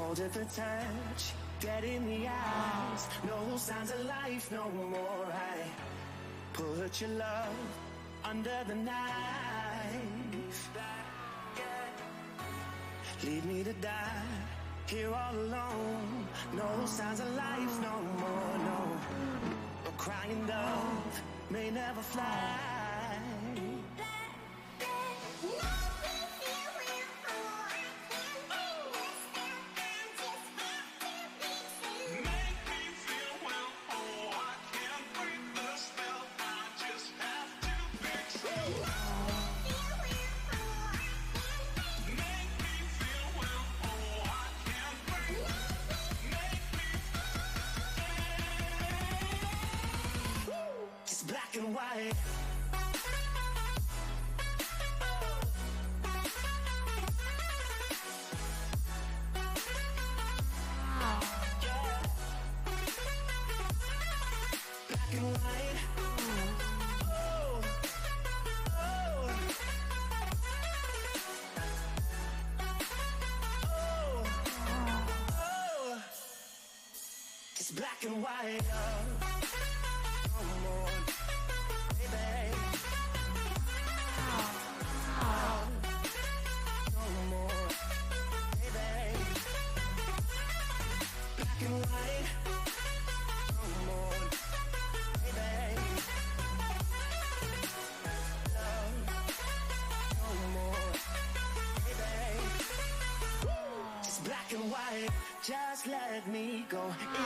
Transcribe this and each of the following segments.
cold at the touch, dead in the eyes. No signs of life no more. I put your love under the knife. Leave me to die here all alone. No signs of life no more. No, a crying dove may never fly. White. Black and white. Oh. Oh. Oh. Oh. It's black and white. Come on. Just let me go,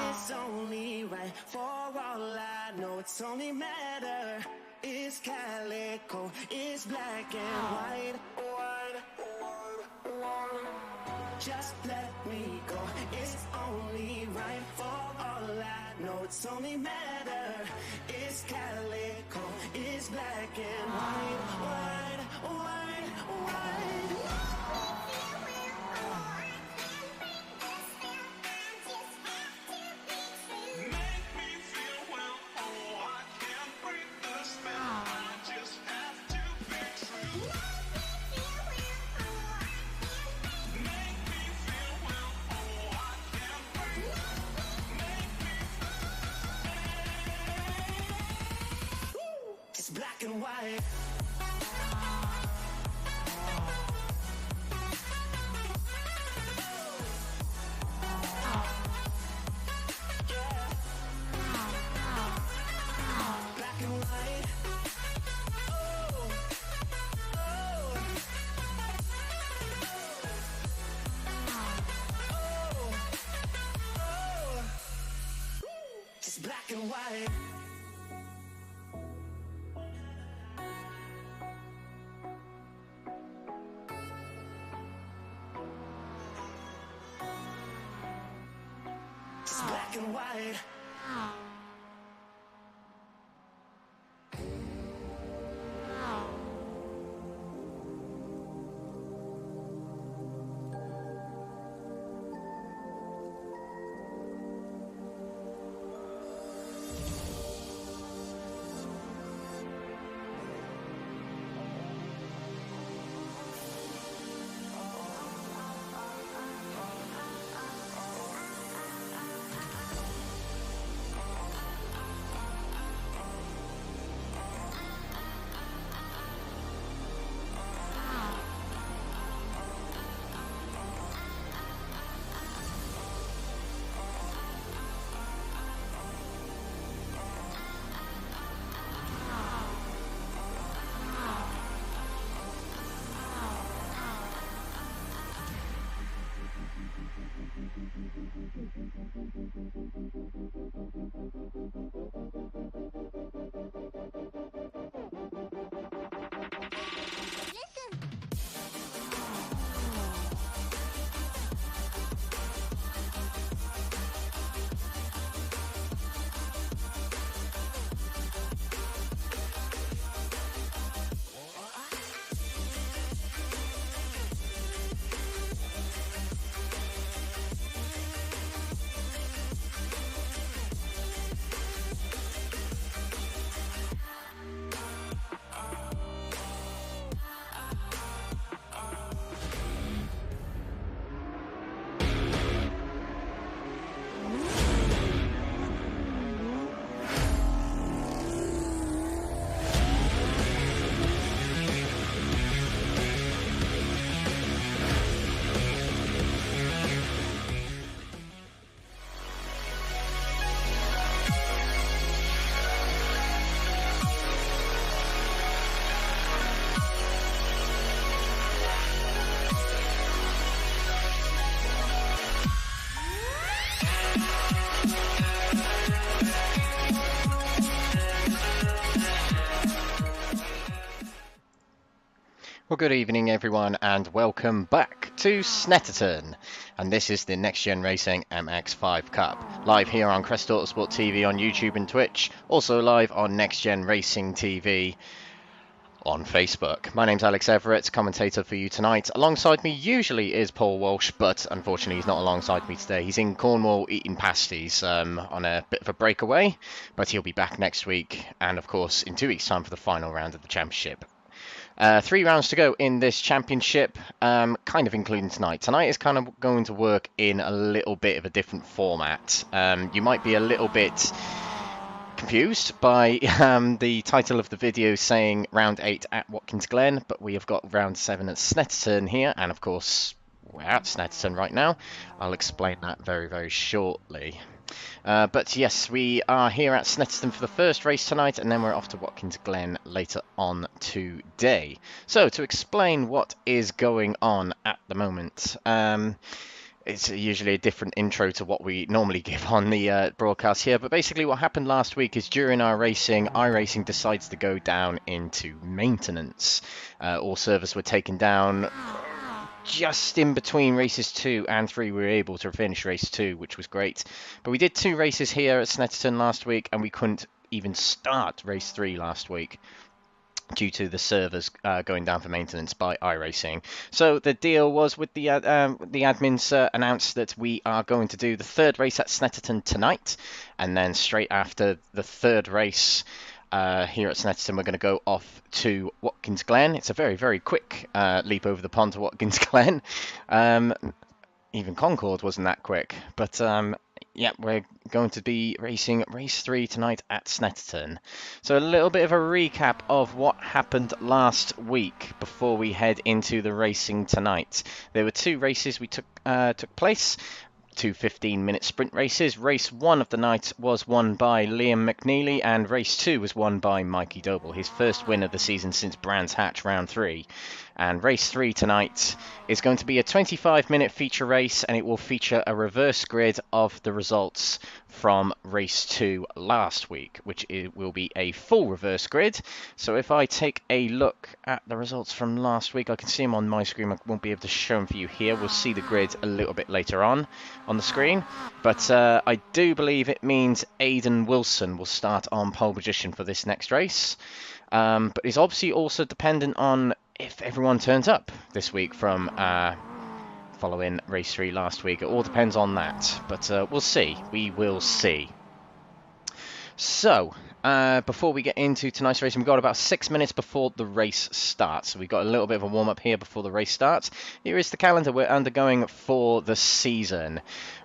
it's only right. For all I know, it's only matter. It's calico, it's black and white. Just let me go, it's only right. For all I know, it's only matter. It's calico, it's black and white. Black and white. Black and white. Oh. Oh. Oh. It's black and white. Black and white. Well, good evening everyone and welcome back to Snetterton, and this is the Next Gen Racing MX-5 Cup, live here on Crest Autosport TV on YouTube and Twitch, also live on Next Gen Racing TV on Facebook. My name's Alex Everett, commentator for you tonight. Alongside me usually is Paul Walsh, but unfortunately he's not alongside me today. He's in Cornwall eating pasties on a bit of a breakaway, but he'll be back next week and of course in 2 weeks' time for the final round of the championship. 3 rounds to go in this championship, kind of including tonight. Tonight is kind of going to work in a little bit of a different format. You might be a little bit confused by the title of the video saying round 8 at Watkins Glen, but we have got round 7 at Snetterton here, and of course we're at Snetterton right now. I'll explain that very, very shortly. But yes, we are here at Snetterton for the first race tonight, and then we're off to Watkins Glen later on today. So, to explain what is going on at the moment, it's usually a different intro to what we normally give on the broadcast here, but basically what happened last week is during our racing, iRacing decides to go down into maintenance. All servers were taken down just in between races 2 and 3. We were able to finish race 2, which was great. But we did 2 races here at Snetterton last week, and we couldn't even start race 3 last week due to the servers going down for maintenance by iRacing. So the deal was with the admins announced that we are going to do the 3rd race at Snetterton tonight, and then straight after the 3rd race here at Snetterton, we're going to go off to Watkins Glen. It's a very, very quick leap over the pond to Watkins Glen. Even Concord wasn't that quick. But yeah, we're going to be racing race 3 tonight at Snetterton. So a little bit of a recap of what happened last week before we head into the racing tonight. There were 2 races we took place. 2 15-minute sprint races. Race 1 of the night was won by Liam McNeilly, and race 2 was won by Mikey Doble, his first win of the season since Brands Hatch round 3. And race 3 tonight is going to be a 25-minute feature race, and it will feature a reverse grid of the results from race 2 last week, which will be a full reverse grid. So if I take a look at the results from last week, I can see them on my screen. I won't be able to show them for you here. We'll see the grid a little bit later on the screen. But I do believe it means Aidan Wilson will start on pole position for this next race. But it's obviously also dependent on if everyone turns up this week from following race 3 last week. It all depends on that, but we'll see. We will see. So, before we get into tonight's race, we've got about 6 minutes before the race starts. So we've got a little bit of a warm-up here before the race starts. Here is the calendar we're undergoing for the season.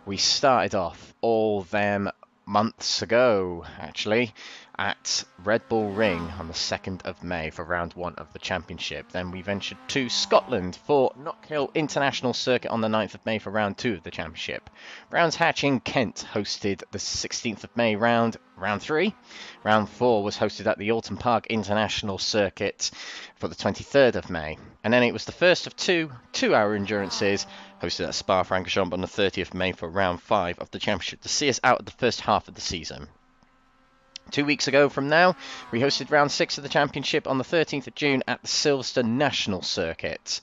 We started off all them months ago, actually, at Red Bull Ring on the 2nd of May for round 1 of the championship. Then we ventured to Scotland for Knockhill International Circuit on the 9th of May for round 2 of the championship. Brands Hatch in Kent hosted the 16th of May round 3. Round 4 was hosted at the Alton Park International Circuit for the 23rd of May. And then it was the first of 2 2-hour endurances hosted at Spa-Francorchamps on the 30th of May for round 5 of the championship to see us out of the first half of the season. 2 weeks ago from now, we hosted round 6 of the championship on the 13th of June at the Silverstone National Circuit.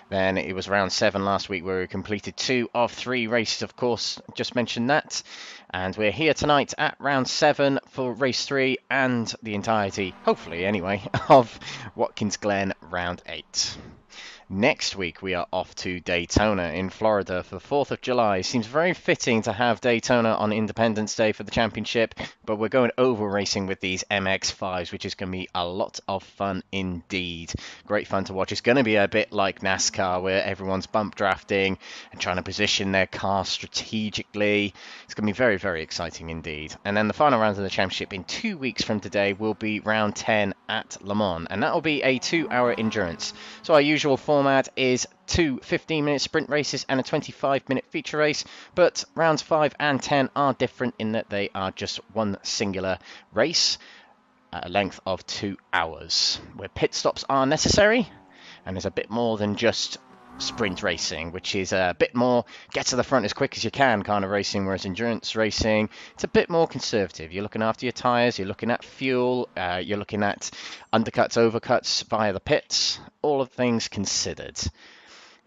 Then it was round 7 last week where we completed 2 of 3 races, of course, just mentioned that. And we're here tonight at round 7 for race 3 and the entirety, hopefully anyway, of Watkins Glen round 8. Next week we are off to Daytona in Florida for the 4th of July. Seems very fitting to have Daytona on Independence Day for the championship, but we're going oval racing with these MX-5s, which is going to be a lot of fun indeed. Great fun to watch. It's going to be a bit like NASCAR where everyone's bump drafting and trying to position their car strategically. It's going to be very, very exciting indeed. And then the final round of the championship in 2 weeks from today will be round 10 at Le Mans, and that will be a 2-hour endurance. So our usual format is 2 15-minute sprint races and a 25-minute feature race, but rounds 5 and 10 are different in that they are just one singular race at a length of 2 hours, where pit stops are necessary, and there's a bit more than just sprint racing, which is a bit more get to the front as quick as you can kind of racing, whereas endurance racing, it's a bit more conservative. You're looking after your tyres, you're looking at fuel, you're looking at undercuts, overcuts via the pits, all of things considered.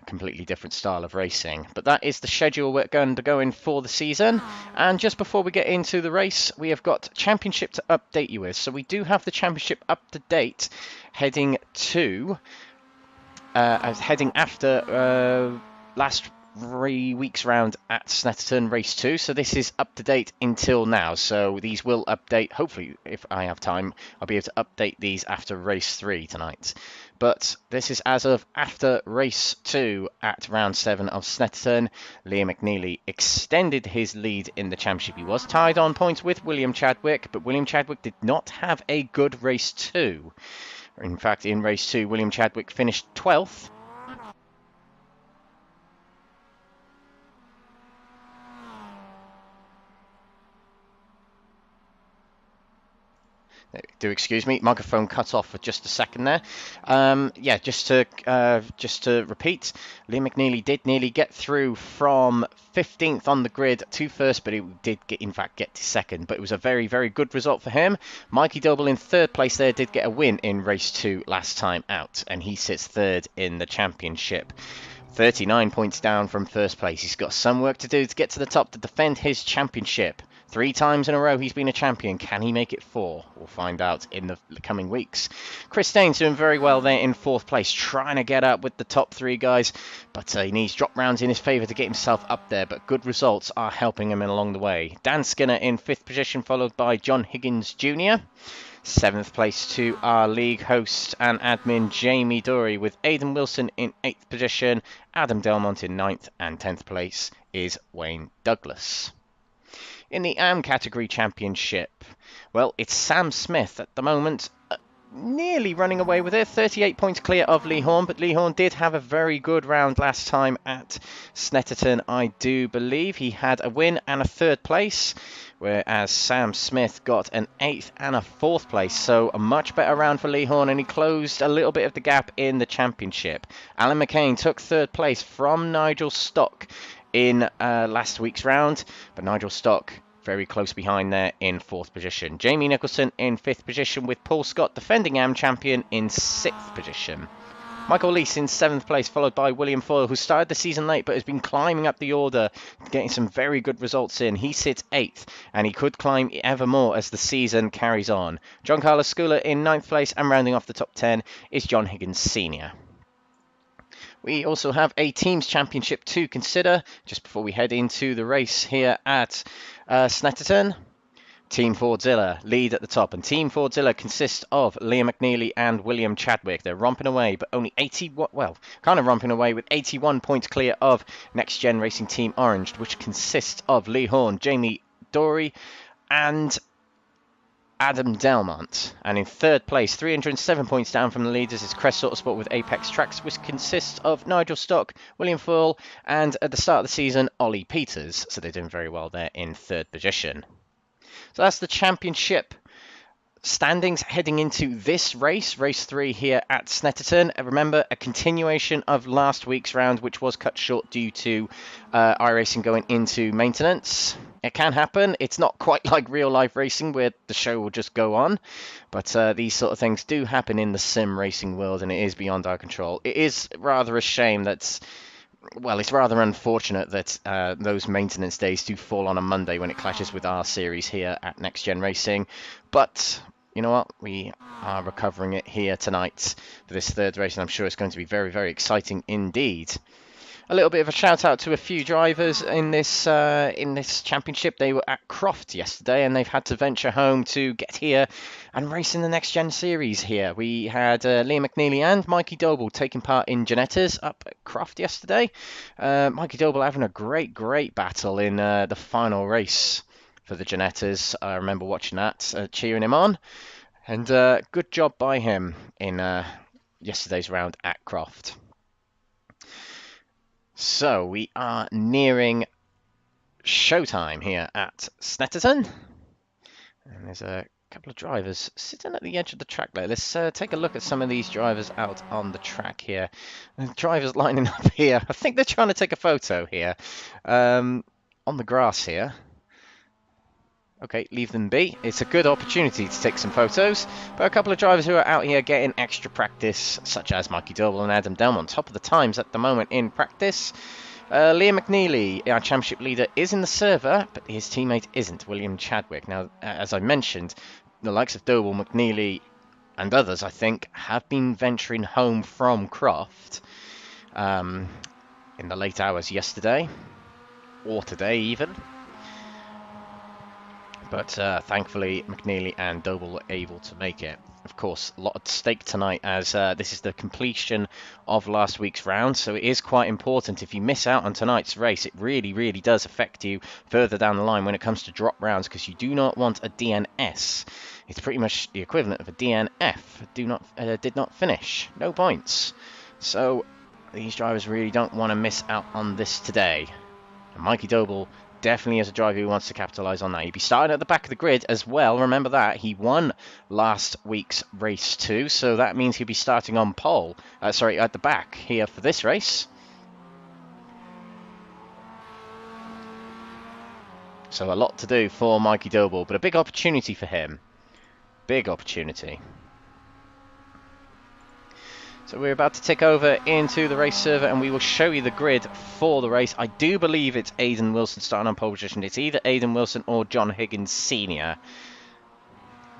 Completely different style of racing, but that is the schedule we're going to go in for the season. And just before we get into the race, we have got championship to update you with. So we do have the championship up to date, heading after last 3 weeks round at Snetterton race 2. So this is up to date until now, so these will update. Hopefully, if I have time, I'll be able to update these after race 3 tonight. But this is as of after race 2 at round 7 of Snetterton. Liam McNeilly extended his lead in the championship. He was tied on points with William Chadwick, but William Chadwick did not have a good race 2. In fact, in race 2, William Chadwick finished 12th. Do excuse me, microphone cut off for just a second there. Yeah, just to repeat, Liam McNeilly did nearly get through from 15th on the grid to first, but he did in fact get to second. But it was a very, very good result for him. Mikey Doble in third place there did get a win in race 2 last time out, and he sits third in the championship. 39 points down from first place. He's got some work to do to get to the top to defend his championship. 3 times in a row he's been a champion. Can he make it 4? We'll find out in the coming weeks. Chris Dane's doing very well there in 4th place, trying to get up with the top 3 guys, but he needs drop rounds in his favour to get himself up there, but good results are helping him along the way. Dan Skinner in 5th position, followed by John Higgins Jr. 7th place to our league host and admin Jamie Dory, with Aidan Wilson in 8th position, Adam Delmont in 9th, and 10th place is Wayne Douglas. In the AM category championship, well, it's Sam Smith at the moment, nearly running away with it. 38 points clear of Lee Horne, but Lee Horne did have a very good round last time at Snetterton, I do believe. He had a win and a 3rd place, whereas Sam Smith got an 8th and a 4th place, so a much better round for Lee Horne, and he closed a little bit of the gap in the championship. Alan McCain took 3rd place from Nigel Stock in last week's round, but Nigel Stock very close behind there in 4th position. Jamie Nicholson in 5th position, with Paul Scott, defending AM champion, in 6th position. Michael Leese in 7th place, followed by William Foyle, who started the season late but has been climbing up the order, getting some very good results in. He sits 8th, and he could climb ever more as the season carries on. John Carlos Schooler in 9th place, and rounding off the top 10 is John Higgins Sr. We also have a teams championship to consider just before we head into the race here at Snetterton. Team Fordzilla lead at the top, and Team Fordzilla consists of Liam McNeilly and William Chadwick. They're romping away, but only 81, well, kind of romping away with 81 points clear of Next Gen Racing Team Orange, which consists of Lee Horne, Jamie Dory, and Adam Delmont. And in 3rd place, 307 points down from the leaders, is Crest Autosport with Apex Tracks, which consists of Nigel Stock, William Foyle, and at the start of the season, Ollie Peters. So they're doing very well there in 3rd position. So that's the championship standings heading into this race, race 3 here at Snetterton. Remember, a continuation of last week's round, which was cut short due to iRacing going into maintenance. It can happen. It's not quite like real life racing where the show will just go on, but these sort of things do happen in the sim racing world, and it is beyond our control. It is rather a shame that, well, it's rather unfortunate that those maintenance days do fall on a Monday when it clashes with our series here at Next Gen Racing. But you know what? We are recovering it here tonight for this 3rd race, and I'm sure it's going to be very, very exciting indeed. A little bit of a shout out to a few drivers in this championship. They were at Croft yesterday, and they've had to venture home to get here and race in the Next Gen series here. We had Liam McNeilly and Mikey Doble taking part in Genettas up at Croft yesterday. Mikey Doble having a great battle in the final race for the Genettas. I remember watching that, cheering him on, and good job by him in yesterday's round at Croft. So we are nearing showtime here at Snetterton, and there's a couple of drivers sitting at the edge of the track there. Let's take a look at some of these drivers out on the track here. The drivers lining up here. I think they're trying to take a photo here on the grass here. Okay, leave them be. It's a good opportunity to take some photos. But a couple of drivers who are out here getting extra practice, such as Mikey Doble and Adam Delmont, top of the times at the moment in practice. Liam McNeilly, our championship leader, is in the server, but his teammate isn't, William Chadwick. Now, as I mentioned, the likes of Doble, McNeilly, and others, I think, have been venturing home from Croft in the late hours yesterday, or today even. But thankfully, McNeilly and Doble were able to make it. Of course, a lot at stake tonight as this is the completion of last week's round. So it is quite important. If you miss out on tonight's race, it really, really does affect you further down the line when it comes to drop rounds, because you do not want a DNS. It's pretty much the equivalent of a DNF. Did not finish. No points. So these drivers really don't want to miss out on this today. And Mikey Doble definitely is a driver who wants to capitalise on that. He'd be starting at the back of the grid as well. Remember that. He won last week's race too, so that means he'll be starting on pole. Sorry, at the back here for this race. So a lot to do for Mikey Doble, but a big opportunity for him. Big opportunity. So we're about to take over into the race server and we will show you the grid for the race. I do believe it's Aidan Wilson starting on pole position. It's either Aidan Wilson or John Higgins Sr.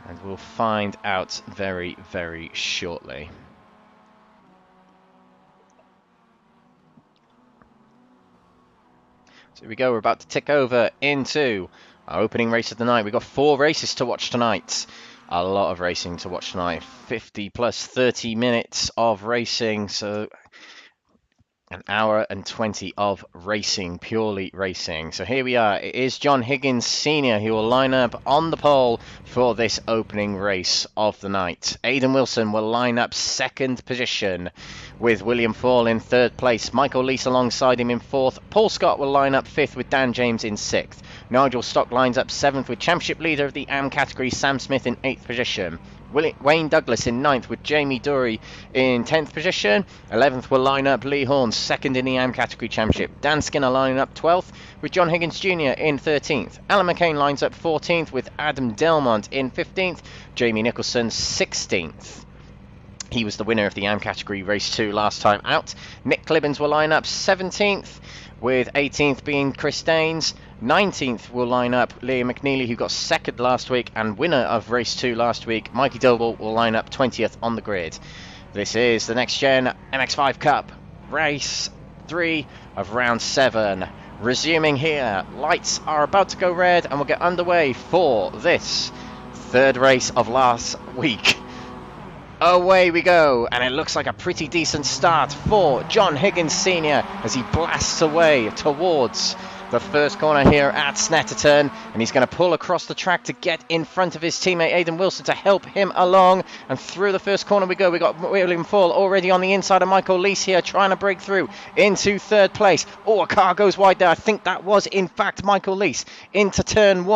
And we'll find out very, very shortly. So here we go. We're about to tick over into our opening race of the night. We've got 4 races to watch tonight. A lot of racing to watch tonight. 50 plus 30 minutes of racing. So an hour and 20 of racing, purely racing. So here we are. It is John Higgins Sr. who will line up on the pole for this opening race of the night. Aidan Wilson will line up second position with William Fall in third place. Michael Leese alongside him in fourth. Paul Scott will line up fifth with Dan James in sixth. Nigel Stock lines up 7th with championship leader of the AM category Sam Smith in 8th position. Wayne Douglas in 9th with Jamie Dury in 10th position. 11th will line up Lee Horne, 2nd in the AM category championship. Dan Skinner lining up 12th with John Higgins Jr. in 13th. Alan McCain lines up 14th with Adam Delmont in 15th. Jamie Nicholson 16th. He was the winner of the AM category race 2 last time out. Nick Clibbins will line up 17th with 18th being Chris Daines. 19th will line up Liam McNeilly, who got 2nd last week and winner of race 2 last week. Mikey Doble will line up 20th on the grid. This is the Next Gen MX-5 Cup, race 3 of round 7. Resuming here, lights are about to go red and we'll get underway for this 3rd race of last week. Away we go, and it looks like a pretty decent start for John Higgins Sr. as he blasts away towards the first corner here at Snetterton, and he's going to pull across the track to get in front of his teammate Aidan Wilson to help him along. And through the first corner we go. We got William Fall already on the inside of Michael Leese here, trying to break through into 3rd place. Oh, a car goes wide there. I think that was in fact Michael Leese. Into turn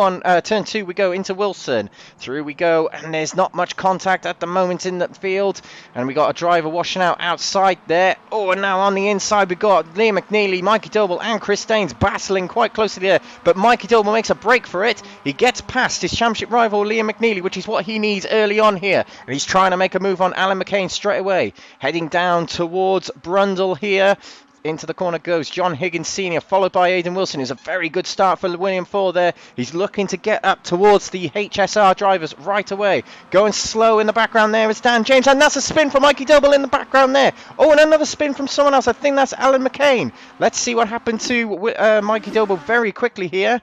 2 we go, into Wilson. Through we go, and there's not much contact at the moment in the field, and we got a driver washing out outside there. Oh, and now on the inside we got Liam McNeilly, Mikey Doble and Chris Daines battling quite closely there, but Mikey Doble makes a break for it. He gets past his championship rival Liam McNeilly, which is what he needs early on here, and he's trying to make a move on Alan McCain straight away. Heading down towards Brundle here. Into the corner goes John Higgins Sr. followed by Aidan Wilson. It's a very good start for William Ford there. He's looking to get up towards the HSR drivers right away. Going slow in the background there is Dan James, and that's a spin from Mikey Doble in the background there. Oh, and another spin from someone else. I think that's Alan McCain. Let's see what happened to Mikey Doble very quickly here.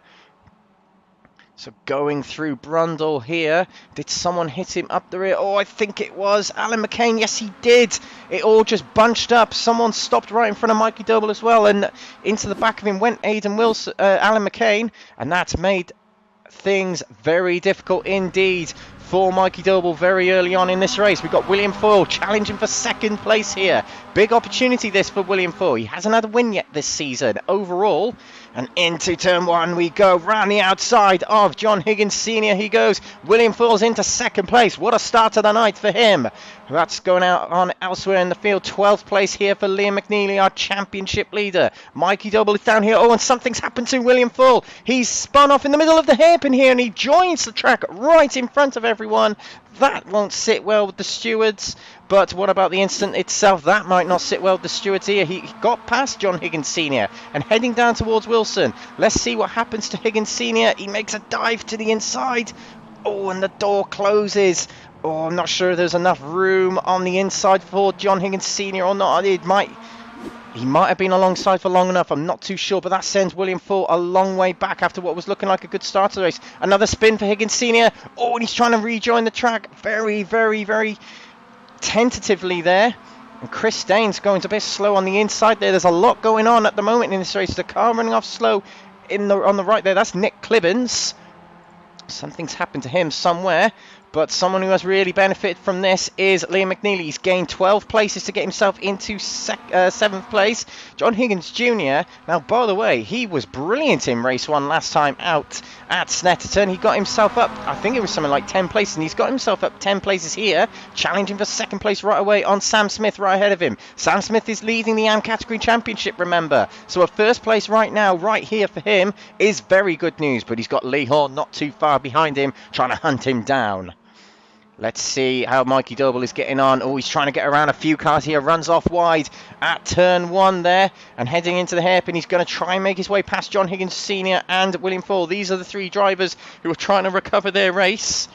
So going through Brundle here. Did someone hit him up the rear? Oh, I think it was Alan McCain. Yes, he did. It all just bunched up. Someone stopped right in front of Mikey Doble as well. And into the back of him went Alan McCain. And that's made things very difficult indeed for Mikey Doble very early on in this race. We've got William Foyle challenging for 2nd place here. Big opportunity this for William Foyle. He hasn't had a win yet this season overall. And into turn one we go, round the outside of John Higgins Sr. he goes. William falls into second place. What a start of the night for him. That's going out on elsewhere in the field. 12th place here for Liam McNeilly, our championship leader. Mikey Doble is down here. Oh, and something's happened to William Full. He's spun off in the middle of the hairpin here, and he joins the track right in front of everyone. That won't sit well with the stewards. But what about the incident itself? That might not sit well with the stewards here. He got past John Higgins Sr. and heading down towards Wilson. Let's see what happens to Higgins Sr. He makes a dive to the inside. Oh, and the door closes. Oh, I'm not sure there's enough room on the inside for John Higgins Sr. or not. He might have been alongside for long enough. I'm not too sure, but that sends William Full a long way back after what was looking like a good start to the race. Another spin for Higgins Sr. Oh, and he's trying to rejoin the track very, very, very tentatively there. And Chris Dane's going a bit slow on the inside there. There's a lot going on at the moment in this race. The car running off slow on the right there. That's Nick Clibbins. Something's happened to him somewhere. But someone who has really benefited from this is Liam McNeilly. He's gained 12 places to get himself into 7th place. John Higgins Jr. Now, by the way, he was brilliant in race 1 last time out at Snetterton. He got himself up, I think it was something like 10 places, and he's got himself up 10 places here, challenging for 2nd place right away on Sam Smith right ahead of him. Sam Smith is leading the AM category championship, remember. So a 1st place right now, right here for him, is very good news. But he's got Lee Horne not too far behind him, trying to hunt him down. Let's see how Mikey Doble is getting on. Oh, he's trying to get around a few cars here. Runs off wide at turn 1 there. And heading into the hairpin, he's going to try and make his way past John Higgins Sr. and William Full. These are the 3 drivers who are trying to recover their race.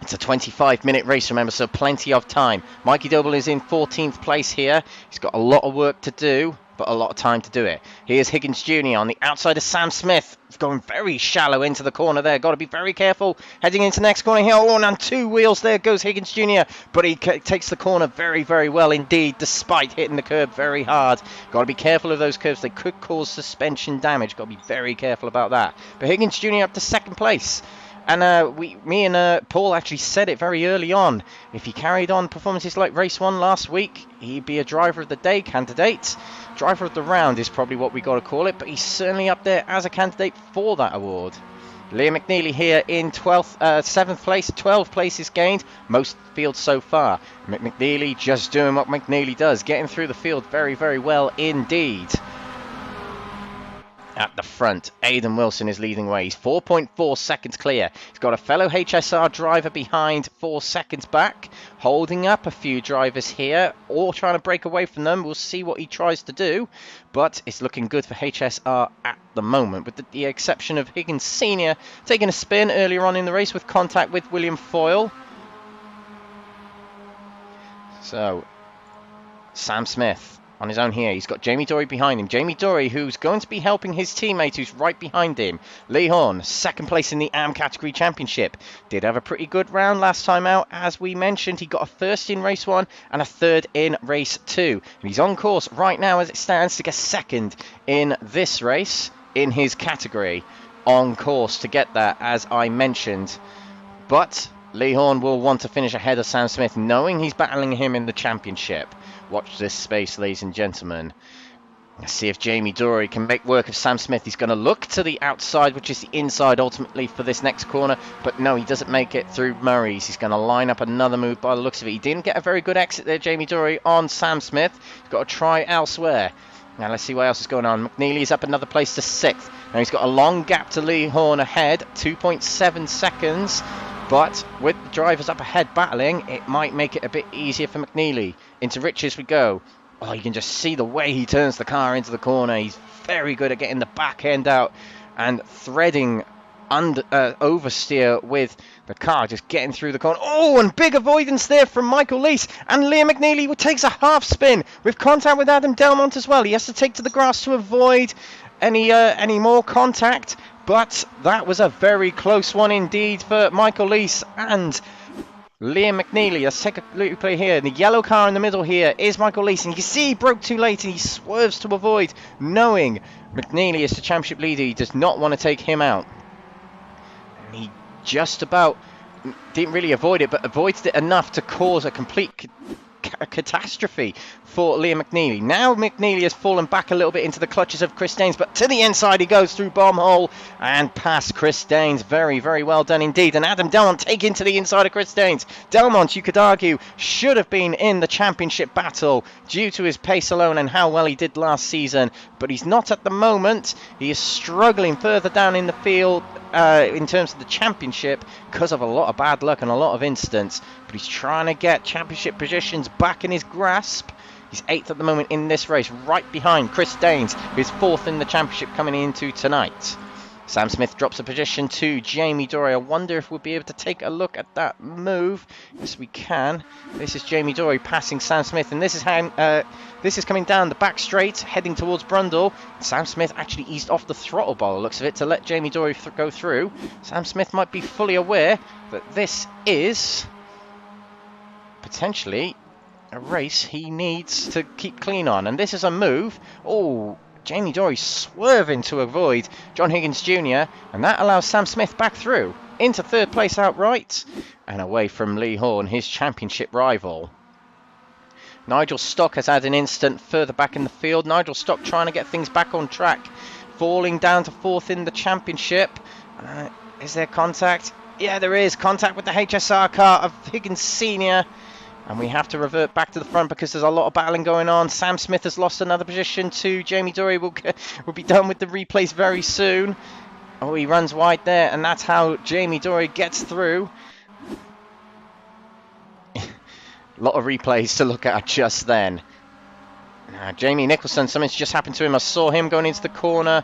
It's a 25-minute race, remember, so plenty of time. Mikey Doble is in 14th place here. He's got a lot of work to do, but a lot of time to do it. Here's Higgins Jr. on the outside of Sam Smith. He's going very shallow into the corner there. Got to be very careful heading into the next corner here. Oh, and on 2 wheels there goes Higgins Jr. But he takes the corner very, very well indeed, despite hitting the curb very hard. Got to be careful of those curves. They could cause suspension damage. Got to be very careful about that. But Higgins Jr. up to 2nd place. And me and Paul actually said it very early on. If he carried on performances like race 1 last week, he'd be a driver of the day candidate. Driver of the round is probably what we got to call it, but he's certainly up there as a candidate for that award. Liam McNeilly here in 7th place, 12 places gained, most fields so far. McNeilly just doing what McNeilly does, getting through the field very, very well indeed. At the front, Aidan Wilson is leading away. He's 4.4 seconds clear. He's got a fellow HSR driver behind 4 seconds back, holding up a few drivers here, or trying to break away from them. We'll see what he tries to do, but it's looking good for HSR at the moment, with the exception of Higgins Sr. taking a spin earlier on in the race with contact with William Foyle. So, Sam Smith on his own here. He's got Jamie Dory behind him. Jamie Dory, who's going to be helping his teammate, who's right behind him. Lee Horne, 2nd place in the AM category championship. Did have a pretty good round last time out, as we mentioned. He got a 1st in race 1 and a 3rd in race 2. And he's on course right now, as it stands, to get 2nd in this race in his category. On course to get that, as I mentioned. But Lee Horne will want to finish ahead of Sam Smith, knowing he's battling him in the championship. Watch this space, ladies and gentlemen. Let's see if Jamie Dory can make work of Sam Smith. He's going to look to the outside, which is the inside ultimately for this next corner. But no, he doesn't make it through Murray's. He's going to line up another move by the looks of it. He didn't get a very good exit there, Jamie Dory, on Sam Smith. He's got to try elsewhere. Now let's see what else is going on. McNeilly is up another place to 6th. Now he's got a long gap to Lee Horne ahead, 2.7 seconds. But with the drivers up ahead battling, it might make it a bit easier for McNeilly. Into Riches we go. Oh, you can just see the way he turns the car into the corner. He's very good at getting the back end out and threading oversteer with the car, just getting through the corner. Oh, and big avoidance there from Michael Leese. And Liam McNeilly takes a half spin with contact with Adam Delmont as well. He has to take to the grass to avoid any more contact. But that was a very close one indeed for Michael Leese and Liam McNeilly. Let's take a look play here. The yellow car in the middle here is Michael Leese. And you can see he broke too late and he swerves to avoid, knowing McNeilly is the championship leader. He does not want to take him out. And he just about didn't really avoid it, but avoided it enough to cause a complete a catastrophe for Liam McNeilly. Now McNeilly has fallen back a little bit into the clutches of Chris Daines, but to the inside he goes through bomb hole and past Chris Daines. Very, very well done indeed. And Adam Delmont taking to the inside of Chris Daines. Delmont, you could argue, should have been in the championship battle due to his pace alone and how well he did last season, but he's not at the moment. He is struggling further down in the field in terms of the championship because of a lot of bad luck and a lot of incidents, but he's trying to get championship positions back in his grasp. He's 8th at the moment in this race, right behind Chris Daines, who's 4th in the championship coming into tonight. Sam Smith drops a position to Jamie Dorey. I wonder if we'll be able to take a look at that move. Yes, we can. This is Jamie Dorey passing Sam Smith, and this is how this is coming down the back straight, heading towards Brundle. Sam Smith actually eased off the throttle by the looks of it to let Jamie Dorey go through. Sam Smith might be fully aware that this is potentially a race he needs to keep clean on, and this is a move. Oh, Jamie Dorey swerving to avoid John Higgins Jr. and that allows Sam Smith back through into 3rd place outright and away from Lee Horne, his championship rival. Nigel Stock has had an incident further back in the field. Nigel Stock trying to get things back on track, falling down to 4th in the championship. Is there contact? Yeah, there is contact with the HSR car of Higgins Sr. And we have to revert back to the front because there's a lot of battling going on. Sam Smith has lost another position to Jamie Dorey. We'll be done with the replays very soon. Oh, he runs wide there, and that's how Jamie Dorey gets through. A lot of replays to look at just then. Jamie Nicholson, something's just happened to him. I saw him going into the corner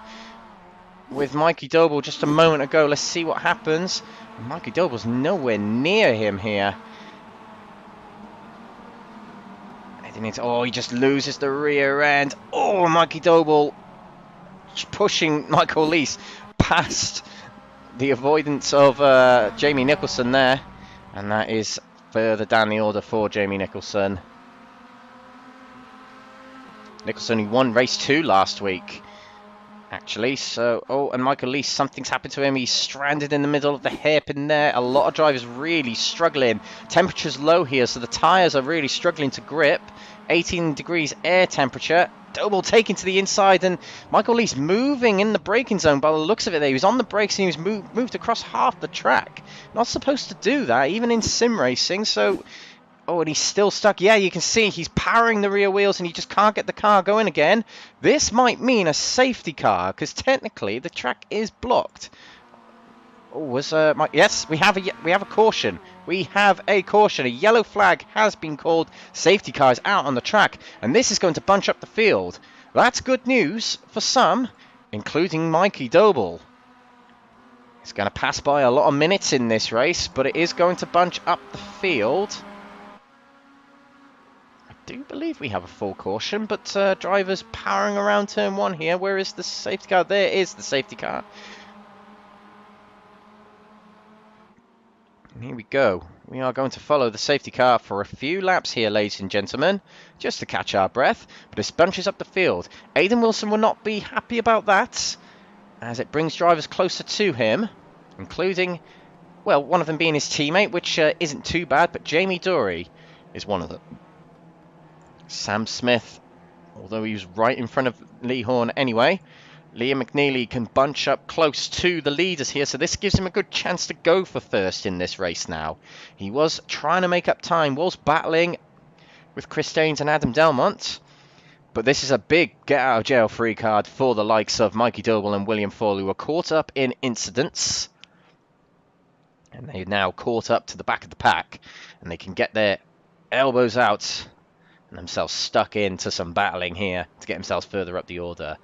with Mikey Doble just a moment ago. Let's see what happens. Mikey Doble's nowhere near him here. Oh, he just loses the rear end. Oh, Mikey Doble pushing Michael Leese past the avoidance of Jamie Nicholson there. And that is further down the order for Jamie Nicholson. Nicholson who won race 2 last week, actually. So, oh, and Michael Leese, something's happened to him. He's stranded in the middle of the hairpin there. A lot of drivers really struggling. Temperature's low here, so the tyres are really struggling to grip. 18 degrees air temperature. Doble taking to the inside, and Michael Leese moving in the braking zone by the looks of it there. He was on the brakes and he was moved across half the track. Not supposed to do that, even in sim racing. So, oh, and he's still stuck. Yeah, you can see he's powering the rear wheels and he just can't get the car going again. This might mean a safety car because technically the track is blocked. Oh, yes, we have a caution. We have a caution. A yellow flag has been called. Safety car is out on the track, and this is going to bunch up the field. That's good news for some, including Mikey Doble. He's going to pass by a lot of minutes in this race, but it is going to bunch up the field. I do believe we have a full caution, but drivers powering around turn 1 here. Where is the safety car? There is the safety car. And here we go. We are going to follow the safety car for a few laps here, ladies and gentlemen, just to catch our breath. But this bunches up the field. Aidan Wilson will not be happy about that, as it brings drivers closer to him, including, well, one of them being his teammate, which isn't too bad, but Jamie Dorey is one of them. Sam Smith, although he was right in front of Lee Horne anyway, Liam McNeilly can bunch up close to the leaders here, so this gives him a good chance to go for first in this race now. He was trying to make up time, was battling with Chris Daines and Adam Delmont, but this is a big get-out-of-jail-free card for the likes of Mikey Doble and William Fall, who were caught up in incidents, and they're now caught up to the back of the pack, and they can get their elbows out and themselves stuck into some battling here to get themselves further up the order.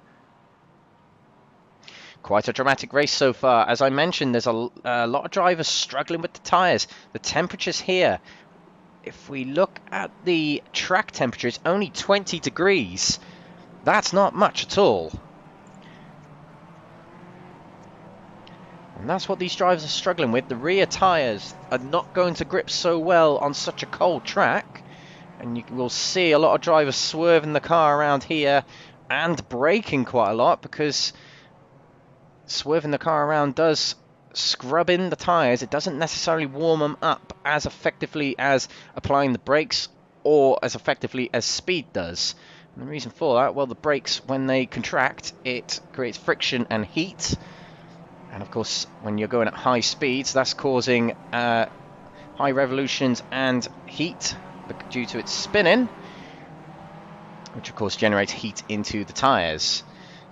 Quite a dramatic race so far. As I mentioned, there's a lot of drivers struggling with the tyres. The temperatures here, if we look at the track temperature, it's only 20 degrees. That's not much at all. And that's what these drivers are struggling with. The rear tyres are not going to grip so well on such a cold track. And you will see a lot of drivers swerving the car around here and braking quite a lot, because swerving the car around does scrub in the tyres. It doesn't necessarily warm them up as effectively as applying the brakes or as effectively as speed does. And the reason for that, well, the brakes, when they contract, it creates friction and heat. And of course, when you're going at high speeds, that's causing high revolutions and heat due to its spinning, which of course generates heat into the tyres.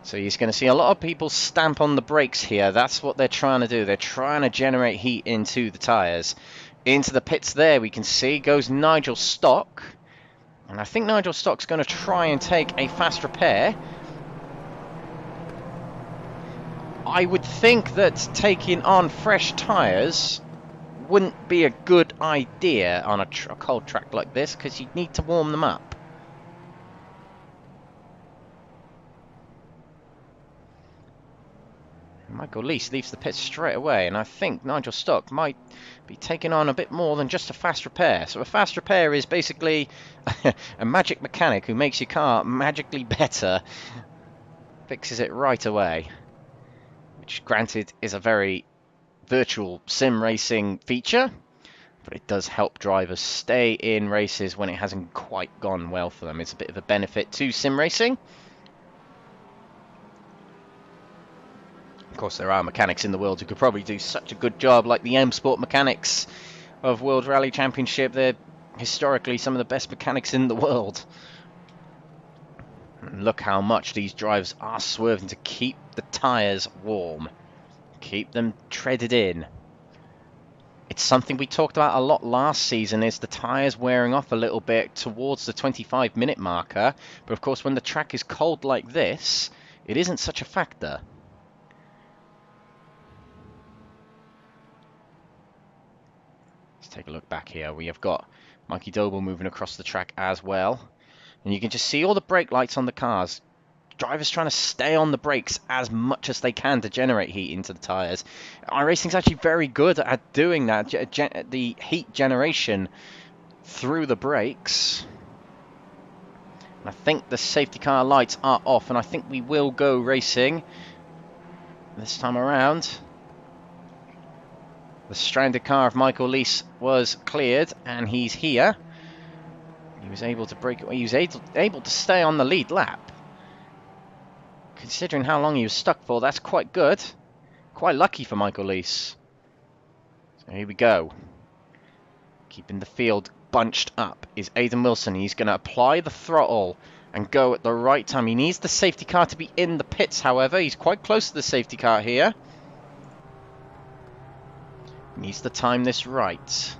So you're going to see a lot of people stamp on the brakes here. That's what they're trying to do. They're trying to generate heat into the tyres. Into the pits there, we can see, goes Nigel Stock. And I think Nigel Stock's going to try and take a fast repair. I would think that taking on fresh tyres wouldn't be a good idea on a cold track like this, because you need to warm them up. Michael Lease leaves the pit straight away, and I think Nigel Stock might be taking on a bit more than just a fast repair. So a fast repair is basically a magic mechanic who makes your car magically better, fixes it right away, which granted is a very virtual sim racing feature, but it does help drivers stay in races when it hasn't quite gone well for them. It's a bit of a benefit to sim racing. Of course, there are mechanics in the world who could probably do such a good job, like the M Sport mechanics of World Rally Championship. They're historically some of the best mechanics in the world. And look how much these drivers are swerving to keep the tyres warm, keep them treaded in. It's something we talked about a lot last season, is the tyres wearing off a little bit towards the 25-minute marker. But of course, when the track is cold like this, it isn't such a factor. Take a look back here. We have got Mikey Doble moving across the track as well, and you can just see all the brake lights on the cars. Drivers trying to stay on the brakes as much as they can to generate heat into the tyres. iRacing's actually very good at doing that, the heat generation through the brakes. And I think the safety car lights are off, and I think we will go racing this time around. The stranded car of Michael Lease was cleared, and he's here. He was able to break away. He was able to stay on the lead lap. Considering how long he was stuck for, that's quite good. Quite lucky for Michael Lease. So here we go. Keeping the field bunched up is Aidan Wilson. He's going to apply the throttle and go at the right time. He needs the safety car to be in the pits, however. He's quite close to the safety car here. Needs to time this right.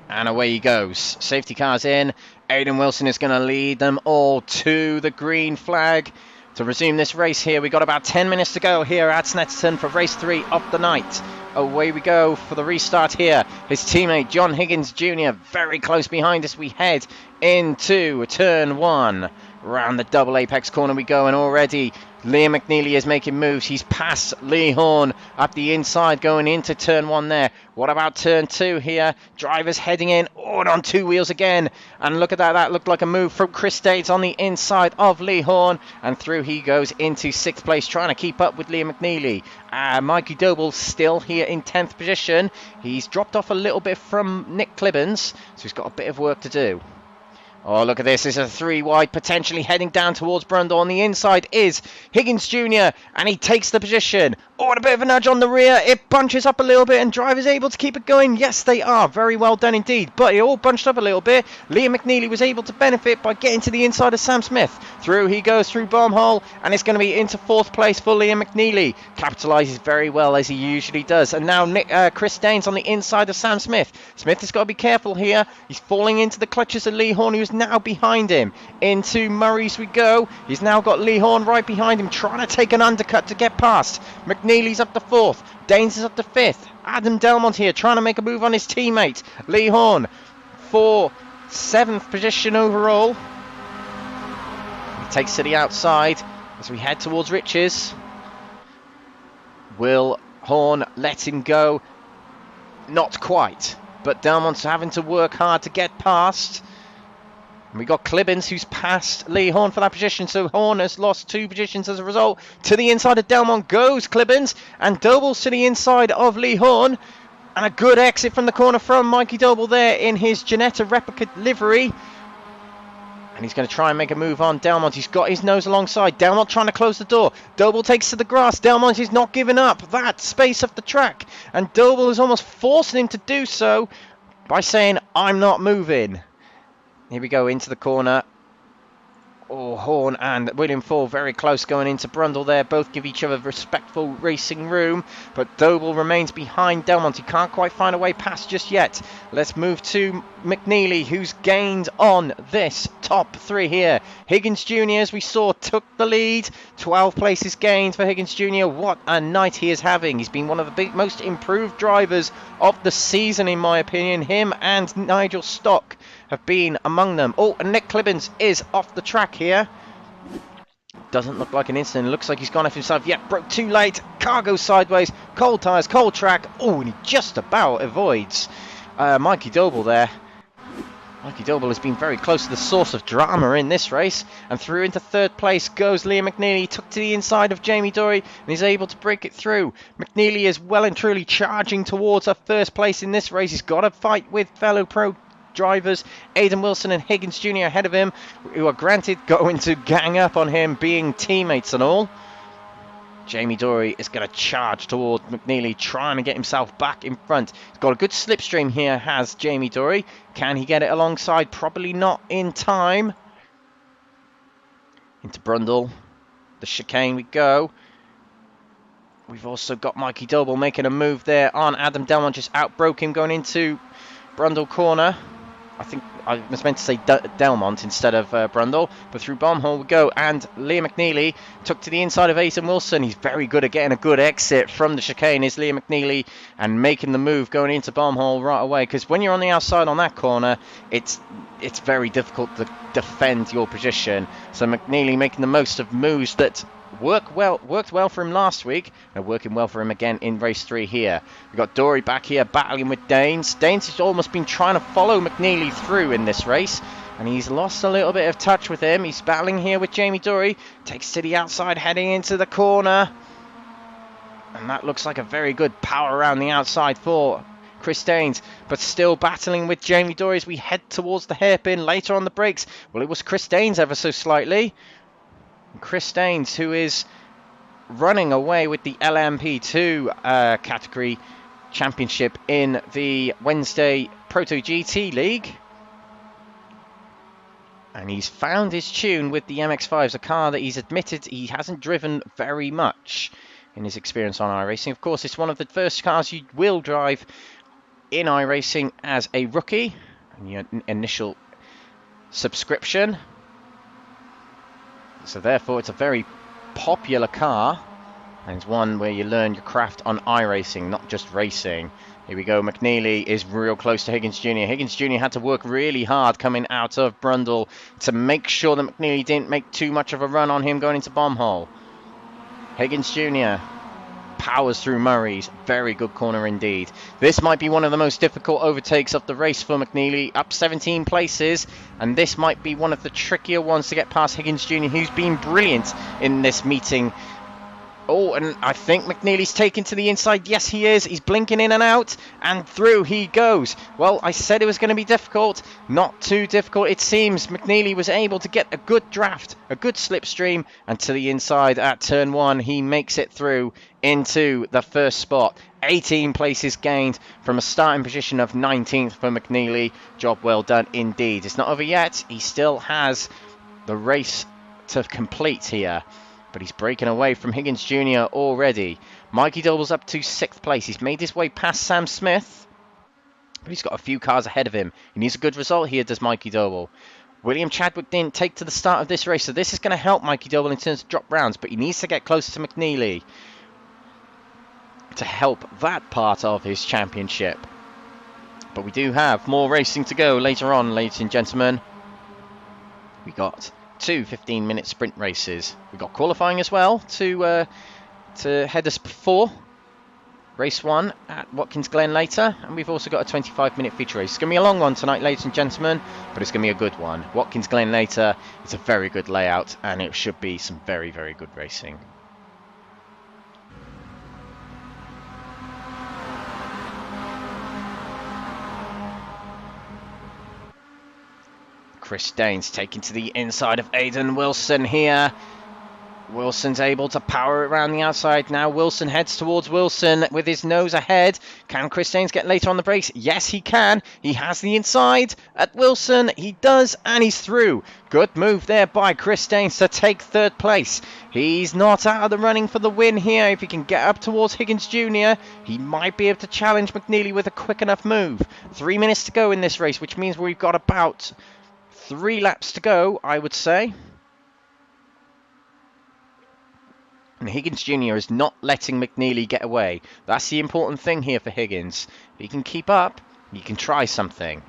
And away he goes. Safety car's in. Aidan Wilson is going to lead them all to the green flag to resume this race here. We've got about 10 minutes to go here at Snetterton for race 3 of the night. Away we go for the restart here. His teammate John Higgins Jr. very close behind as we head into turn 1. Round the double apex corner we go, and already Liam McNeilly is making moves. He's past Lee Horne up the inside going into turn 1 there. What about turn 2 here? Drivers heading in. Oh, and on 2 wheels again. And look at that. That looked like a move from Crest on the inside of Lee Horne. And through he goes into 6th place, trying to keep up with Liam McNeilly. Mikey Doble still here in 10th position. He's dropped off a little bit from Nick Clibbins, so he's got a bit of work to do. Oh, look at this. This is a 3 wide, potentially heading down towards Brundle. On the inside is Higgins Jr., and he takes the position. Oh, and a bit of a nudge on the rear. It bunches up a little bit, and drivers able to keep it going. Yes, they are. Very well done indeed. But it all bunched up a little bit. Liam McNeilly was able to benefit by getting to the inside of Sam Smith. Through he goes through bomb hole, and it's going to be into 4th place for Liam McNeilly. Capitalises very well, as he usually does. And now Chris Daines on the inside of Sam Smith. Smith has got to be careful here. He's falling into the clutches of Lee Horne, who's now behind him. Into Murray's we go. He's now got Lee Horne right behind him, trying to take an undercut to get past. McNeilly's up to 4th. Daines is up to 5th. Adam Delmont here trying to make a move on his teammate. Lee Horne for 7th position overall. He takes to the outside as we head towards Riches. Will Horne let him go? Not quite, but Delmont's having to work hard to get past. And we got Clibbins, who's passed Lee Horne for that position, so Horne has lost 2 positions as a result. To the inside of Delmont goes Clibbins, and Doble's to the inside of Lee Horne. And a good exit from the corner from Mikey Doble there in his Ginetta replica livery. And he's going to try and make a move on Delmont. He's got his nose alongside. Delmont trying to close the door. Doble takes to the grass. Delmont is not giving up that space off the track. And Doble is almost forcing him to do so by saying, I'm not moving. Here we go into the corner. Oh, Horne and William Fall very close going into Brundle there. Both give each other respectful racing room. But Doble remains behind Delmont. He can't quite find a way past just yet. Let's move to McNeilly, who's gained on this top three here. Higgins Jr., as we saw, took the lead. 12 places gained for Higgins Jr. What a night he is having. He's been one of the most improved drivers of the season, in my opinion. Him and Nigel Stock have been among them. Oh, and Nick Clibbins is off the track here. Doesn't look like an incident. Looks like he's gone off himself. Yep, broke too late. Car goes sideways. Cold tyres, cold track. Oh, and he just about avoids Mikey Doble there. Mikey Doble has been very close to the source of drama in this race. And through into third place goes Liam McNeilly. Took to the inside of Jamie Dory and he's able to break it through. McNeilly is well and truly charging towards a first place in this race. He's got to fight with fellow pro drivers Aidan Wilson and Higgins Jr. ahead of him, who are granted going to gang up on him, being teammates and all. Jamie Dory is going to charge toward McNeilly, trying to get himself back in front. He's got a good slipstream here, has Jamie Dory. Can he get it alongside? Probably not in time. Into Brundle. The chicane we go. We've also got Mikey Doble making a move there on Adam Delmont, just outbroke him going into Brundle corner. I think I was meant to say Delmont instead of Brundle, but through Bombhole we go, and Liam McNeilly took to the inside of Aidan Wilson. He's very good at getting a good exit from the chicane, is Liam McNeilly, and making the move going into Bombhole right away, because when you're on the outside on that corner, it's very difficult to defend your position. So McNeilly making the most of moves that worked well for him last week, and working well for him again in race 3 here. We've got Dory back here battling with Daines. Daines has almost been trying to follow McNeilly through in this race, and he's lost a little bit of touch with him. He's battling here with Jamie Dory. Takes to the outside, heading into the corner. And that looks like a very good power around the outside for Chris Daines, but still battling with Jamie Dory as we head towards the hairpin later on the brakes. Well, it was Chris Daines ever so slightly. Chris Daines, who is running away with the LMP2 category championship in the Wednesday Proto GT League. And he's found his tune with the MX-5, a car that he's admitted he hasn't driven very much in his experience on iRacing. Of course, it's one of the first cars you will drive in iRacing as a rookie, and your initial subscription. So therefore it's a very popular car, and it's one where you learn your craft on iRacing, not just racing. Here we go, McNeilly is real close to Higgins Jr. Higgins Jr. had to work really hard coming out of Brundle to make sure that McNeilly didn't make too much of a run on him going into Bombhole. Higgins Jr. powers through Murray's. Very good corner indeed. This might be one of the most difficult overtakes of the race for McNeilly, up 17 places, and this might be one of the trickier ones to get past Higgins Jr., who's been brilliant in this meeting. Oh, and I think McNeilly's taken to the inside. Yes, he is. He's blinking in and out, and through he goes. Well, I said it was going to be difficult. Not too difficult, it seems. McNeilly was able to get a good draft, a good slipstream, and to the inside at turn 1, he makes it through into the first spot. 18 places gained from a starting position of 19th for McNeilly. Job well done indeed. It's not over yet. He still has the race to complete here, but he's breaking away from Higgins Jr. already. Mikey Doble's up to 6th place. He's made his way past Sam Smith, but he's got a few cars ahead of him. He needs a good result here, does Mikey Doble. William Chadwick didn't take to the start of this race, so this is going to help Mikey Doble in terms of drop rounds, but he needs to get closer to McNeilly to help that part of his championship. But we do have more racing to go later on, ladies and gentlemen. We got 2 15-minute sprint races. We got qualifying as well to head us before race 1 at Watkins Glen later, and we've also got a 25-minute feature race. It's going to be a long one tonight, ladies and gentlemen, but it's going to be a good one. Watkins Glen later, it's a very good layout, and it should be some very, very good racing. Chris Danes taking to the inside of Aidan Wilson here. Wilson's able to power it around the outside. Now Wilson heads towards Wilson with his nose ahead. Can Chris Danes get later on the brakes? Yes, he can. He has the inside at Wilson. He does, and he's through. Good move there by Chris Danes to take third place. He's not out of the running for the win here. If he can get up towards Higgins Jr., he might be able to challenge McNeilly with a quick enough move. 3 minutes to go in this race, which means we've got about 3 laps to go, I would say. And Higgins Jr. is not letting McNeilly get away. That's the important thing here for Higgins. If he can keep up, he can try something.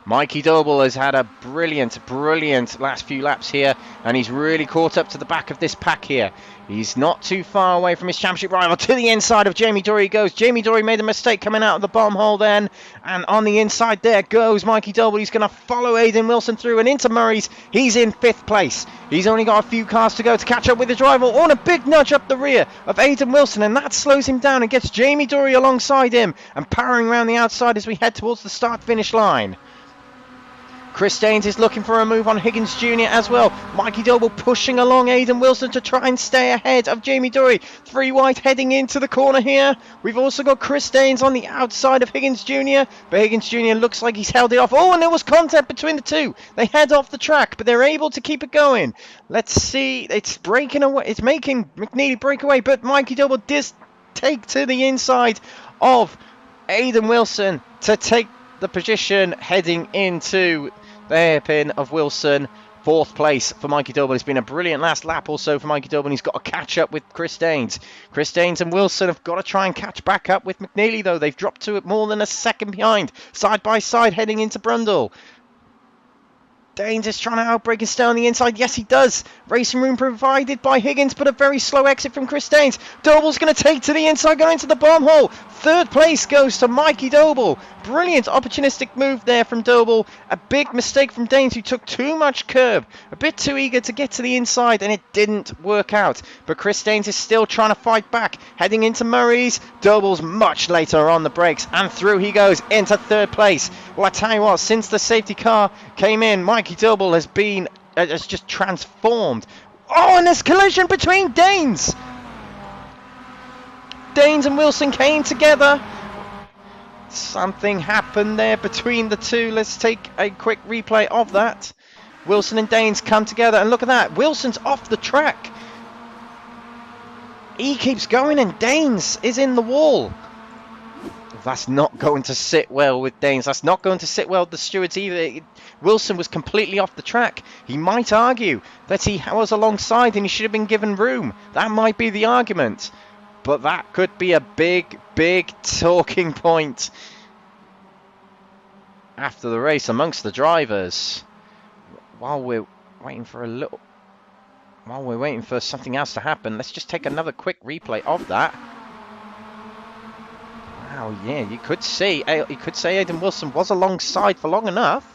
Mikey Doble has had a brilliant last few laps here, and he's really caught up to the back of this pack here. He's not too far away from his championship rival. To the inside of Jamie Dory he goes. Jamie Dory made a mistake coming out of the bottom hole then, and on the inside there goes Mikey Doble. He's going to follow Aidan Wilson through and into Murray's. He's in 5th place. He's only got a few cars to go to catch up with his rival. On a big nudge up the rear of Aidan Wilson, and that slows him down and gets Jamie Dory alongside him and powering around the outside as we head towards the start-finish line. Chris Danes is looking for a move on Higgins Jr. as well. Mikey Doble pushing along Aidan Wilson to try and stay ahead of Jamie Dory. 3 wide heading into the corner here. We've also got Chris Danes on the outside of Higgins Jr. But Higgins Jr. looks like he's held it off. Oh, and there was contact between the two. They head off the track, but they're able to keep it going. Let's see. It's breaking away. It's making McNeilly break away, but Mikey Doble does take to the inside of Aidan Wilson to take the position heading into the hairpin of Wilson. 4th place for Mikey Doble. It's been a brilliant last lap also for Mikey Doble, and he's got to catch up with Chris Danes. Chris Danes and Wilson have got to try and catch back up with McNeilly though. They've dropped to it more than a second behind, side by side heading into Brundle. Danes is trying to outbrake and stay on the inside. Yes, he does. Racing room provided by Higgins, but a very slow exit from Chris Danes. Doble's going to take to the inside, going into the bomb hole. 3rd place goes to Mikey Doble. Brilliant opportunistic move there from Doble. A big mistake from Danes, who took too much curb. A bit too eager to get to the inside, and it didn't work out. But Chris Danes is still trying to fight back. Heading into Murray's. Doble's much later on the brakes, and through he goes into 3rd place. Well, I tell you what, since the safety car came in, Mikey Doble has just transformed. Oh, and there's collision between Danes. Danes and Wilson came together. Something happened there between the two. Let's take a quick replay of that. Wilson and Danes come together, and look at that. Wilson's off the track. He keeps going, and Danes is in the wall. That's not going to sit well with Danes. That's not going to sit well with the stewards either. Wilson was completely off the track. He might argue that he was alongside and he should have been given room. That might be the argument. But that could be a big talking point after the race amongst the drivers. While we're waiting for something else to happen, let's just take another quick replay of that. Wow, yeah, you could say Aidan Wilson was alongside for long enough.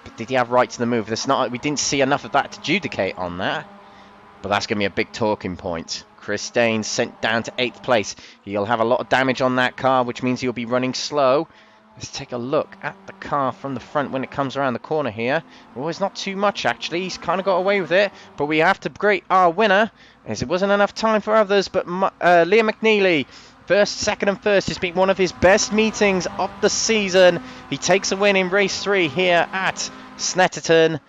But did he have right to the move? We didn't see enough of that to adjudicate on that. But that's going to be a big talking point. Chris Danes sent down to 8th place. He'll have a lot of damage on that car, which means he'll be running slow. Let's take a look at the car from the front when it comes around the corner here. Oh, it's not too much, actually. He's kind of got away with it. But we have to greet our winner, as it wasn't enough time for others. But Liam McNeilly, first, second and first. It's been one of his best meetings of the season. He takes a win in race 3 here at Snetterton.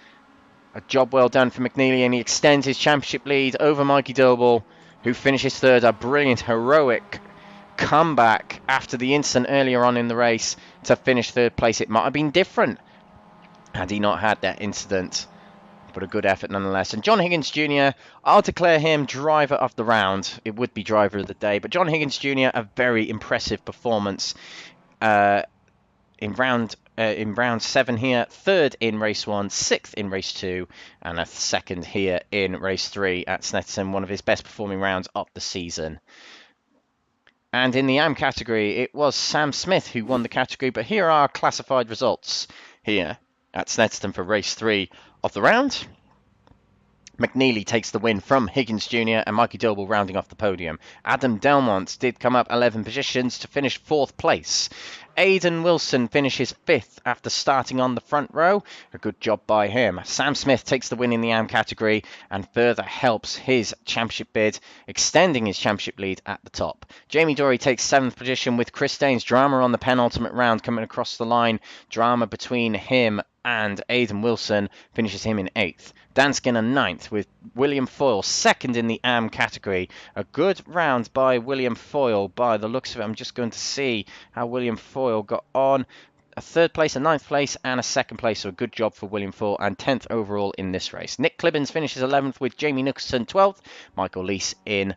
A job well done for McNeilly, and he extends his championship lead over Mikey Doble, who finishes 3rd. A brilliant, heroic comeback after the incident earlier on in the race to finish 3rd place. It might have been different had he not had that incident, but a good effort nonetheless. And John Higgins Jr., I'll declare him driver of the round. It would be driver of the day, but John Higgins Jr., a very impressive performance in round 7 here, 3rd in race 1, 6th in race 2, and a 2nd here in race 3 at Snetterton. One of his best performing rounds of the season. And in the AM category, it was Sam Smith who won the category, but here are classified results here at Snetterton for race 3 of the round. McNeilly takes the win from Higgins Jr. and Mikey Doble rounding off the podium. Adam Delmont did come up 11 positions to finish 4th place. Aidan Wilson finishes 5th after starting on the front row. A good job by him. Sam Smith takes the win in the AM category and further helps his championship bid, extending his championship lead at the top. Jamie Dory takes 7th position with Chris Daines. Drama on the penultimate round coming across the line. Drama between him and Aidan Wilson finishes him in 8th. Dan Skinner 9th with William Foyle 2nd in the AM category. A good round by William Foyle by the looks of it. I'm just going to see how William Foyle got on. A 3rd place, a 9th place and a 2nd place, so a good job for William Foyle and 10th overall in this race. Nick Clibbins finishes 11th with Jamie Nicholson 12th. Michael Leese in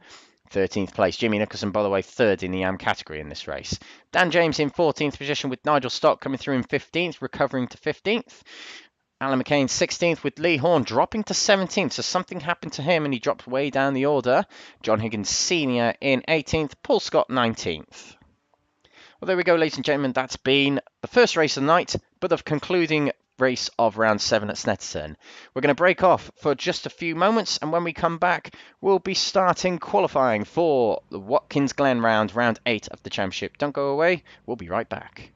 13th place. Jimmy Nicholson, by the way, 3rd in the AM category in this race. Dan James in 14th position with Nigel Stock coming through in 15th, recovering to 15th. Alan McCain 16th with Lee Horne dropping to 17th, so something happened to him and he dropped way down the order. John Higgins Sr. in 18th, Paul Scott 19th. Well, there we go, ladies and gentlemen. That's been the first race of the night, but the concluding race of round 7 at Snetterton. We're going to break off for just a few moments, and when we come back, we'll be starting qualifying for the Watkins Glen round 8 of the championship. Don't go away, we'll be right back.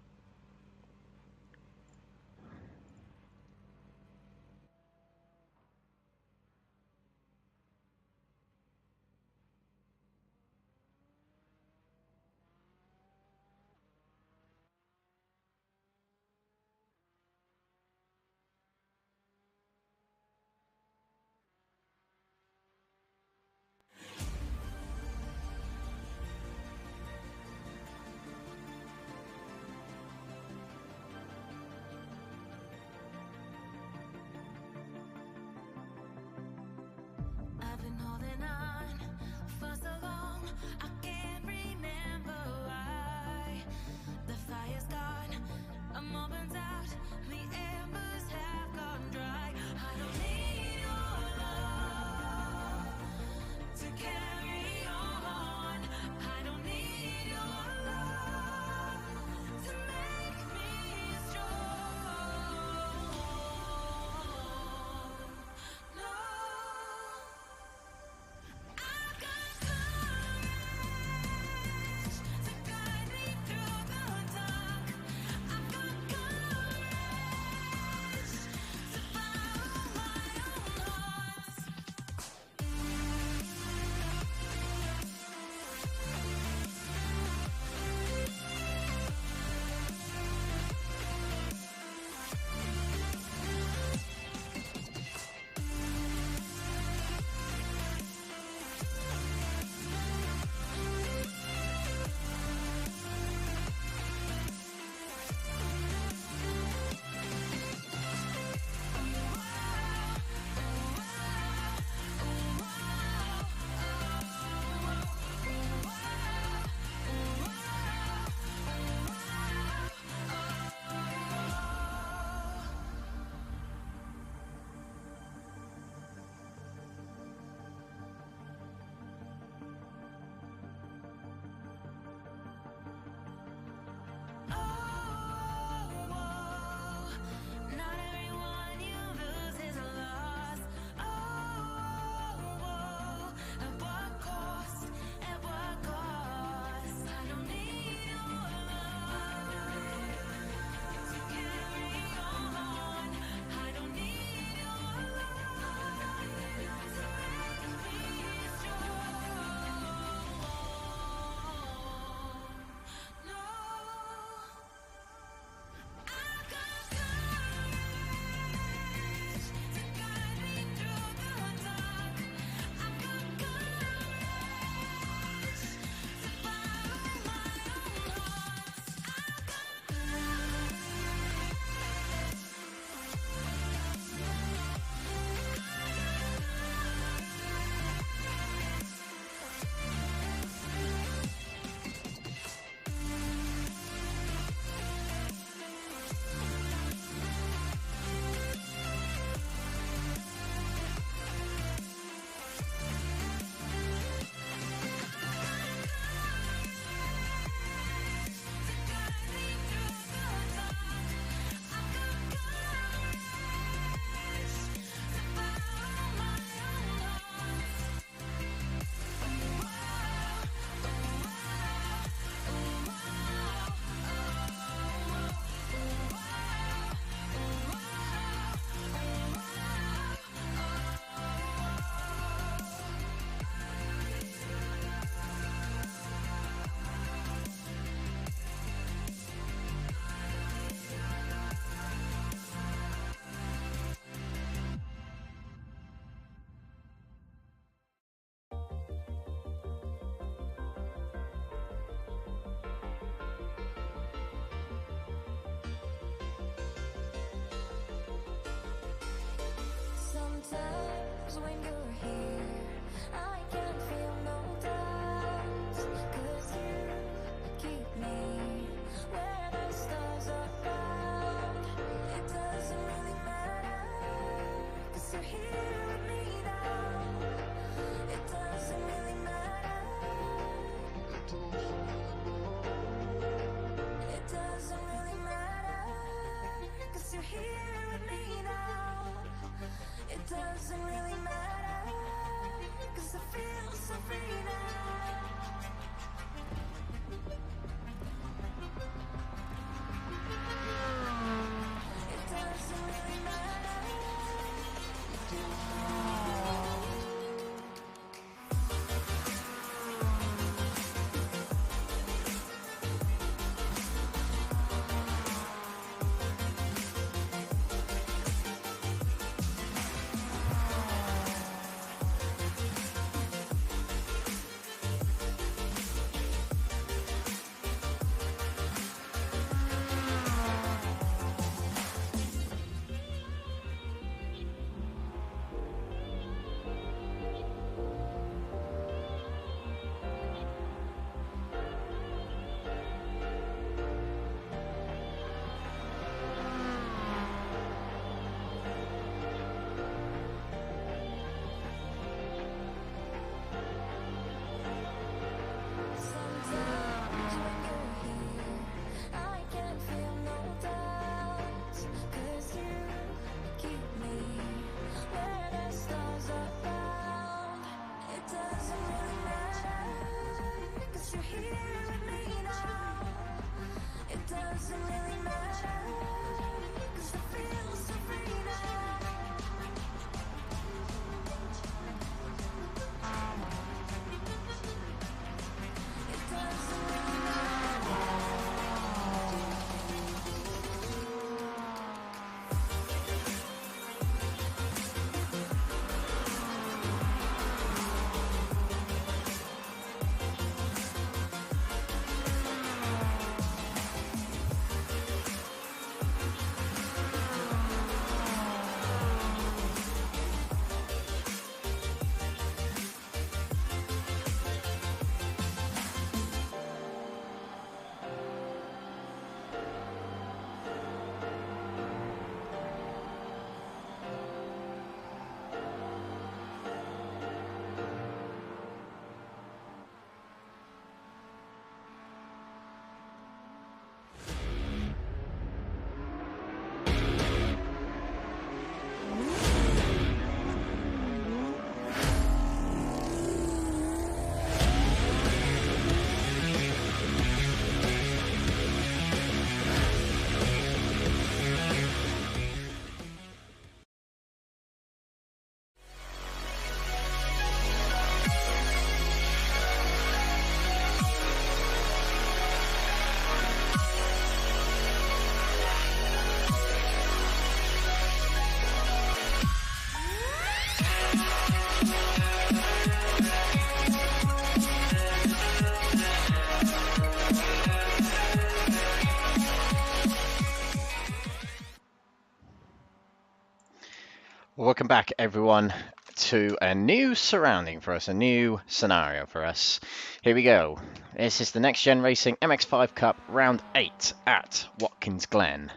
Welcome back, everyone, to a new surrounding for us, a new scenario for us. Here we go. This is the Next Gen Racing MX-5 Cup Round 8 at Watkins Glen.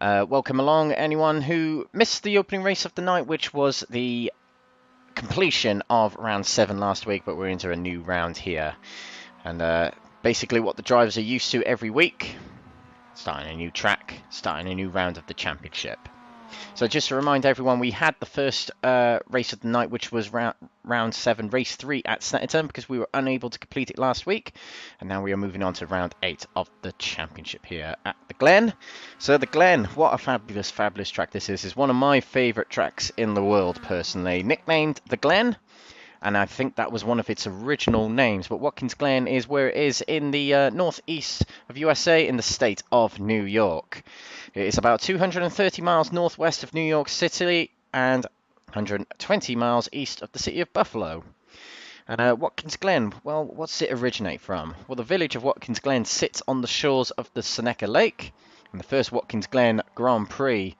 Welcome along, anyone who missed the opening race of the night, which was the completion of Round 7 last week, but we're into a new round here. And basically what the drivers are used to every week, starting a new track, starting a new round of the championship. So just to remind everyone, we had the first race of the night, which was round 7, race 3 at Snetterton, because we were unable to complete it last week. And now we are moving on to round 8 of the championship here at the Glen. So the Glen, what a fabulous, fabulous track this is one of my favourite tracks in the world, personally. Nicknamed the Glen, and I think that was one of its original names. But Watkins Glen is where it is in the northeast of USA, in the state of New York. It is about 230 miles northwest of New York City and 120 miles east of the city of Buffalo. And Watkins Glen, well, what's it originate from? Well, the village of Watkins Glen sits on the shores of the Seneca Lake, and the first Watkins Glen Grand Prix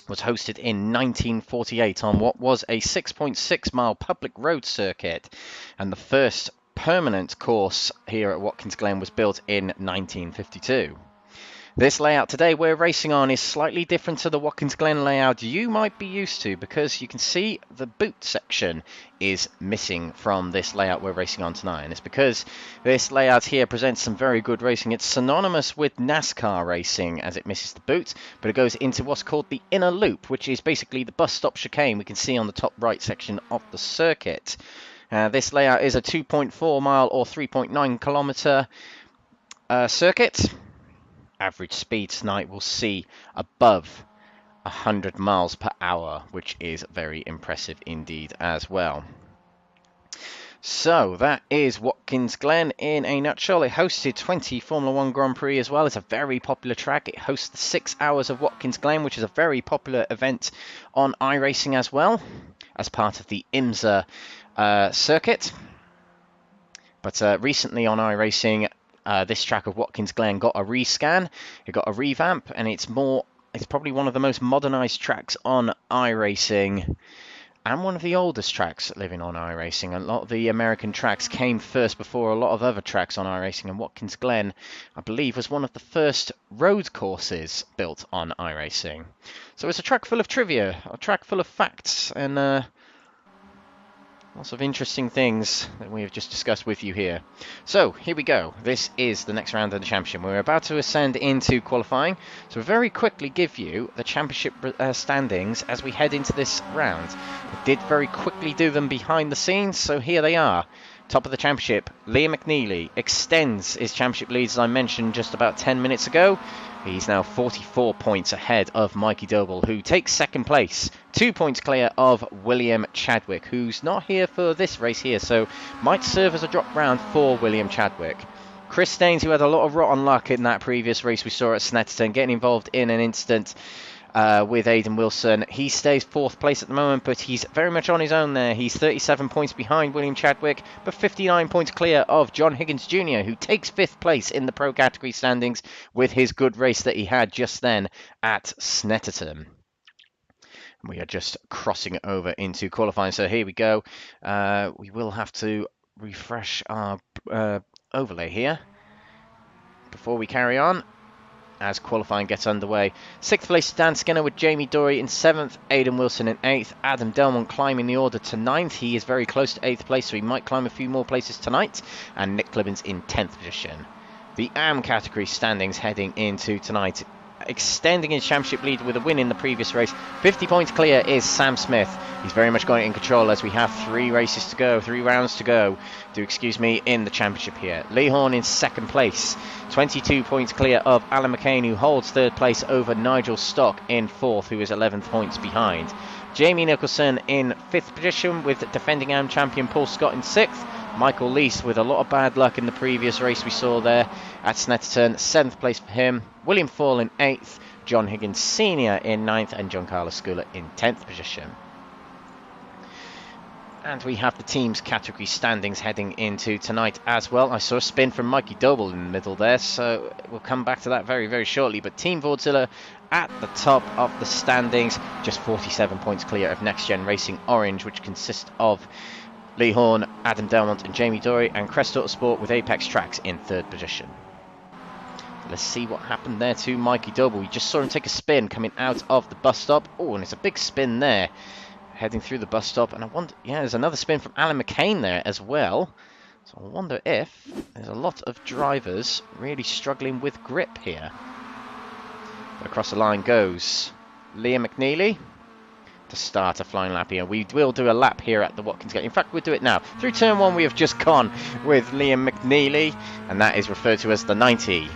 was hosted in 1948 on what was a 6.6 mile public road circuit, and the first permanent course here at Watkins Glen was built in 1952. This layout today we're racing on is slightly different to the Watkins Glen layout you might be used to, because you can see the boot section is missing from this layout we're racing on tonight, and it's because this layout here presents some very good racing. It's synonymous with NASCAR racing as it misses the boot, but it goes into what's called the inner loop, which is basically the bus stop chicane we can see on the top right section of the circuit. This layout is a 2.4 mile or 3.9 kilometer circuit. Average speed tonight we'll see above 100 miles per hour, which is very impressive indeed as well. So that is Watkins Glen in a nutshell. It hosted 20 Formula 1 Grand Prix as well. It's a very popular track. It hosts the 6 Hours of Watkins Glen, which is a very popular event on iRacing as well, as part of the IMSA circuit. But recently on iRacing, this track of Watkins Glen got a rescan, it got a revamp, and it's probably one of the most modernised tracks on iRacing, and one of the oldest tracks living on iRacing. A lot of the American tracks came first before a lot of other tracks on iRacing, and Watkins Glen, I believe, was one of the first road courses built on iRacing. So it's a track full of trivia, a track full of facts, and lots of interesting things that we have just discussed with you here. So, here we go. This is the next round of the championship. We're about to ascend into qualifying. So, we'll very quickly give you the championship standings as we head into this round. We did very quickly do them behind the scenes, so here they are. Top of the championship, Liam McNeilly extends his championship lead, as I mentioned just about 10 minutes ago. He's now 44 points ahead of Mikey Doble, who takes second place, 2 points clear of William Chadwick, who's not here for this race here, so might serve as a drop round for William Chadwick. Chris Staines, who had a lot of rotten luck in that previous race we saw at Snetterton, getting involved in an incident with Aidan Wilson. He stays 4th place at the moment, but he's very much on his own there. He's 37 points behind William Chadwick, but 59 points clear of John Higgins Jr., who takes 5th place in the pro category standings with his good race that he had just then at Snetterton. We are just crossing over into qualifying, so here we go. We will have to refresh our overlay here before we carry on, as qualifying gets underway. 6th place Dan Skinner with Jamie Dory in 7th, Aidan Wilson in 8th, Adam Delmont climbing the order to 9th. He is very close to 8th place, so he might climb a few more places tonight, and Nick Clibbins in 10th position. The AM category standings heading into tonight. Extending his championship lead with a win in the previous race, 50 points clear, is Sam Smith. He's very much got it in control as we have 3 races to go, 3 rounds to go, in the championship here. Lee Horne in 2nd place, 22 points clear of Alan McCain, who holds 3rd place over Nigel Stock in 4th, who is 11 points behind. Jamie Nicholson in 5th position with defending AM champion Paul Scott in 6th. Michael Lease with a lot of bad luck in the previous race we saw there at Snetterton, 7th place for him. William Fall in 8th, John Higgins Sr. in 9th, and John Carlos Schooler in 10th position. And we have the team's category standings heading into tonight as well. I saw a spin from Mikey Doble in the middle there, so we'll come back to that very, very shortly. But Team Vordzilla at the top of the standings, just 47 points clear of Next Gen Racing Orange, which consists of Lee Horne, Adam Delmont and Jamie Dory, and Crest Autosport with Apex Tracks in 3rd position. Let's see what happened there to Mikey Doble. We just saw him take a spin coming out of the bus stop. Oh, and it's a big spin there, heading through the bus stop. And I wonder, yeah, there's another spin from Alan McCain there as well. So I wonder if there's a lot of drivers really struggling with grip here. But across the line goes Liam McNeilly to start a flying lap here. We will do a lap here at the Watkins Glen. In fact, we'll do it now. Through turn 1, we have just gone with Liam McNeilly, and that is referred to as the 90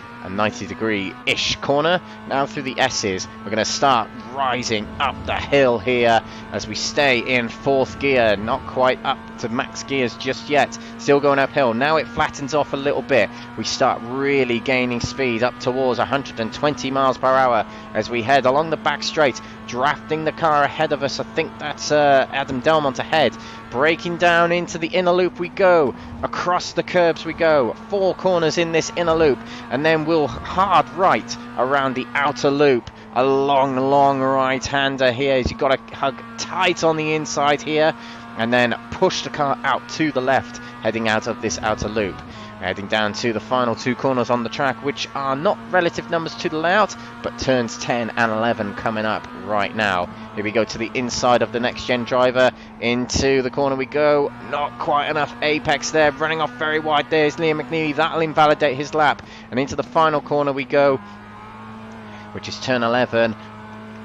degree-ish corner. Now through the S's, we're going to start rising up the hill here as we stay in 4th gear, not quite up to max gears just yet, still going uphill. Now it flattens off a little bit. We start really gaining speed up towards 120 miles per hour as we head along the back straight, drafting the car ahead of us. I think that's Adam Delmont ahead. Breaking down into the inner loop we go, across the curbs we go, 4 corners in this inner loop, and then we'll hard right around the outer loop a long right-hander here. You've got to hug tight on the inside here and then push the car out to the left, heading out of this outer loop. Heading down to the final two corners on the track, which are not relative numbers to the layout, but turns 10 and 11 coming up right now. Here we go to the inside of the next-gen driver. Into the corner we go. Not quite enough apex there. Running off very wide there is Liam McNeilly. That'll invalidate his lap. And into the final corner we go, which is turn 11.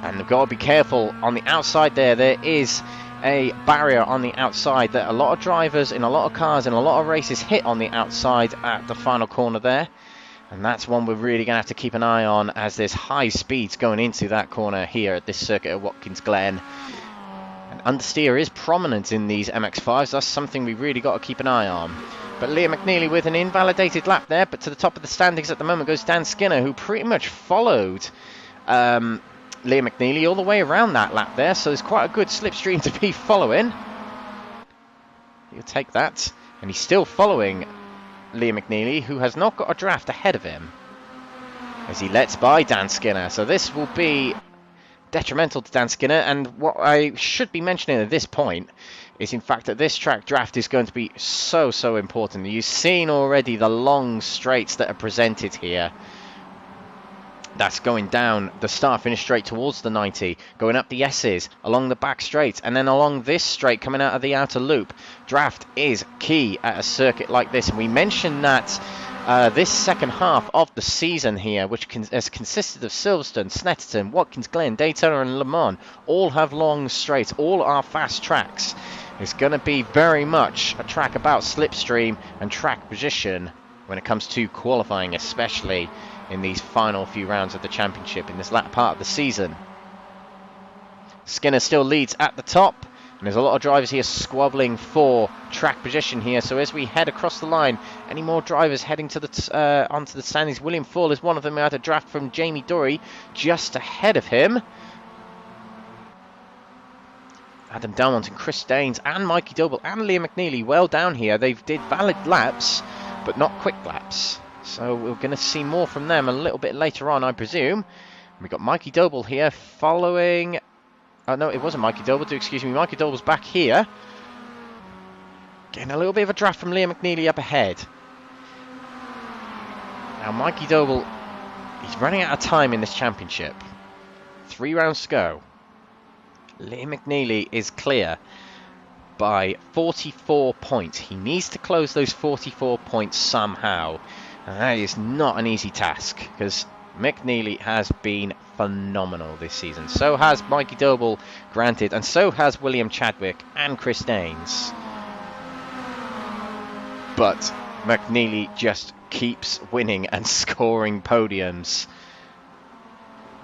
And we've got to be careful. On the outside there is a barrier on the outside that a lot of drivers in a lot of cars in a lot of races hit on the outside at the final corner there, and that's one we're really going to have to keep an eye on, as there's high speeds going into that corner here at this circuit at Watkins Glen, and understeer is prominent in these MX-5s. That's something we really got to keep an eye on. But Liam McNeilly with an invalidated lap there, but to the top of the standings at the moment goes Dan Skinner, who pretty much followed Liam McNeilly all the way around that lap there, so there's quite a good slipstream to be following. He'll take that, and he's still following Liam McNeilly, who has not got a draft ahead of him, as he lets by Dan Skinner. So this will be detrimental to Dan Skinner, and what I should be mentioning at this point is in fact that this track draft is going to be so important. You've seen already the long straights that are presented here. That's going down the start-finish straight towards the 90, going up the S's, along the back straight, and then along this straight coming out of the outer loop. Draft is key at a circuit like this, and we mentioned that this second half of the season here, which has consisted of Silverstone, Snetterton, Watkins Glen, Daytona and Le Mans, all have long straights, all are fast tracks. It's going to be very much a track about slipstream and track position when it comes to qualifying, especially in these final few rounds of the championship in this latter part of the season. Skinner still leads at the top, and there's a lot of drivers here squabbling for track position here. So as we head across the line, any more drivers heading to the onto the standings? William Fall is one of them. We had a draft from Jamie Dory just ahead of him. Adam Dalmont and Chris Daines and Mikey Doble and Liam McNeilly well down here. They did valid laps, but not quick laps. So we're going to see more from them a little bit later on, I presume. We've got Mikey Doble here following... Oh, no, it wasn't Mikey Doble, excuse me. Mikey Doble's back here. Getting a little bit of a draft from Liam McNeilly up ahead. Now, Mikey Doble, he's running out of time in this championship. 3 rounds to go. Liam McNeilly is clear by 44 points. He needs to close those 44 points somehow. And that is not an easy task, because McNeilly has been phenomenal this season. So has Mikey Doble, granted, and so has William Chadwick and Chris Daines. But McNeilly just keeps winning and scoring podiums.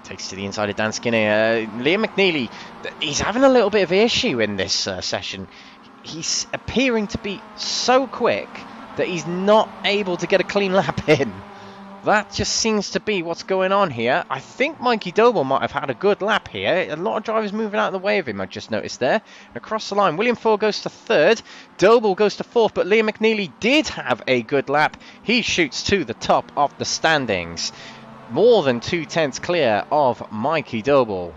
Takes to the inside of Dan Skinner. Liam McNeilly, he's having a little bit of an issue in this session. He's appearing to be so quick that he's not able to get a clean lap in. That just seems to be what's going on here. I think Mikey Doble might have had a good lap here. A lot of drivers moving out of the way of him, I just noticed there. Across the line, William Ford goes to 3rd. Doble goes to 4th, but Liam McNeilly did have a good lap. He shoots to the top of the standings. More than 2/10 clear of Mikey Doble.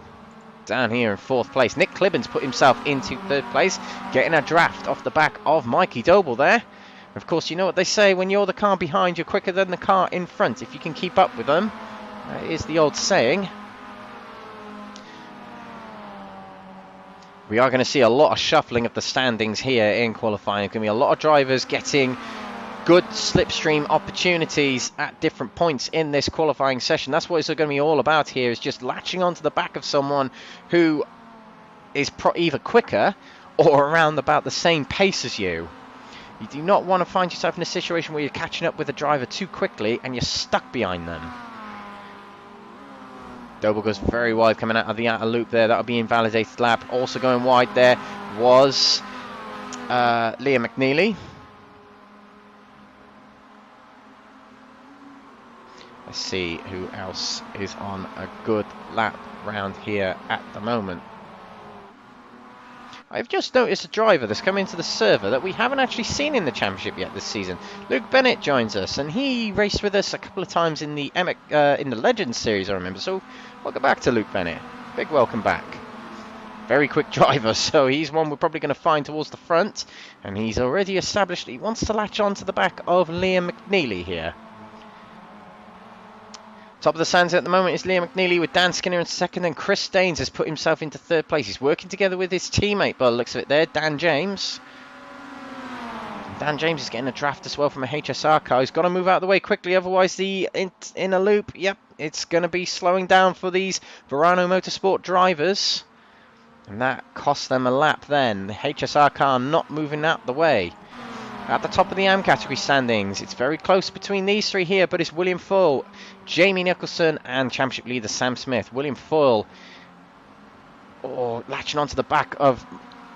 Down here in 4th place. Nick Clibbins put himself into 3rd place, getting a draft off the back of Mikey Doble there. Of course, you know what they say, when you're the car behind, you're quicker than the car in front, if you can keep up with them. That is the old saying. We are going to see a lot of shuffling of the standings here in qualifying. There's going to be a lot of drivers getting good slipstream opportunities at different points in this qualifying session. That's what it's going to be all about here, is just latching onto the back of someone who is either quicker or around about the same pace as you. You do not want to find yourself in a situation where you're catching up with a driver too quickly and you're stuck behind them. Doble goes very wide coming out of the outer loop there. That'll be invalidated lap. Also going wide there was Liam McNeilly. Let's see who else is on a good lap round here at the moment. I've just noticed a driver that's come into the server that we haven't actually seen in the championship yet this season. Luke Bennett joins us, and he raced with us a couple of times in the Legends series, I remember. So welcome back to Luke Bennett. Big welcome back. Very quick driver, so he's one we're probably going to find towards the front, and he's already established he wants to latch on to the back of Liam McNeilly here. Top of the stands at the moment is Liam McNeilly with Dan Skinner in second, and Chris Staines has put himself into third place. He's working together with his teammate by the looks of it there, Dan James. Dan James is getting a draft as well from a HSR car. He's got to move out of the way quickly, otherwise the inner loop, yep, it's going to be slowing down for these Verano Motorsport drivers. And that cost them a lap then. The HSR car not moving out the way. At the top of the AM category standings, it's very close between these three here, but it's William Foyle, Jamie Nicholson, and championship leader Sam Smith. William Foyle latching onto the back of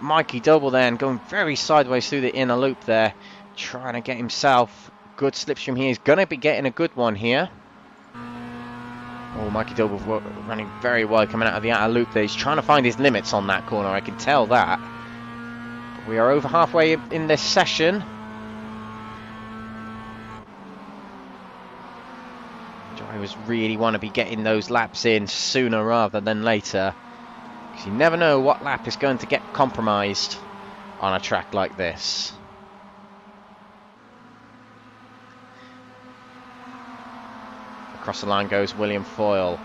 Mikey Doble there and going very sideways through the inner loop there, trying to get himself good slipstream here. He's going to be getting a good one here. Oh, Mikey Doble running very wide coming out of the outer loop there. He's trying to find his limits on that corner, I can tell that. But we are over halfway in this session. Drivers really want to be getting those laps in sooner rather than later, because you never know what lap is going to get compromised on a track like this. Across the line goes William Foyle.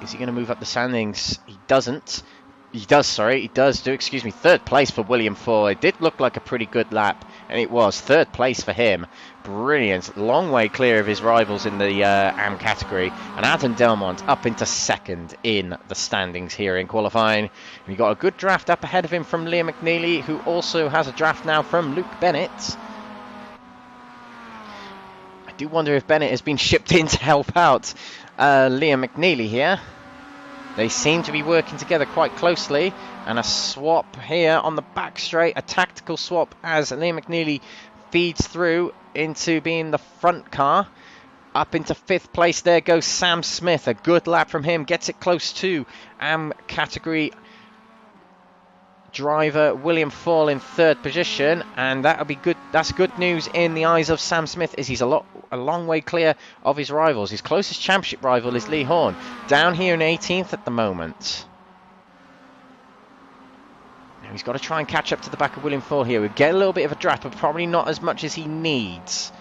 Is he going to move up the standings? He doesn't. He does, sorry. He does do, excuse me, third place for William Foyle. It did look like a pretty good lap, and it was third place for him. Brilliant. Long way clear of his rivals in the AM category. And Adam Delmont up into second in the standings here in qualifying. And you've got a good draft up ahead of him from Liam McNeilly, who also has a draft now from Luke Bennett. I do wonder if Bennett has been shipped in to help out Liam McNeilly here. They seem to be working together quite closely, and a swap here on the back straight, a tactical swap as Liam McNeilly feeds through into being the front car. Up into fifth place there goes Sam Smith, a good lap from him, gets it close to AM category driver William Foyle in third position, and that'll be good. That's good news in the eyes of Sam Smith, as he's a long way clear of his rivals. His closest championship rival is Lee Horne, down here in 18th at the moment. Now he's got to try and catch up to the back of William Foyle here. We'll get a little bit of a draft, but probably not as much as he needs.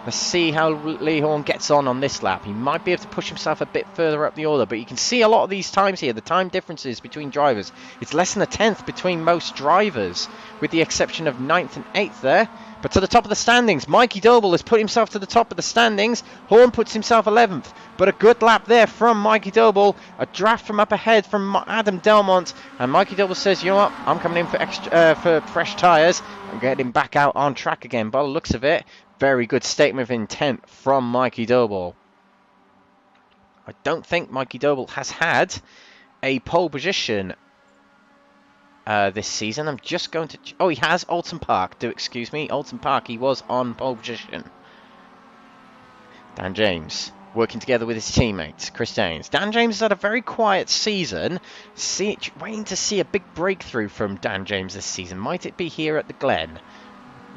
Let's see how Lee Horne gets on this lap. He might be able to push himself a bit further up the order, but you can see a lot of these times here, the time differences between drivers. It's less than a tenth between most drivers, with the exception of 9th and 8th there. But to the top of the standings, Mikey Doble has put himself to the top of the standings. Horne puts himself 11th, but a good lap there from Mikey Doble. A draft from up ahead from Adam Delmont, and Mikey Doble says, you know what, I'm coming in for fresh tyres and getting back out on track again. By the looks of it, very good statement of intent from Mikey Doble. I don't think Mikey Doble has had a pole position this season. I'm just going to... Oh, he has. Alton Park. Do excuse me. Alton Park, he was on pole position. Dan James working together with his teammates, Chris Staines. Dan James has had a very quiet season. Waiting to see a big breakthrough from Dan James this season. Might it be here at the Glen?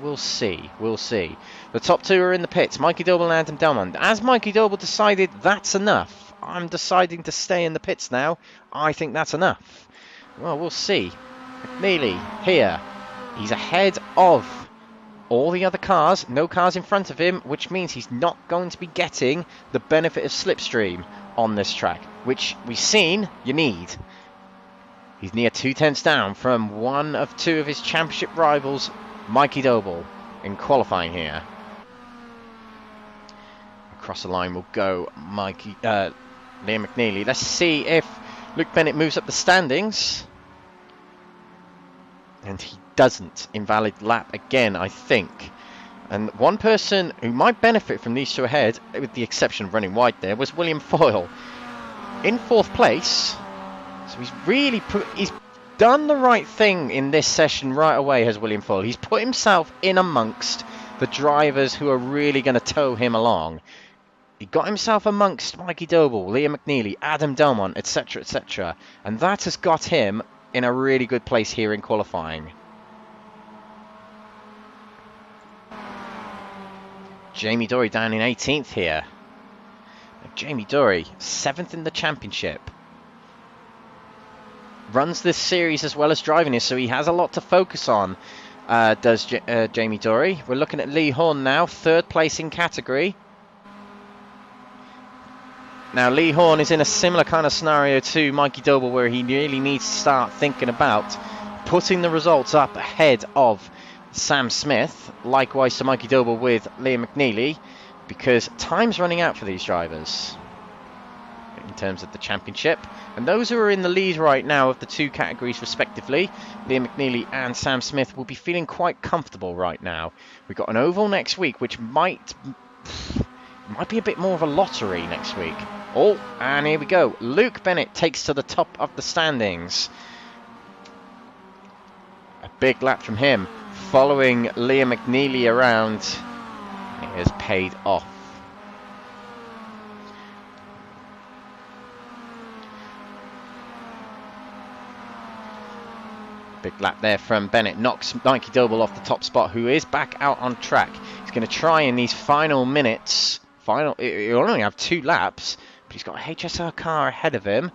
We'll see. We'll see. The top two are in the pits, Mikey Doble and Adam Delmont. As Mikey Doble decided that's enough, I'm deciding to stay in the pits now. I think that's enough. Well, we'll see. McNeilly here. He's ahead of all the other cars. No cars in front of him, which means he's not going to be getting the benefit of slipstream on this track, which we've seen you need. He's near 2/10 down from one of two of his championship rivals, Mikey Doble, in qualifying here. Across the line will go Liam McNeilly. Let's see if Luke Bennett moves up the standings. And he doesn't. Invalid lap again, I think. And one person who might benefit from these two ahead, with the exception of running wide there, was William Foyle. In fourth place. So he's done the right thing in this session right away, has William Foyle. He's put himself in amongst the drivers who are really going to tow him along. He got himself amongst Mikey Doble, Liam McNeilly, Adam Delmont, etc., etc. And that has got him in a really good place here in qualifying. Jamie Dory down in 18th here. Jamie Dory, 7th in the championship. Runs this series as well as driving this, so he has a lot to focus on, does Jamie Dory. We're looking at Lee Horne now, 3rd place in category. Now, Lee Horne is in a similar kind of scenario to Mikey Doble, where he really needs to start thinking about putting the results up ahead of Sam Smith. Likewise to Mikey Doble with Liam McNeilly, because time's running out for these drivers in terms of the championship. And those who are in the lead right now of the 2 categories respectively, Liam McNeilly and Sam Smith, will be feeling quite comfortable right now. We've got an oval next week, which might be a bit more of a lottery next week. Oh, and here we go. Luke Bennett takes to the top of the standings. A big lap from him, following Liam McNeilly around. It has paid off. Big lap there from Bennett. Knocks Mikey Doble off the top spot, who is back out on track. He's going to try in these final minutes. He'll only have 2 laps, but he's got a HSR car ahead of him.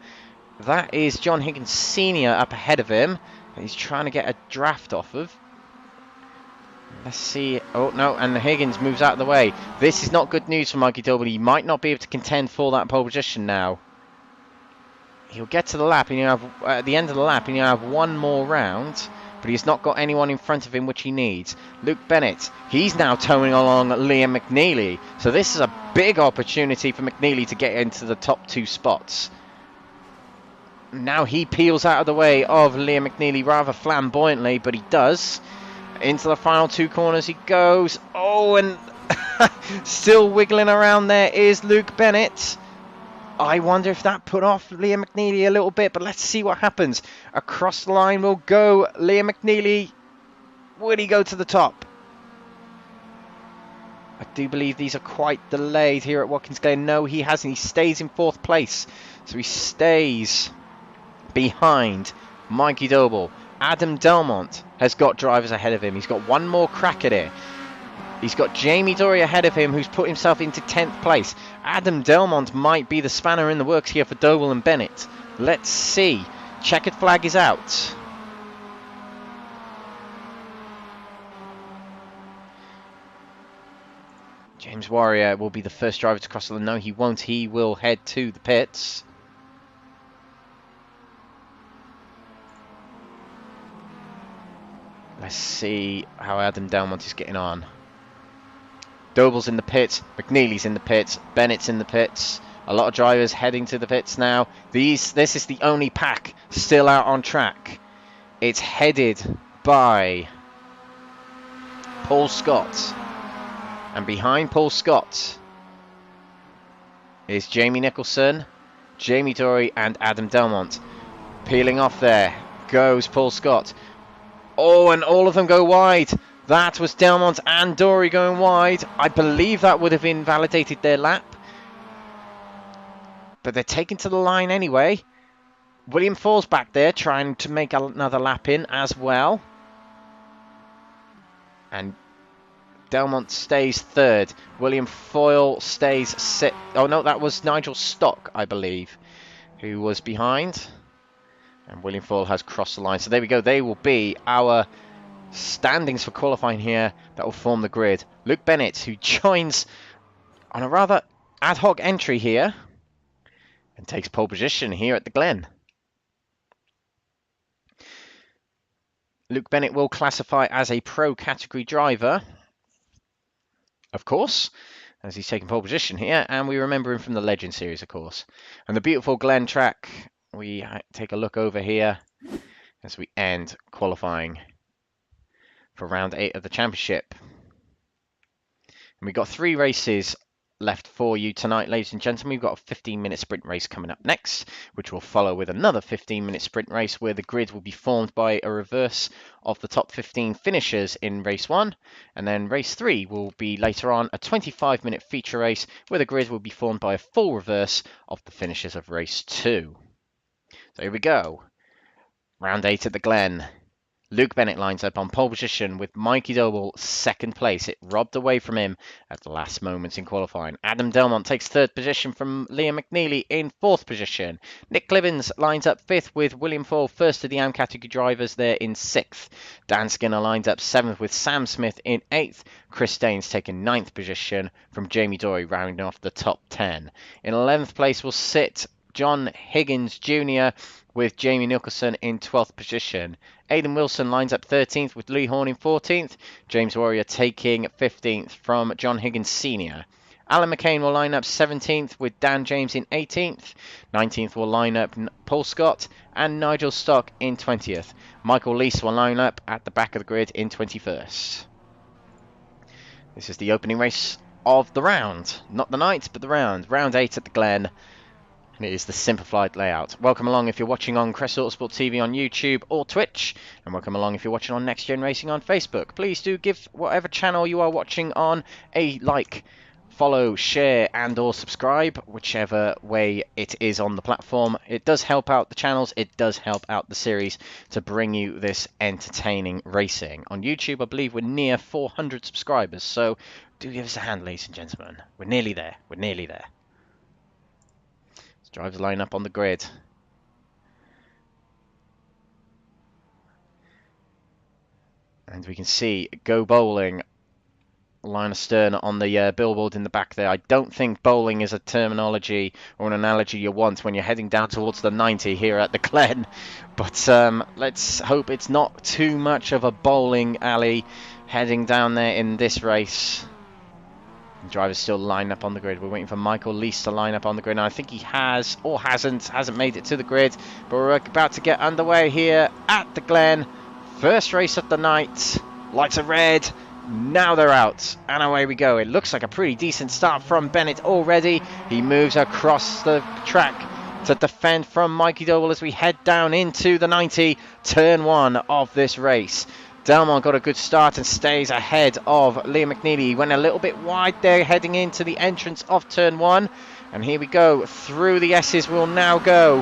That is John Higgins Sr. up ahead of him. He's trying to get a draft off of. Let's see. Oh, no, and the Higgins moves out of the way. This is not good news for Mikey Doble. He might not be able to contend for that pole position now. He'll get to the lap, and you have at the end of the lap, and you have 1 more round, but he's not got anyone in front of him which he needs. Luke Bennett, he's now towing along Liam McNeilly, so this is a big opportunity for McNeilly to get into the top 2 spots. Now he peels out of the way of Liam McNeilly rather flamboyantly, but he does. Into the final 2 corners he goes. Oh, and still wiggling around there is Luke Bennett. I wonder if that put off Liam McNeilly a little bit, but let's see what happens. Across the line will go Liam McNeilly. Will he go to the top? I do believe these are quite delayed here at Watkins Glen. No, he hasn't. He stays in 4th place. So he stays behind Mikey Doble. Adam Delmont has got drivers ahead of him. He's got 1 more crack at it. He's got Jamie Dory ahead of him, who's put himself into 10th place. Adam Delmont might be the spanner in the works here for Doble and Bennett. Let's see. Checkered flag is out. James Warrior will be the first driver to cross the line. No, he won't. He will head to the pits. Let's see how Adam Delmont is getting on. Doble's in the pits, McNeilly's in the pits, Bennett's in the pits. A lot of drivers heading to the pits now. This is the only pack still out on track. It's headed by Paul Scott. And behind Paul Scott is Jamie Nicholson, Jamie Dory and Adam Delmont. Peeling off there goes Paul Scott. Oh, and all of them go wide. That was Delmont and Dory going wide. I believe that would have invalidated their lap. But they're taken to the line anyway. William falls back there, trying to make another lap in as well. And Delmont stays 3rd. William Foyle stays 6th. Oh no, that was Nigel Stock, I believe, who was behind. And William Foyle has crossed the line. So there we go. They will be our standings for qualifying here that will form the grid. Luke Bennett, who joins on a rather ad hoc entry here and takes pole position here at the Glen. Luke Bennett will classify as a pro category driver, of course, as he's taking pole position here, and we remember him from the Legend Series, of course. And the beautiful Glen track, we take a look over here as we end qualifying for round 8 of the championship. And we've got 3 races left for you tonight, ladies and gentlemen. We've got a 15-minute sprint race coming up next, which will follow with another 15-minute sprint race where the grid will be formed by a reverse of the top 15 finishers in race 1. And then race 3 will be later on a 25-minute feature race where the grid will be formed by a full reverse of the finishers of race 2. So here we go. Round 8 at the Glen. Luke Bennett lines up on pole position with Mikey Doble second place. It robbed away from him at the last moments in qualifying. Adam Delmont takes third position from Liam McNeilly in fourth position. Nick Clibbins lines up fifth with William Fall first of the AM category drivers there in sixth. Dan Skinner lines up seventh with Sam Smith in eighth. Chris Daines taking ninth position from Jamie Dory rounding off the top 10. In 11th place will sit John Higgins Jr. with Jamie Nicholson in 12th position. Aidan Wilson lines up 13th with Lee Horne in 14th. James Warrior taking 15th from John Higgins Sr. Alan McCain will line up 17th with Dan James in 18th. 19th will line up Paul Scott and Nigel Stock in 20th. Michael Lease will line up at the back of the grid in 21st. This is the opening race of the round. Not the night, but the round. Round 8 at the Glen. And it is the simplified layout. Welcome along if you're watching on Crest Autosport TV on YouTube or Twitch. And welcome along if you're watching on Next Gen Racing on Facebook. Please do give whatever channel you are watching on a like, follow, share and or subscribe. Whichever way it is on the platform. It does help out the channels. It does help out the series to bring you this entertaining racing. On YouTube, I believe we're near 400 subscribers. So do give us a hand, ladies and gentlemen. We're nearly there. We're nearly there. Drivers line up on the grid. And we can see Go Bowling line astern on the billboard in the back there. I don't think bowling is a terminology or an analogy you want when you're heading down towards the 90 here at the Glen. But let's hope it's not too much of a bowling alley heading down there in this race. The drivers still line up on the grid. We're waiting for Michael Lease to line up on the grid. Now, I think he has or hasn't made it to the grid. But we're about to get underway here at the Glen. First race of the night. Lights are red. Now they're out. And away we go. It looks like a pretty decent start from Bennett already. He moves across the track to defend from Mikey Doble as we head down into the 90. Turn 1 of this race. Delmont got a good start and stays ahead of Liam McNeilly. He went a little bit wide there heading into the entrance of turn 1. And here we go. Through the S's we'll now go.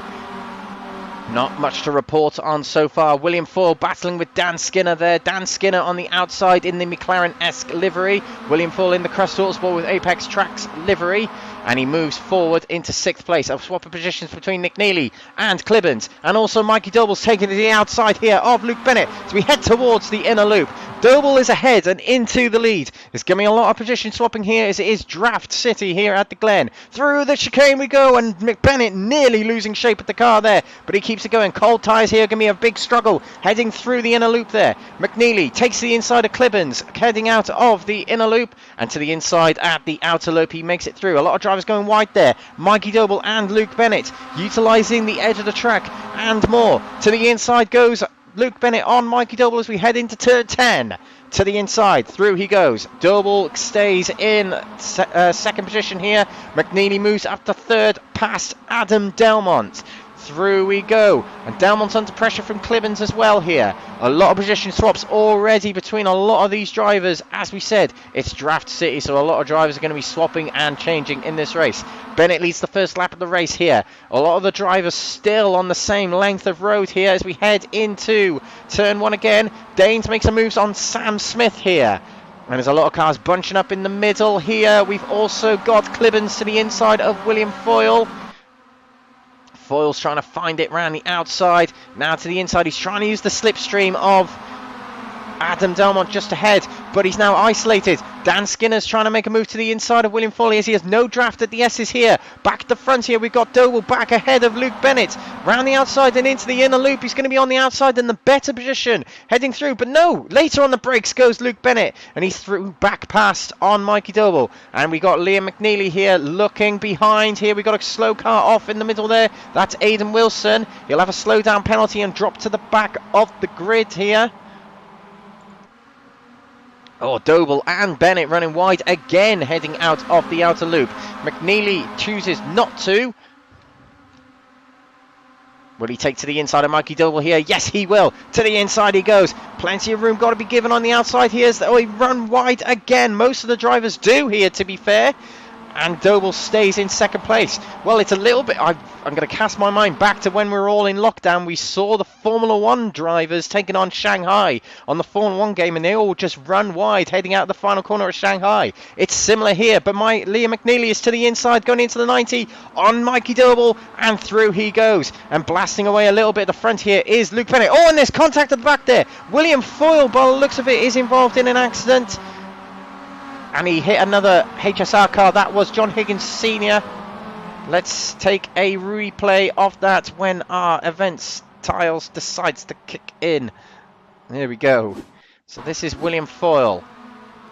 Not much to report on so far. William Fall battling with Dan Skinner there. Dan Skinner on the outside in the McLaren-esque livery. William Fall in the Crest Autosport with Apex Tracks livery. And he moves forward into 6th place. A swap of positions between McNeilly and Clibbins. And also Mikey Doble's taking to the outside here of Luke Bennett. So we head towards the inner loop. Doble is ahead and into the lead. There's going to be a lot of position swapping here as it is Draft City here at the Glen. Through the chicane we go, and McBennett nearly losing shape at the car there. But he keeps it going. Cold tyres here, going to be a big struggle heading through the inner loop there. McNeilly takes the inside of Clibbins, heading out of the inner loop and to the inside at the outer loop. He makes it through. A lot of drivers going wide there. Mikey Doble and Luke Bennett utilising the edge of the track and more. To the inside goes Luke Bennett on Mikey Doble as we head into turn 10. To the inside, through he goes. Doble stays in second position here. McNeilly moves up to third past Adam Delmont. Through we go. And Delmont's under pressure from Clibbins as well here. A lot of position swaps already between a lot of these drivers. As we said, it's Draft City, so a lot of drivers are going to be swapping and changing in this race. Bennett leads the first lap of the race here. A lot of the drivers still on the same length of road here as we head into turn 1 again. Daines makes a move on Sam Smith here. And there's a lot of cars bunching up in the middle here. We've also got Clibbins to the inside of William Foyle. Foyle's trying to find it round the outside. Now to the inside. He's trying to use the slipstream of Adam Delmont just ahead, but he's now isolated. Dan Skinner's trying to make a move to the inside of William Foley as he has no draft at the S's here. Back at the front here, we've got Doble back ahead of Luke Bennett. Round the outside and into the inner loop. He's going to be on the outside in the better position, heading through. But no, later on the brakes goes Luke Bennett, and he's through back past on Mikey Doble. And we got Liam McNeilly here looking behind. Here we got a slow car off in the middle there. That's Aidan Wilson. He'll have a slow down penalty and drop to the back of the grid here. Oh, Doble and Bennett running wide again, heading out of the outer loop. McNeilly chooses not to. Will he take to the inside of Mikey Doble here? Yes, he will. To the inside he goes. Plenty of room got to be given on the outside here. Oh, he run wide again. Most of the drivers do here, to be fair. And Doble stays in second place. Well, it's a little bit... I'm going to cast my mind back to when we were all in lockdown. We saw the Formula 1 drivers taking on Shanghai on the Formula 1 game, and they all just run wide, heading out the final corner of Shanghai. It's similar here, but Liam McNeilly is to the inside, going into the 90 on Mikey Doble, and through he goes. And blasting away a little bit at the front here is Luke Bennett. Oh, and there's contact at the back there. William Foyle, by the looks of it, is involved in an accident. And he hit another HSR car. That was John Higgins Sr. Let's take a replay of that when our events tiles decides to kick in. There we go. So this is William Foyle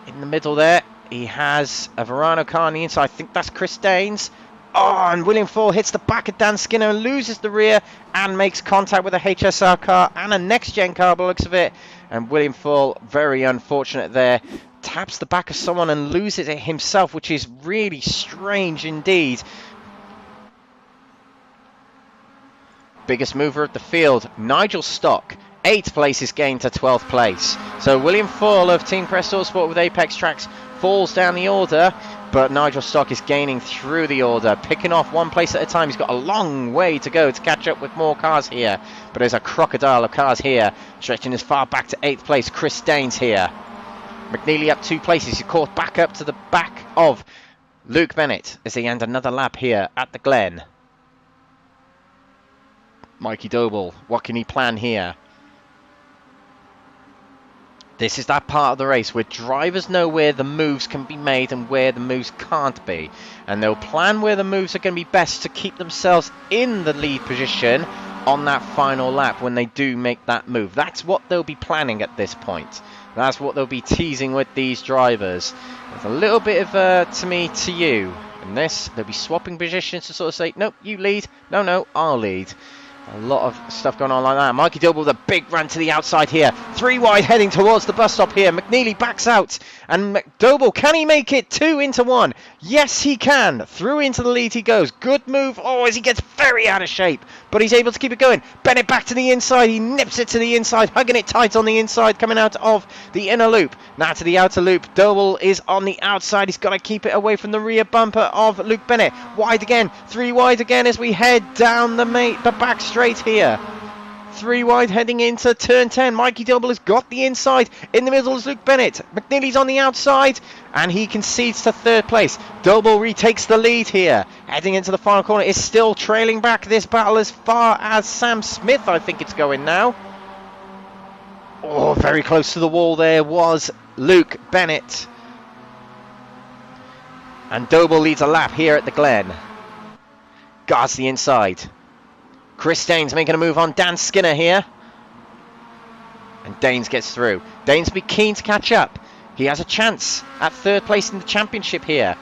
in the middle there. He has a Verano car on the inside. I think that's Chris Daines. Oh, and William Foyle hits the back of Dan Skinner, loses the rear, and makes contact with a HSR car and a next-gen car by the looks of it. And William Foyle, very unfortunate there. Taps the back of someone and loses it himself, which is really strange indeed. Biggest mover of the field, Nigel Stock, 8th place is gained to 12th place. So William Foyle of Team Crest Autosport with Apex Tracks falls down the order, but Nigel Stock is gaining through the order, picking off one place at a time. He's got a long way to go to catch up with more cars here, but there's a crocodile of cars here, stretching as far back to 8th place. Chris Daines here. McNeilly up 2 places. He's caught back up to the back of Luke Bennett as he ends another lap here at the Glen. Mikey Doble, what can he plan here? This is that part of the race where drivers know where the moves can be made and where the moves can't be. And they'll plan where the moves are going to be best to keep themselves in the lead position on that final lap when they do make that move. That's what they'll be planning at this point. That's what they'll be teasing with these drivers. It's a little bit of to me, to you. In this, they'll be swapping positions to sort of say, nope, you lead. No, I'll lead. A lot of stuff going on like that. Mikey Doble with a big run to the outside here. 3 wide heading towards the bus stop here. McNeilly backs out. And Doble, can he make it 2 into 1? Yes, he can. Through into the lead he goes. Good move. Oh, as he gets very out of shape. But he's able to keep it going. Bennett back to the inside. He nips it to the inside. Hugging it tight on the inside. Coming out of the inner loop. Now to the outer loop. Doble is on the outside. He's got to keep it away from the rear bumper of Luke Bennett. Wide again. 3 wide again as we head down the back straight here. 3 wide heading into turn 10. Mikey Doble has got the inside. In the middle is Luke Bennett. McNeilly's on the outside and he concedes to 3rd place. Doble retakes the lead here. Heading into the final corner, is still trailing back this battle as far as Sam Smith, I think it's going now. Oh, very close to the wall there was Luke Bennett. And Doble leads a lap here at the Glen. Guards the inside. Chris Daines making a move on Dan Skinner here. And Daines gets through. Daines will be keen to catch up. He has a chance at 3rd place in the championship here.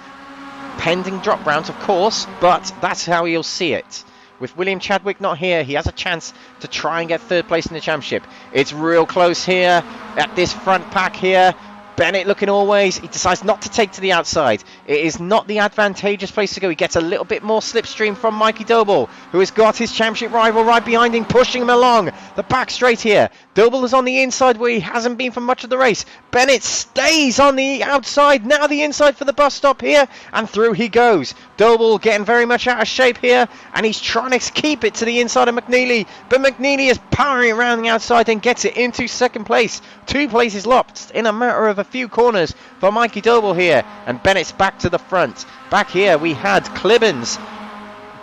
Pending drop rounds, of course, but that's how he'll see it. With William Chadwick not here, he has a chance to try and get 3rd place in the championship. It's real close here at this front pack here. Bennett looking always. He decides not to take to the outside. It is not the advantageous place to go. He gets a little bit more slipstream from Mikey Doble, who has got his championship rival right behind him, pushing him along the back straight here. Doble is on the inside where he hasn't been for much of the race. Bennett stays on the outside. Now the inside for the bus stop here. And through he goes. Doble getting very much out of shape here. And he's trying to keep it to the inside of McNeilly. But McNeilly is powering around the outside and gets it into 2nd place. 2 places lost in a matter of a few corners for Mikey Doble here. And Bennett's back to the front. Back here we had Clibbins.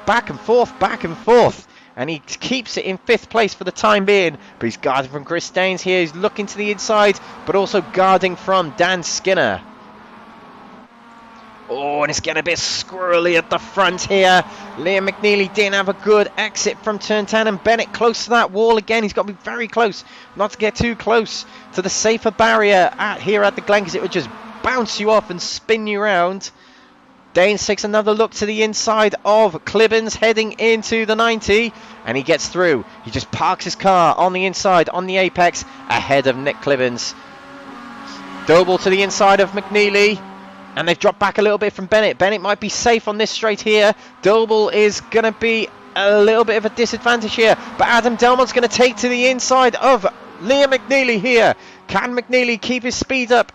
Back and forth. And he keeps it in 5th place for the time being. But he's guarding from Chris Daines here. He's looking to the inside, but also guarding from Dan Skinner. Oh, and it's getting a bit squirrely at the front here. Liam McNeilly didn't have a good exit from turn 10. And Bennett close to that wall again. He's got to be very close. Not to get too close to the safer barrier here at the Glen, because it would just bounce you off and spin you around. Daines takes another look to the inside of Clibbins heading into the 90, and he gets through. He just parks his car on the inside on the apex ahead of Nick Clibbins. Doble to the inside of McNeilly. And they've dropped back a little bit from Bennett. Bennett might be safe on this straight here. Doble is going to be a little bit of a disadvantage here. But Adam Delmont's going to take to the inside of Liam McNeilly here. Can McNeilly keep his speed up?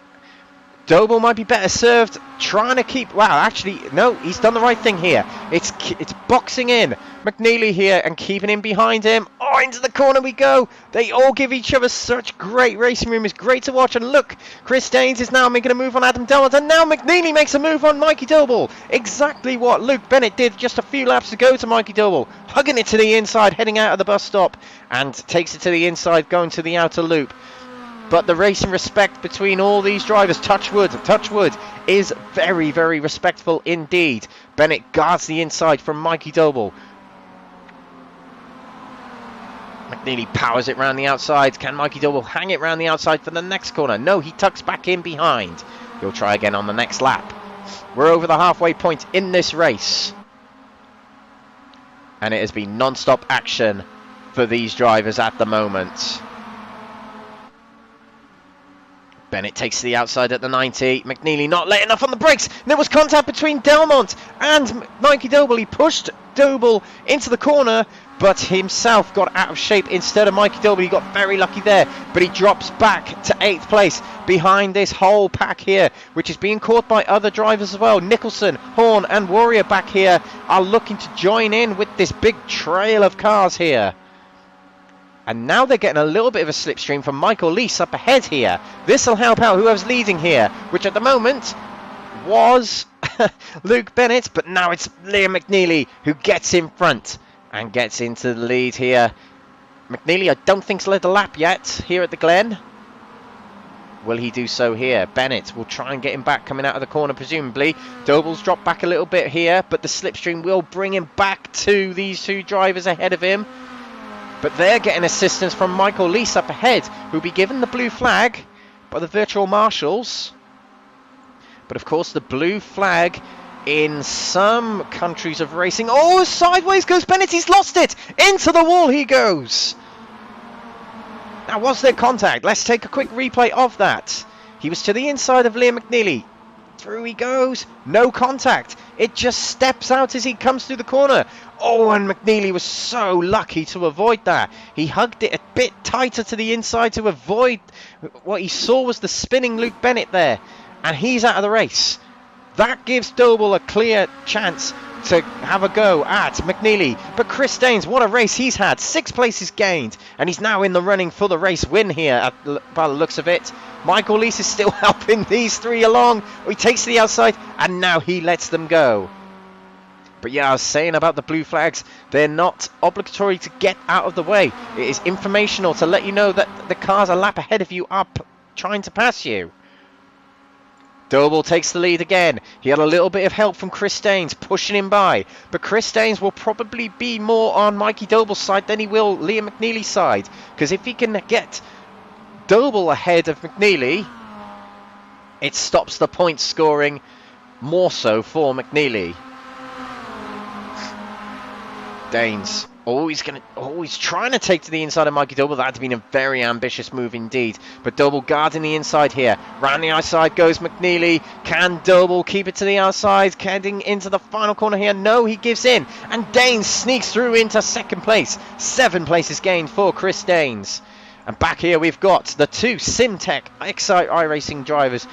Doble might be better served trying to keep... Wow, actually, no, he's done the right thing here. It's boxing in McNeilly here and keeping him behind him. Oh, into the corner we go. They all give each other such great racing room. It's great to watch. And look, Chris Daines is now making a move on Adam Delmont. And now McNeilly makes a move on Mikey Doble. Exactly what Luke Bennett did just a few laps ago to Mikey Doble. Hugging it to the inside, heading out of the bus stop. And takes it to the inside, going to the outer loop. But the racing respect between all these drivers, Touchwood is very, very respectful indeed. Bennett guards the inside from Mikey Doble. McNeilly powers it round the outside. Can Mikey Doble hang it round the outside for the next corner? No, he tucks back in behind. He'll try again on the next lap. We're over the halfway point in this race. And it has been non-stop action for these drivers at the moment. Bennett takes to the outside at the 90. McNeilly not late enough on the brakes. And there was contact between Delmont and Mikey Doble. He pushed Doble into the corner, but himself got out of shape instead of Mikey Doble. He got very lucky there, but he drops back to 8th place behind this whole pack here, which is being caught by other drivers as well. Nicholson, Horne and Warrior back here are looking to join in with this big trail of cars here. And now they're getting a little bit of a slipstream from Michael Leese up ahead here. This will help out whoever's leading here, which at the moment was Luke Bennett, but now it's Liam McNeilly who gets in front and gets into the lead here. McNeilly, I don't think's led a lap yet here at the Glen. Will he do so here? Bennett will try and get him back coming out of the corner, presumably. Doble's dropped back a little bit here, but the slipstream will bring him back to these two drivers ahead of him. But they're getting assistance from Michael Leese up ahead, who'll be given the blue flag by the virtual marshals. But of course, the blue flag in some countries of racing. Oh, sideways goes Bennett. He's lost it. Into the wall he goes. Now, was there contact? Let's take a quick replay of that. He was to the inside of Liam McNeilly. Through he goes. No contact. It just steps out as he comes through the corner. Oh, and McNeilly was so lucky to avoid that. He hugged it a bit tighter to the inside to avoid what he saw was the spinning Luke Bennett there. And he's out of the race. That gives Doble a clear chance to have a go at McNeilly. But Chris Daines, what a race he's had. 6 places gained. And he's now in the running for the race win here by the looks of it. Michael Leese is still helping these three along. He takes to the outside and now he lets them go. But yeah, I was saying about the blue flags, they're not obligatory to get out of the way. It is informational to let you know that the cars a lap ahead of you are trying to pass you. Doble takes the lead again. He had a little bit of help from Chris Daines pushing him by. But Chris Daines will probably be more on Mikey Doble's side than he will Liam McNeilly's side. Because if he can get Doble ahead of McNeilly, it stops the point scoring more so for McNeilly. Daines always trying to take to the inside of Mikey Doble. That had been a very ambitious move indeed. But Doble guarding the inside here. Round the outside goes McNeilly. Can Doble keep it to the outside? Heading into the final corner here. No, he gives in. And Daines sneaks through into second place. 7 places gained for Chris Daines. And back here we've got the two SimTech Excite iRacing drivers.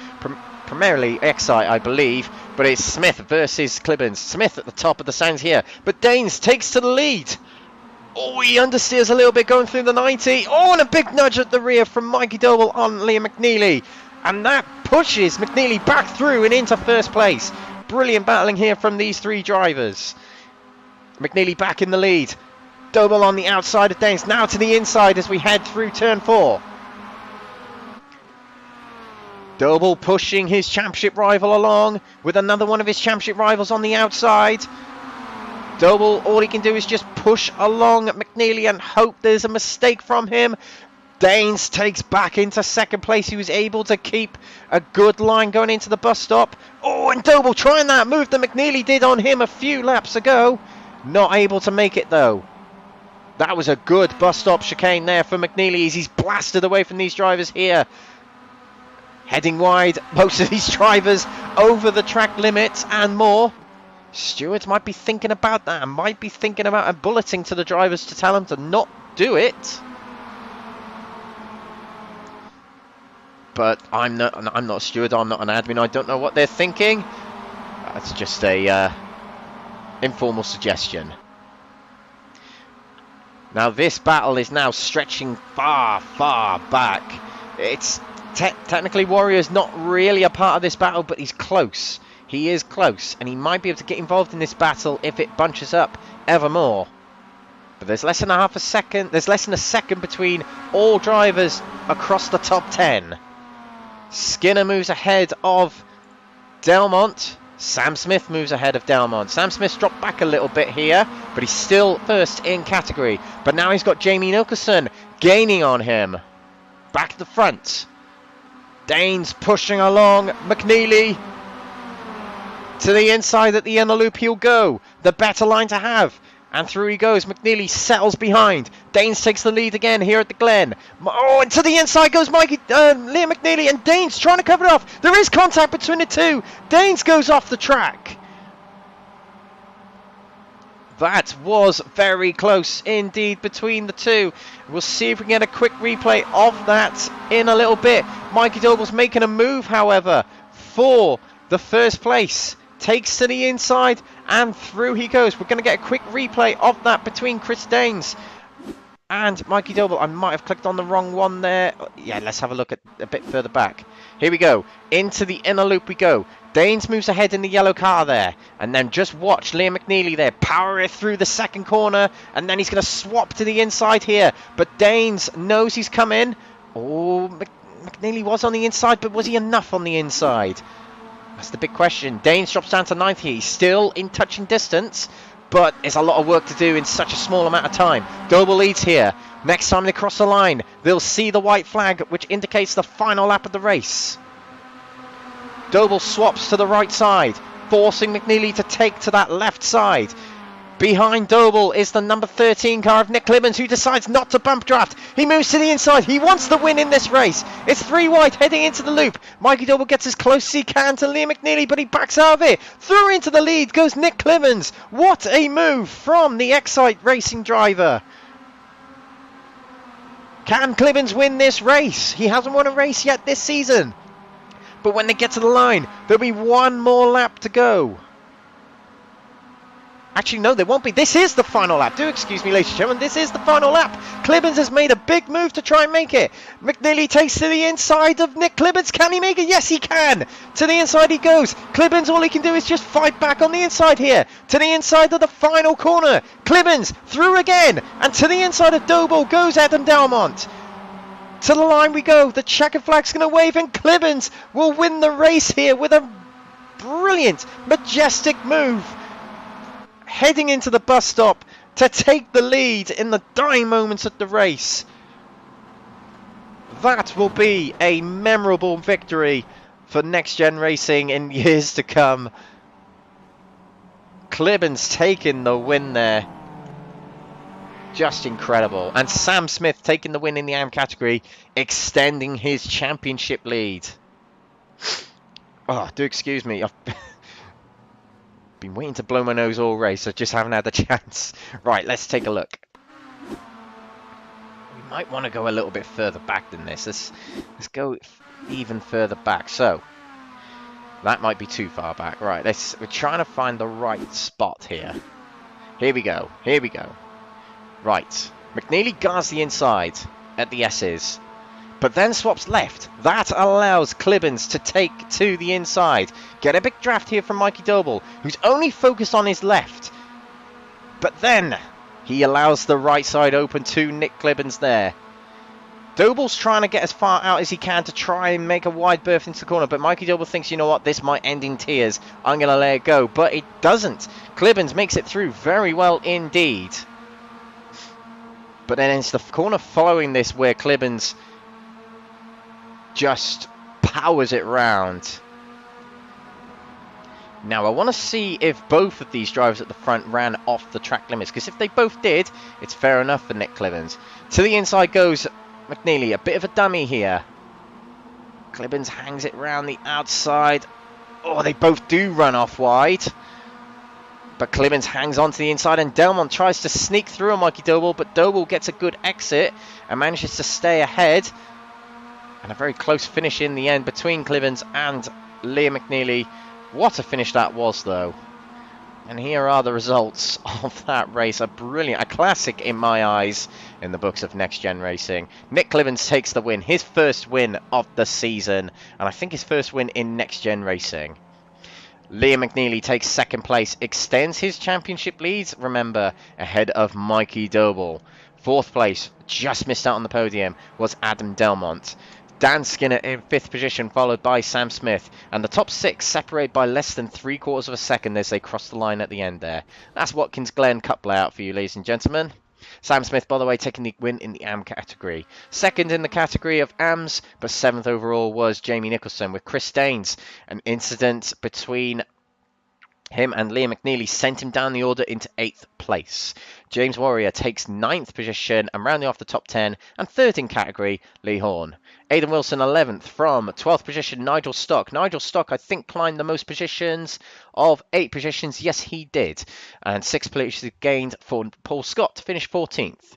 Primarily Excite, I believe. But it's Smith versus Clibbins. Smith at the top of the stands here. But Daines takes to the lead. Oh, he understeers a little bit going through the 90. Oh, and a big nudge at the rear from Mikey Doble on Liam McNeilly. And that pushes McNeilly back through and into first place. Brilliant battling here from these three drivers. McNeilly back in the lead. Doble on the outside of Daines. Now to the inside as we head through turn 4. Doble pushing his championship rival along with another one of his championship rivals on the outside. Doble, all he can do is just push along at McNeilly and hope there's a mistake from him. Daines takes back into second place. He was able to keep a good line going into the bus stop. Oh, and Doble trying that move that McNeilly did on him a few laps ago. Not able to make it though. That was a good bus stop chicane there for McNeilly as he's blasted away from these drivers here. heading wide. Most of these drivers over the track limit and more. Stewards might be thinking about that and might be thinking about bulleting to the drivers to tell them to not do it. But I'm not a steward, I'm not an admin, I don't know what they're thinking. That's just a informal suggestion. Now this battle is now stretching far, far back. It's technically Warrior's not really a part of this battle, but he's close. He is close, and he might be able to get involved in this battle if it bunches up ever more. But there's less than a second between all drivers across the top 10. Skinner moves ahead of Delmont. Sam Smith moves ahead of Delmont. Sam Smith's dropped back a little bit here, but he's still first in category. But now he's got Jamie Nicholson gaining on him. Back at the front. Danes pushing along. McNeilly to the inside at the inner loop he'll go. The better line to have. And through he goes. McNeilly settles behind. Danes takes the lead again here at the Glen. Oh, and to the inside goes Liam McNeilly. And Danes trying to cover it off. There is contact between the two. Danes goes off the track. That was very close indeed between the two. We'll see if we can get a quick replay of that in a little bit. Mikey Doble's making a move, however, for the first place. Takes to the inside and through he goes. We're going to get a quick replay of that between Chris Danes and Mikey Doble. I might have clicked on the wrong one there. Yeah, let's have a look at a bit further back. Here we go. Into the inner loop we go. Danes moves ahead in the yellow car there. And then just watch Liam McNeilly there. Power it through the second corner. And then he's going to swap to the inside here. But Danes knows he's coming. Oh, McNeilly was on the inside, but was he enough on the inside? That's the big question. Danes drops down to 90. He's still in touching distance, but it's a lot of work to do in such a small amount of time. Doble leads here. Next time they cross the line, they'll see the white flag, which indicates the final lap of the race. Doble swaps to the right side, forcing McNeilly to take to that left side. Behind Doble is the number 13 car of Nick Clemens, who decides not to bump draft. He moves to the inside. He wants the win in this race. It's 3 wide heading into the loop. Mikey Doble gets as close as he can to Liam McNeilly, but he backs out of it. Through into the lead goes Nick Clemens. What a move from the Excite Racing driver. Can Clemens win this race? He hasn't won a race yet this season. But when they get to the line, there'll be one more lap to go. Actually, no, there won't be. This is the final lap. Do excuse me, ladies and gentlemen. This is the final lap. Clemens has made a big move to try and make it. McNeilly takes to the inside of Nick Clemens. Can he make it? Yes, he can. To the inside he goes. Clemens, all he can do is just fight back on the inside here. To the inside of the final corner. Clemens through again. And to the inside of Doble goes Adam Delmont. To the line we go. The checkered flag's going to wave, and Clemens will win the race here with a brilliant, majestic move. Heading into the bus stop to take the lead in the dying moments of the race. That will be a memorable victory for Next Gen Racing in years to come. Clemens taking the win there. Just incredible. And Sam Smith taking the win in the AM category, extending his championship lead. Oh, do excuse me. I've been waiting to blow my nose all race. I just haven't had the chance. Right, let's take a look. We might want to go a little bit further back than this. Let's go even further back. So that might be too far back. Right, we're trying to find the right spot here. Here we go. Here we go. Right, McNeilly guards the inside at the S's, but then swaps left. That allows Clemens to take to the inside. Get a big draft here from Mikey Doble, who's only focused on his left. But then he allows the right side open to Nick Clemens there. Doble's trying to get as far out as he can to try and make a wide berth into the corner, but Mikey Doble thinks, you know what, this might end in tears. I'm going to let it go, but it doesn't. Clemens makes it through very well indeed. But then it's the corner following this where Clemens just powers it round. Now I want to see if both of these drivers at the front ran off the track limits, because if they both did, it's fair enough for Nick Clemens. To the inside goes McNeilly, a bit of a dummy here. Clibbins hangs it round the outside. Oh, they both do run off wide. But Clibbins hangs on to the inside, and Delmont tries to sneak through on Mikey Doble, but Doble gets a good exit and manages to stay ahead. And a very close finish in the end between Clibbins and Liam McNeilly. What a finish that was, though. And here are the results of that race. A classic in my eyes in the books of Next Gen Racing. Nick Clibbins takes the win, his first win of the season, and I think his first win in Next Gen Racing. Liam McNeilly takes second place, extends his championship leads, remember, ahead of Mikey Doble. Fourth place, just missed out on the podium, was Adam Delmont. Dan Skinner in fifth position, followed by Sam Smith. And the top six separated by less than 3/4 of a second as they cross the line at the end there. That's Watkins Glen Cup layout for you, ladies and gentlemen. Sam Smith, by the way, taking the win in the AM category. Second in the category of AMs, but seventh overall was Jamie Nicholson with Chris Daines. An incident between him and Liam McNeilly sent him down the order into 8th place. James Warrior takes 9th position and rounding off the top 10, and third in category, Lee Horne. Aidan Wilson 11th from 12th position, Nigel Stock. Nigel Stock, I think, climbed the most positions of 8 positions. Yes, he did. And 6 places gained for Paul Scott to finish 13th,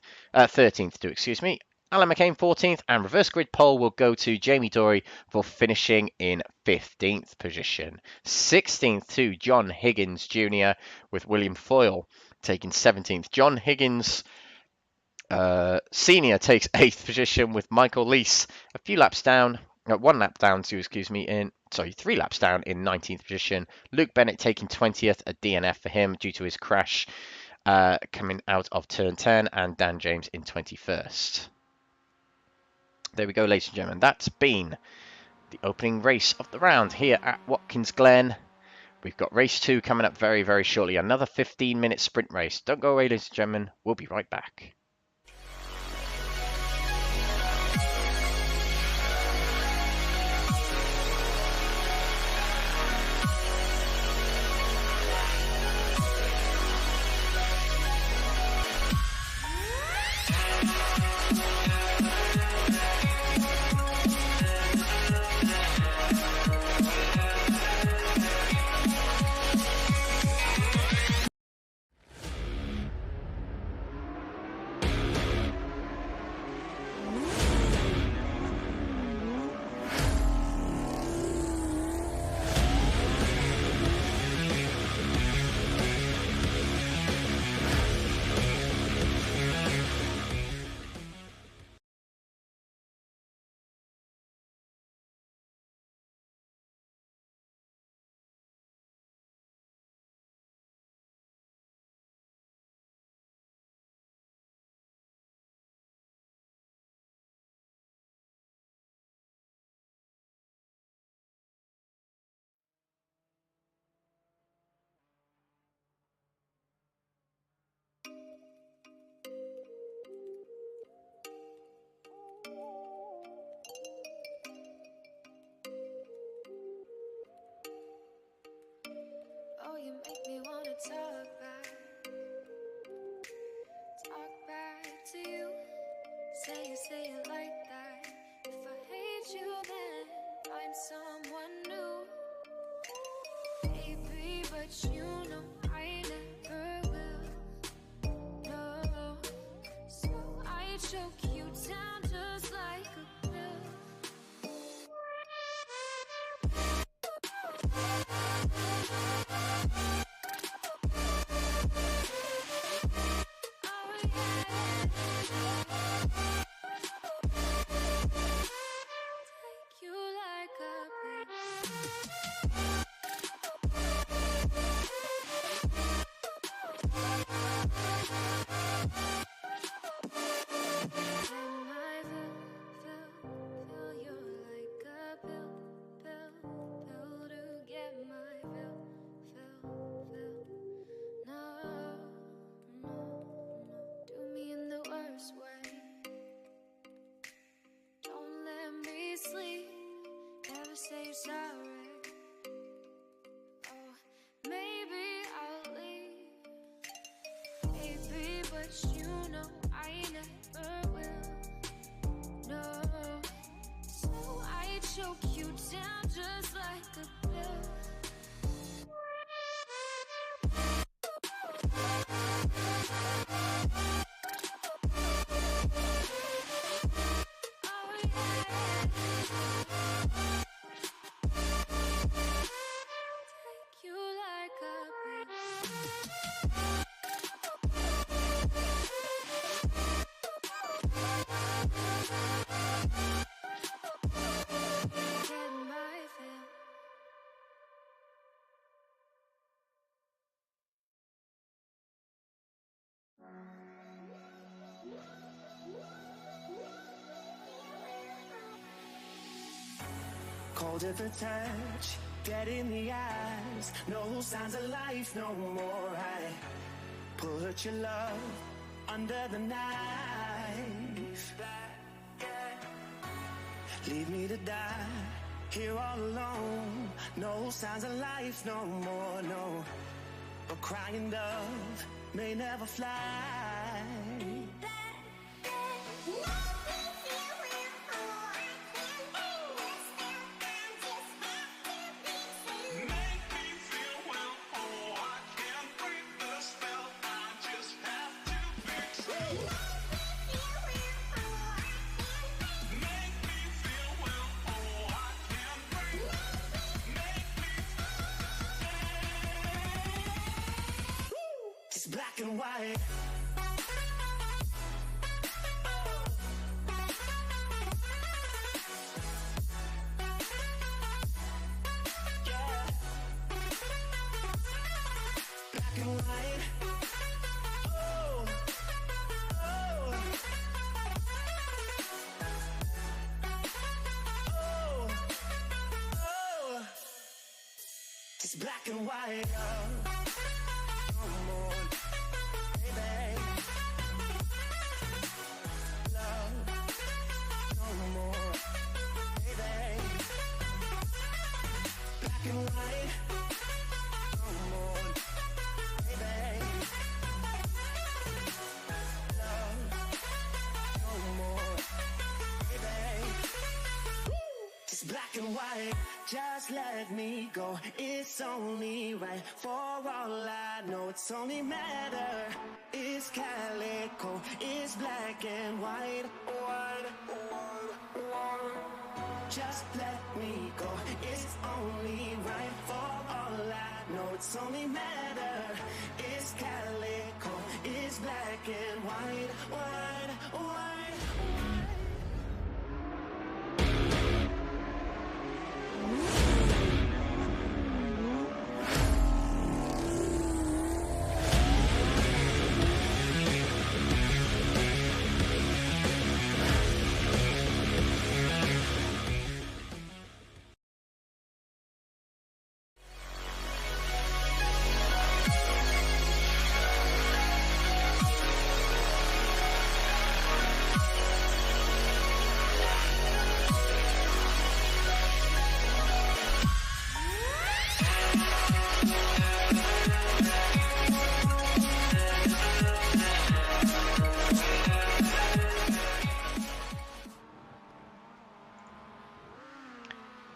excuse me. Alan McCain 14th, and reverse grid pole will go to Jamie Dory for finishing in 15th position. 16th to John Higgins Jr. with William Foyle taking 17th. John Higgins Senior takes 8th position with Michael Lease a few laps down, 1 lap down to, 3 laps down in 19th position. Luke Bennett taking 20th, a DNF for him due to his crash coming out of turn 10, and Dan James in 21st. There we go, ladies and gentlemen. That's been the opening race of the round here at Watkins Glen. We've got race 2 coming up very, very shortly. Another 15-minute sprint race. Don't go away, ladies and gentlemen. We'll be right back. You make me wanna talk back to you. Say it like that. If I hate you, then find someone new. Maybe, but you know I never will. No, so I choke you down just like a pill. Cold at the touch, dead in the eyes, no signs of life no more. I put your love under the knife. Leave me to die here all alone. No signs of life no more, no. A crying dove may never fly. It's black and white. Yeah. Black and white. Oh. Oh. Oh. Oh. It's black and white. Oh. Black and white, just let me go. It's only right. For all I know, it's only matter. It's calico, it's black and white. Just let me go. It's only right. For all I know, it's only matter. It's calico, it's black and white. White.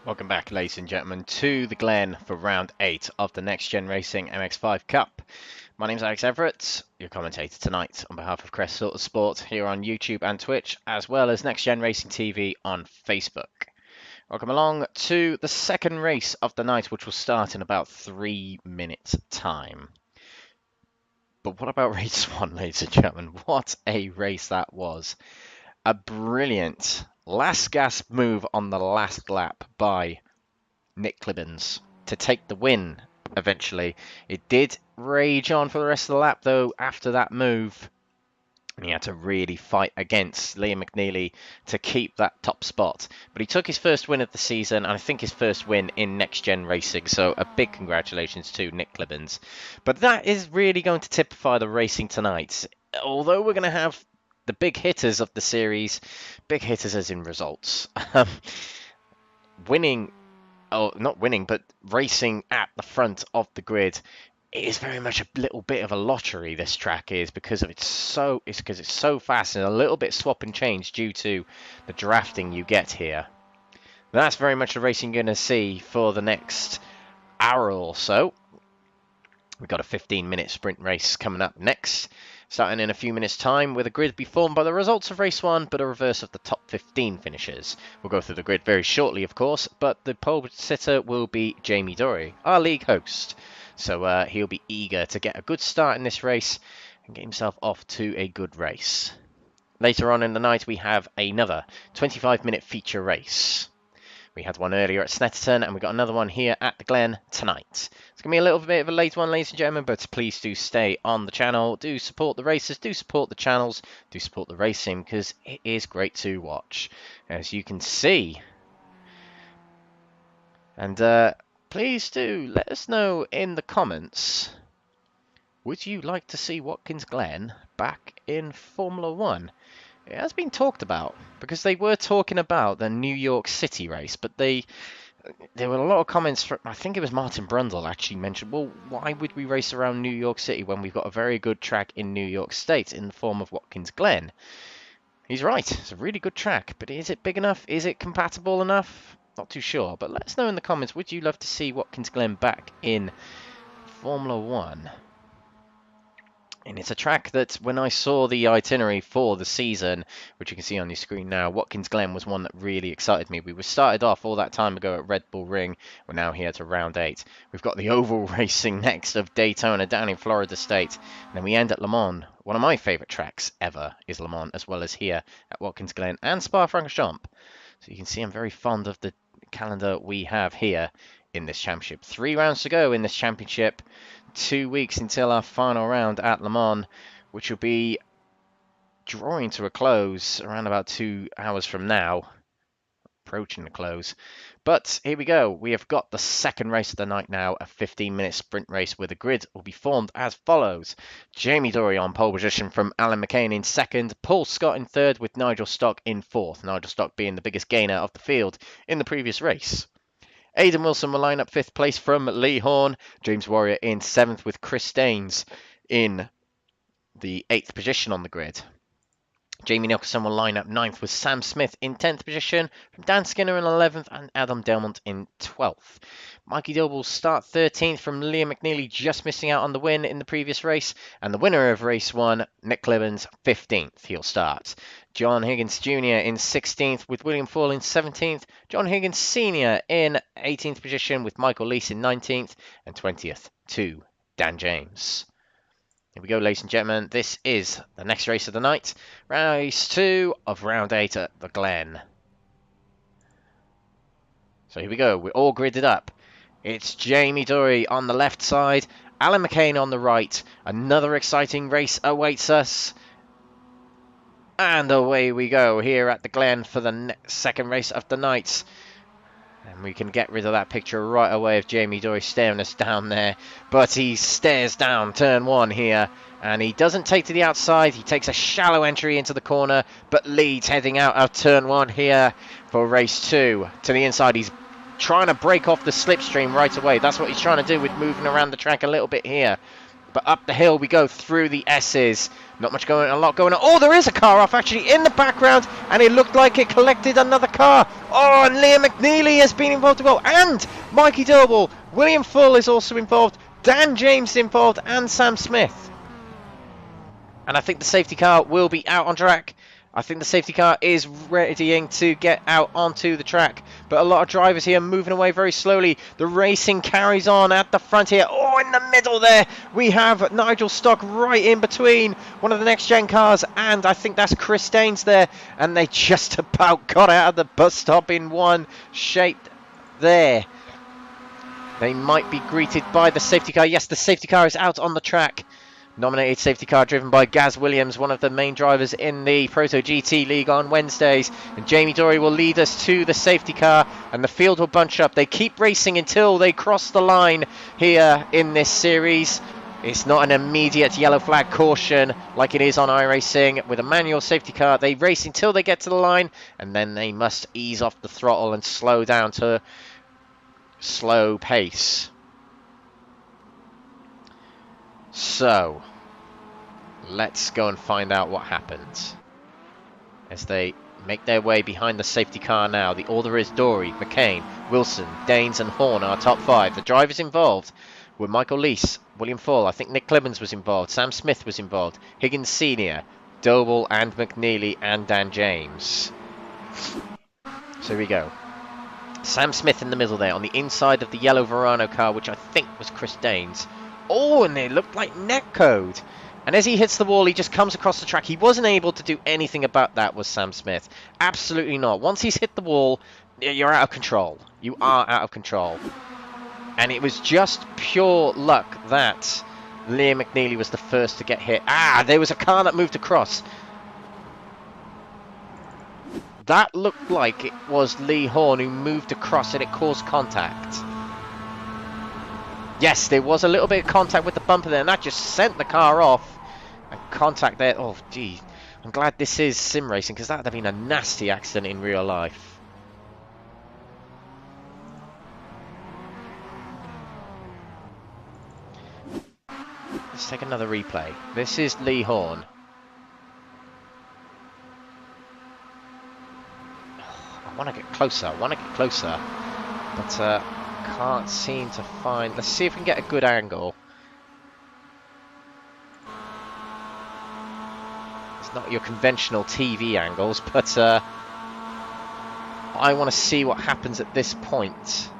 Welcome back, ladies and gentlemen, to the Glen for round 8 of the Next Gen Racing MX-5 Cup. My name's Alex Everett, your commentator tonight on behalf of Crest Autosport here on YouTube and Twitch, as well as Next Gen Racing TV on Facebook. Welcome along to the second race of the night, which will start in about 3 minutes' time. But what about race 1, ladies and gentlemen? What a race that was. A brilliant last gasp move on the last lap by Nick Clibbins to take the win eventually. It did rage on for the rest of the lap though after that move. He had to really fight against Liam McNeilly to keep that top spot. But he took his first win of the season, and I think his first win in Next Gen Racing. So a big congratulations to Nick Clibbins. But that is really going to typify the racing tonight. Although we're going to have the big hitters of the series, big hitters as in results. Winning, oh, not winning, but racing at the front of the grid. It is very much a little bit of a lottery, this track is, because it's so fast and a little bit swap and change due to the drafting you get here. That's very much the racing you're going to see for the next hour or so. We've got a 15-minute sprint race coming up next. starting in a few minutes' time, with a grid to be formed by the results of race 1, but a reverse of the top 15 finishers. We'll go through the grid very shortly, of course, but the pole sitter will be Jamie Dory, our league host. So he'll be eager to get a good start in this race and get himself off to a good race. Later on in the night, we have another 25-minute feature race. We had one earlier at Snetterton, and we got another one here at the Glen tonight. It's going to be a little bit of a late one, ladies and gentlemen, but please do stay on the channel. Do support the races, do support the channels, do support the racing, because it is great to watch, as you can see. And please do let us know in the comments, would you like to see Watkins Glen back in Formula 1? It has been talked about, because they were talking about the New York City race, but there were a lot of comments from, I think it was Martin Brundle actually mentioned, well, why would we race around New York City when we've got a very good track in New York State in the form of Watkins Glen? He's right, it's a really good track, but is it big enough? Is it compatible enough? Not too sure, but let us know in the comments, would you love to see Watkins Glen back in Formula 1? And it's a track that, when I saw the itinerary for the season, which you can see on your screen now, Watkins Glen was one that really excited me. We were started off all that time ago at Red Bull Ring. We're now here to round 8. We've got the oval racing next of Daytona down in Florida State. And then we end at Le Mans. One of my favourite tracks ever is Le Mans, as well as here at Watkins Glen and Spa-Francorchamps. So you can see I'm very fond of the calendar we have here in this championship. 3 rounds to go in this championship. 2 weeks until our final round at Le Mans, which will be drawing to a close around about 2 hours from now, approaching the close. But here we go, we have got the second race of the night now, a 15-minute sprint race where the grid will be formed as follows. Jamie Dory on pole position from Alan McCain in second, Paul Scott in third with Nigel Stock in fourth, Nigel Stock being the biggest gainer of the field in the previous race. Aidan Wilson will line up 5th place from Lee Horne. James Warrior in 7th with Chris Staines in the 8th position on the grid. Jamie Nicholson will line up 9th with Sam Smith in 10th position, from Dan Skinner in 11th and Adam Delmont in 12th. Mikey Doble will start 13th from Liam McNeilly, just missing out on the win in the previous race. And the winner of race 1, Nick Clibbens, 15th, he'll start. John Higgins Jr. in 16th with William Fall in 17th. John Higgins Sr. in 18th position with Michael Leese in 19th. And 20th to Dan James. Here we go, ladies and gentlemen. This is the next race of the night. Race 2 of round 8 at the Glen. So here we go. We're all gridded up. It's Jamie Dory on the left side. Alan McCain on the right. Another exciting race awaits us. And away we go here at the Glen for the second race of the night. And we can get rid of that picture right away of Jamie Dory staring us down there. But he stares down turn 1 here. And he doesn't take to the outside. He takes a shallow entry into the corner. But leads heading out of turn 1 here for race 2. To the inside, he's trying to break off the slipstream right away. That's what he's trying to do with moving around the track a little bit here. But up the hill we go through the S's. Not much going on, a lot going on. Oh, there is a car off actually in the background, and it looked like it collected another car. Oh, and Liam McNeilly has been involved as well, and Mikey Doble. William Full is also involved. Dan James is involved, and Sam Smith. And I think the safety car will be out on track. I think the safety car is readying to get out onto the track. But a lot of drivers here moving away very slowly. The racing carries on at the front here. Oh, in the middle there, we have Nigel Stock right in between one of the next-gen cars. And I think that's Chris Staines there. And they just about got out of the bus stop in one shape there. They might be greeted by the safety car. Yes, the safety car is out on the track. Nominated safety car driven by Gaz Williams, one of the main drivers in the Proto GT League on Wednesdays. And Jamie Dory will lead us to the safety car, and the field will bunch up. They keep racing until they cross the line here in this series. It's not an immediate yellow flag caution like it is on iRacing. With a manual safety car, they race until they get to the line, and then they must ease off the throttle and slow down to slow pace. So, let's go and find out what happens. As they make their way behind the safety car now, the order is Dory, McCain, Wilson, Daines and Horne are top 5. The drivers involved were Michael Leese, William Fall. I think Nick Clemens was involved. Sam Smith was involved. Higgins Sr., Doble and McNeilly and Dan James. So here we go. Sam Smith in the middle there on the inside of the yellow Verano car, which I think was Chris Danes. Oh, and it looked like netcode. And as he hits the wall, he just comes across the track. He wasn't able to do anything about that, was Sam Smith. Absolutely not. Once he's hit the wall, you're out of control. You are out of control. And it was just pure luck that Liam McNeilly was the first to get hit. Ah, there was a car that moved across. That looked like it was Lee Horne who moved across and it caused contact. Yes, there was a little bit of contact with the bumper there, and that just sent the car off. And contact there. Oh, gee. I'm glad this is sim racing, because that would have been a nasty accident in real life. Let's take another replay. This is Lee Horne. I want to get closer. But can't seem to find. Let's see if we can get a good angle. It's not your conventional TV angles, but I want to see what happens at this point.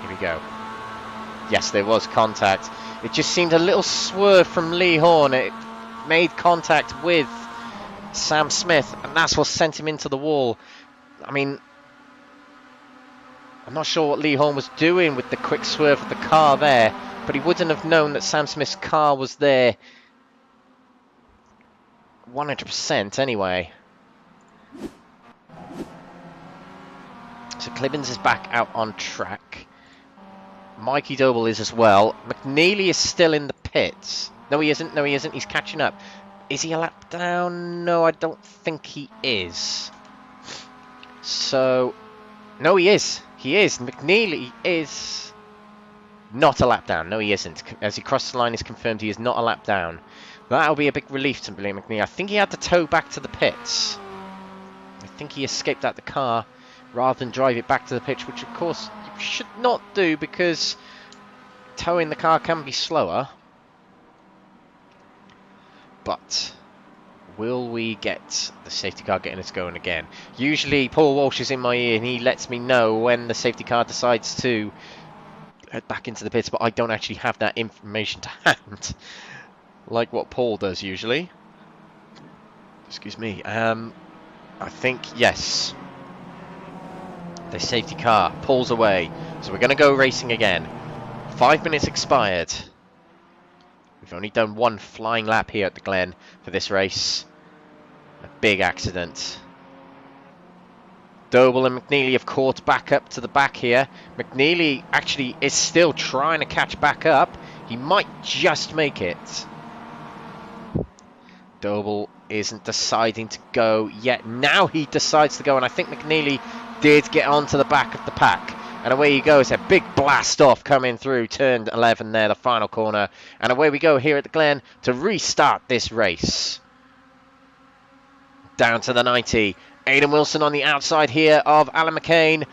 Here we go. Yes, there was contact. It just seemed a little swerve from Lee Horne. It made contact with Sam Smith, and that's what sent him into the wall. I mean, I'm not sure what Lee Horne was doing with the quick swerve of the car there, but he wouldn't have known that Sam Smith's car was there 100% anyway. So Clibbins is back out on track. Mikey Doble is as well. McNeilly is still in the pits. No, he isn't. No, he isn't. He's catching up. Is he a lap down? No, I don't think he is. So, no, he is. He is. McNeilly is not a lap down. No, he isn't. As he crosses the line, is confirmed he is not a lap down. That'll be a big relief to Liam McNeilly. I think he had to tow back to the pits. I think he escaped out the car rather than drive it back to the pitch, which, of course, you should not do because towing the car can be slower. But will we get the safety car getting us going again? Usually Paul Walsh is in my ear and he lets me know when the safety car decides to head back into the pits, but I don't actually have that information to hand like what Paul does usually. Excuse me. I think, yes, the safety car pulls away, so we're going to go racing again. 5 minutes expired. We've only done one flying lap here at the Glen for this race. A big accident. Doble and McNeilly have caught back up to the back here. McNeilly actually is still trying to catch back up. He might just make it. Doble isn't deciding to go yet. Now he decides to go, and I think McNeilly did get onto the back of the pack. And away he goes, a big blast off coming through turn 11 there, the final corner. And away we go here at the Glen to restart this race. Down to the 90. Aidan Wilson on the outside here of Alan McCain.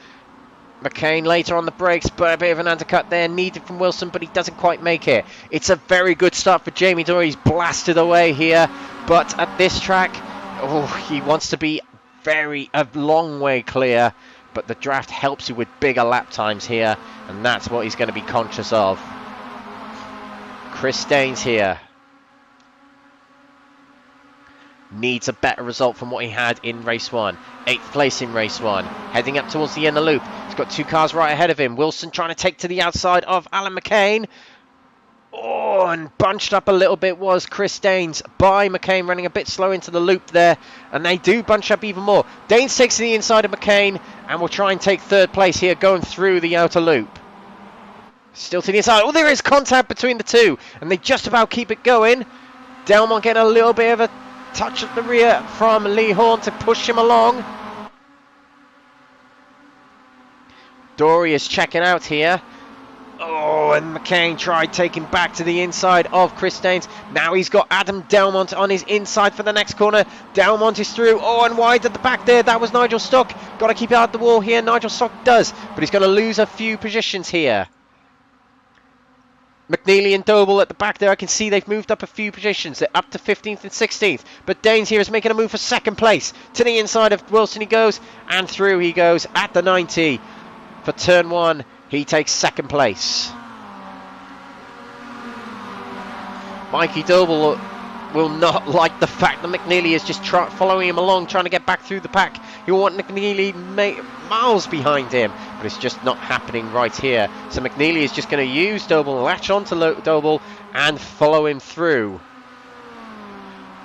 McCain later on the brakes, but a bit of an undercut there needed from Wilson, but he doesn't quite make it. It's a very good start for Jamie Dorr. He's blasted away here, but at this track, oh, he wants to be a long way clear, but the draft helps you with bigger lap times here, and that's what he's going to be conscious of. Chris Danes here needs a better result from what he had in race 1. 8th place in race 1. Heading up towards the end of the loop. He's got 2 cars right ahead of him. Wilson trying to take to the outside of Alan McCain. Oh, and bunched up a little bit was Chris Danes by McCain, running a bit slow into the loop there. And they do bunch up even more. Danes takes to the inside of McCain and will try and take 3rd place here going through the outer loop. Still to the inside. Oh, there is contact between the two. And they just about keep it going. Delmont getting a little bit of a touch at the rear from Lee Horne to push him along. Dory is checking out here. Oh, and McCain tried taking back to the inside of Chris Daines. Now he's got Adam Delmont on his inside for the next corner. Delmont is through. Oh, and wide at the back there. That was Nigel Stock. Got to keep out the wall here. Nigel Stock does, but he's going to lose a few positions here. McNeilly and Doble at the back there. I can see they've moved up a few positions. They're up to 15th and 16th. But Daines here is making a move for second place. To the inside of Wilson he goes. And through he goes at the 90 for turn 1. He takes second place. Mikey Doble will not like the fact that McNeilly is just following him along, trying to get back through the pack. He'll want McNeilly miles behind him, but it's just not happening right here. So McNeilly is just going to use Doble, latch on to Doble, and follow him through.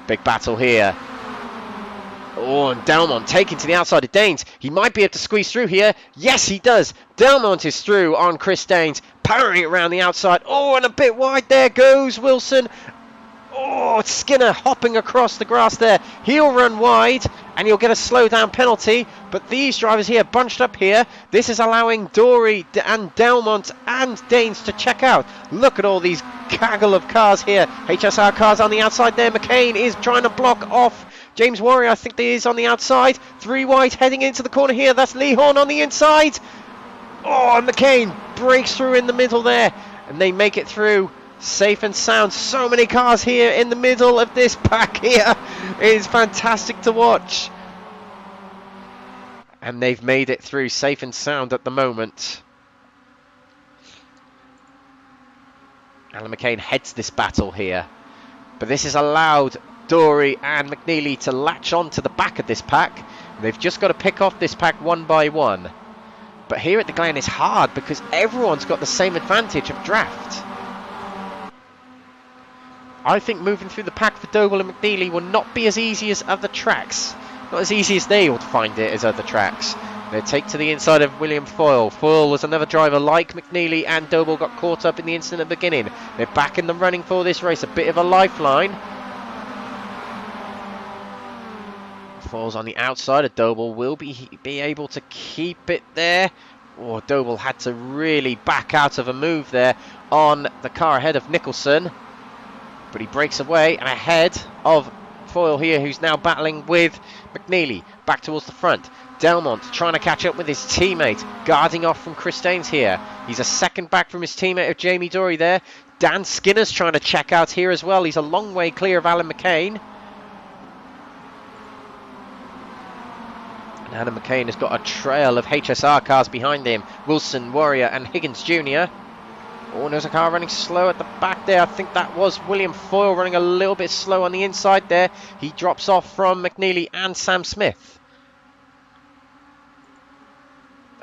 Big battle here. Oh, and Delmont taking to the outside of Daines. He might be able to squeeze through here. Yes, he does. Delmont is through on Chris Daines, powering it around the outside. Oh, and a bit wide there goes Wilson. Oh, Skinner hopping across the grass there. He'll run wide, and he'll get a slow down penalty. But these drivers here, bunched up here, this is allowing Dory and Delmont and Daines to check out. Look at all these gaggle of cars here. HSR cars on the outside there. McCain is trying to block off James Warrior, I think he is on the outside. 3 wide heading into the corner here. That's Lee Horne on the inside. Oh, and McCain breaks through in the middle there. And they make it through safe and sound. So many cars here in the middle of this pack here. It is fantastic to watch. And they've made it through safe and sound at the moment. Alan McCain heads this battle here. But this has allowed Dory and McNeilly to latch on to the back of this pack. They've just got to pick off this pack one by one. But here at the Glen it's hard because everyone's got the same advantage of draft. I think moving through the pack for Doble and McNeilly will not be as easy as other tracks. Not as easy as they would find it as other tracks. They take to the inside of William Foyle. Foyle was another driver like McNeilly, and Doble got caught up in the incident at the beginning. They're back in the running for this race. A bit of a lifeline. Falls on the outside of Doble, will be able to keep it there. Oh, Doble had to really back out of a move there on the car ahead of Nicholson. But he breaks away and ahead of Foyle here, who's now battling with McNeilly. Back towards the front. Delmont trying to catch up with his teammate, guarding off from Chris Daines here. He's a second back from his teammate of Jamie Dory there. Dan Skinner's trying to check out here as well. He's a long way clear of Alan McCain. And Adam McCain has got a trail of HSR cars behind him. Wilson, Warrior and Higgins Jr. Oh, there's a car running slow at the back there. I think that was William Foyle running a little bit slow on the inside there. He drops off from McNeilly and Sam Smith.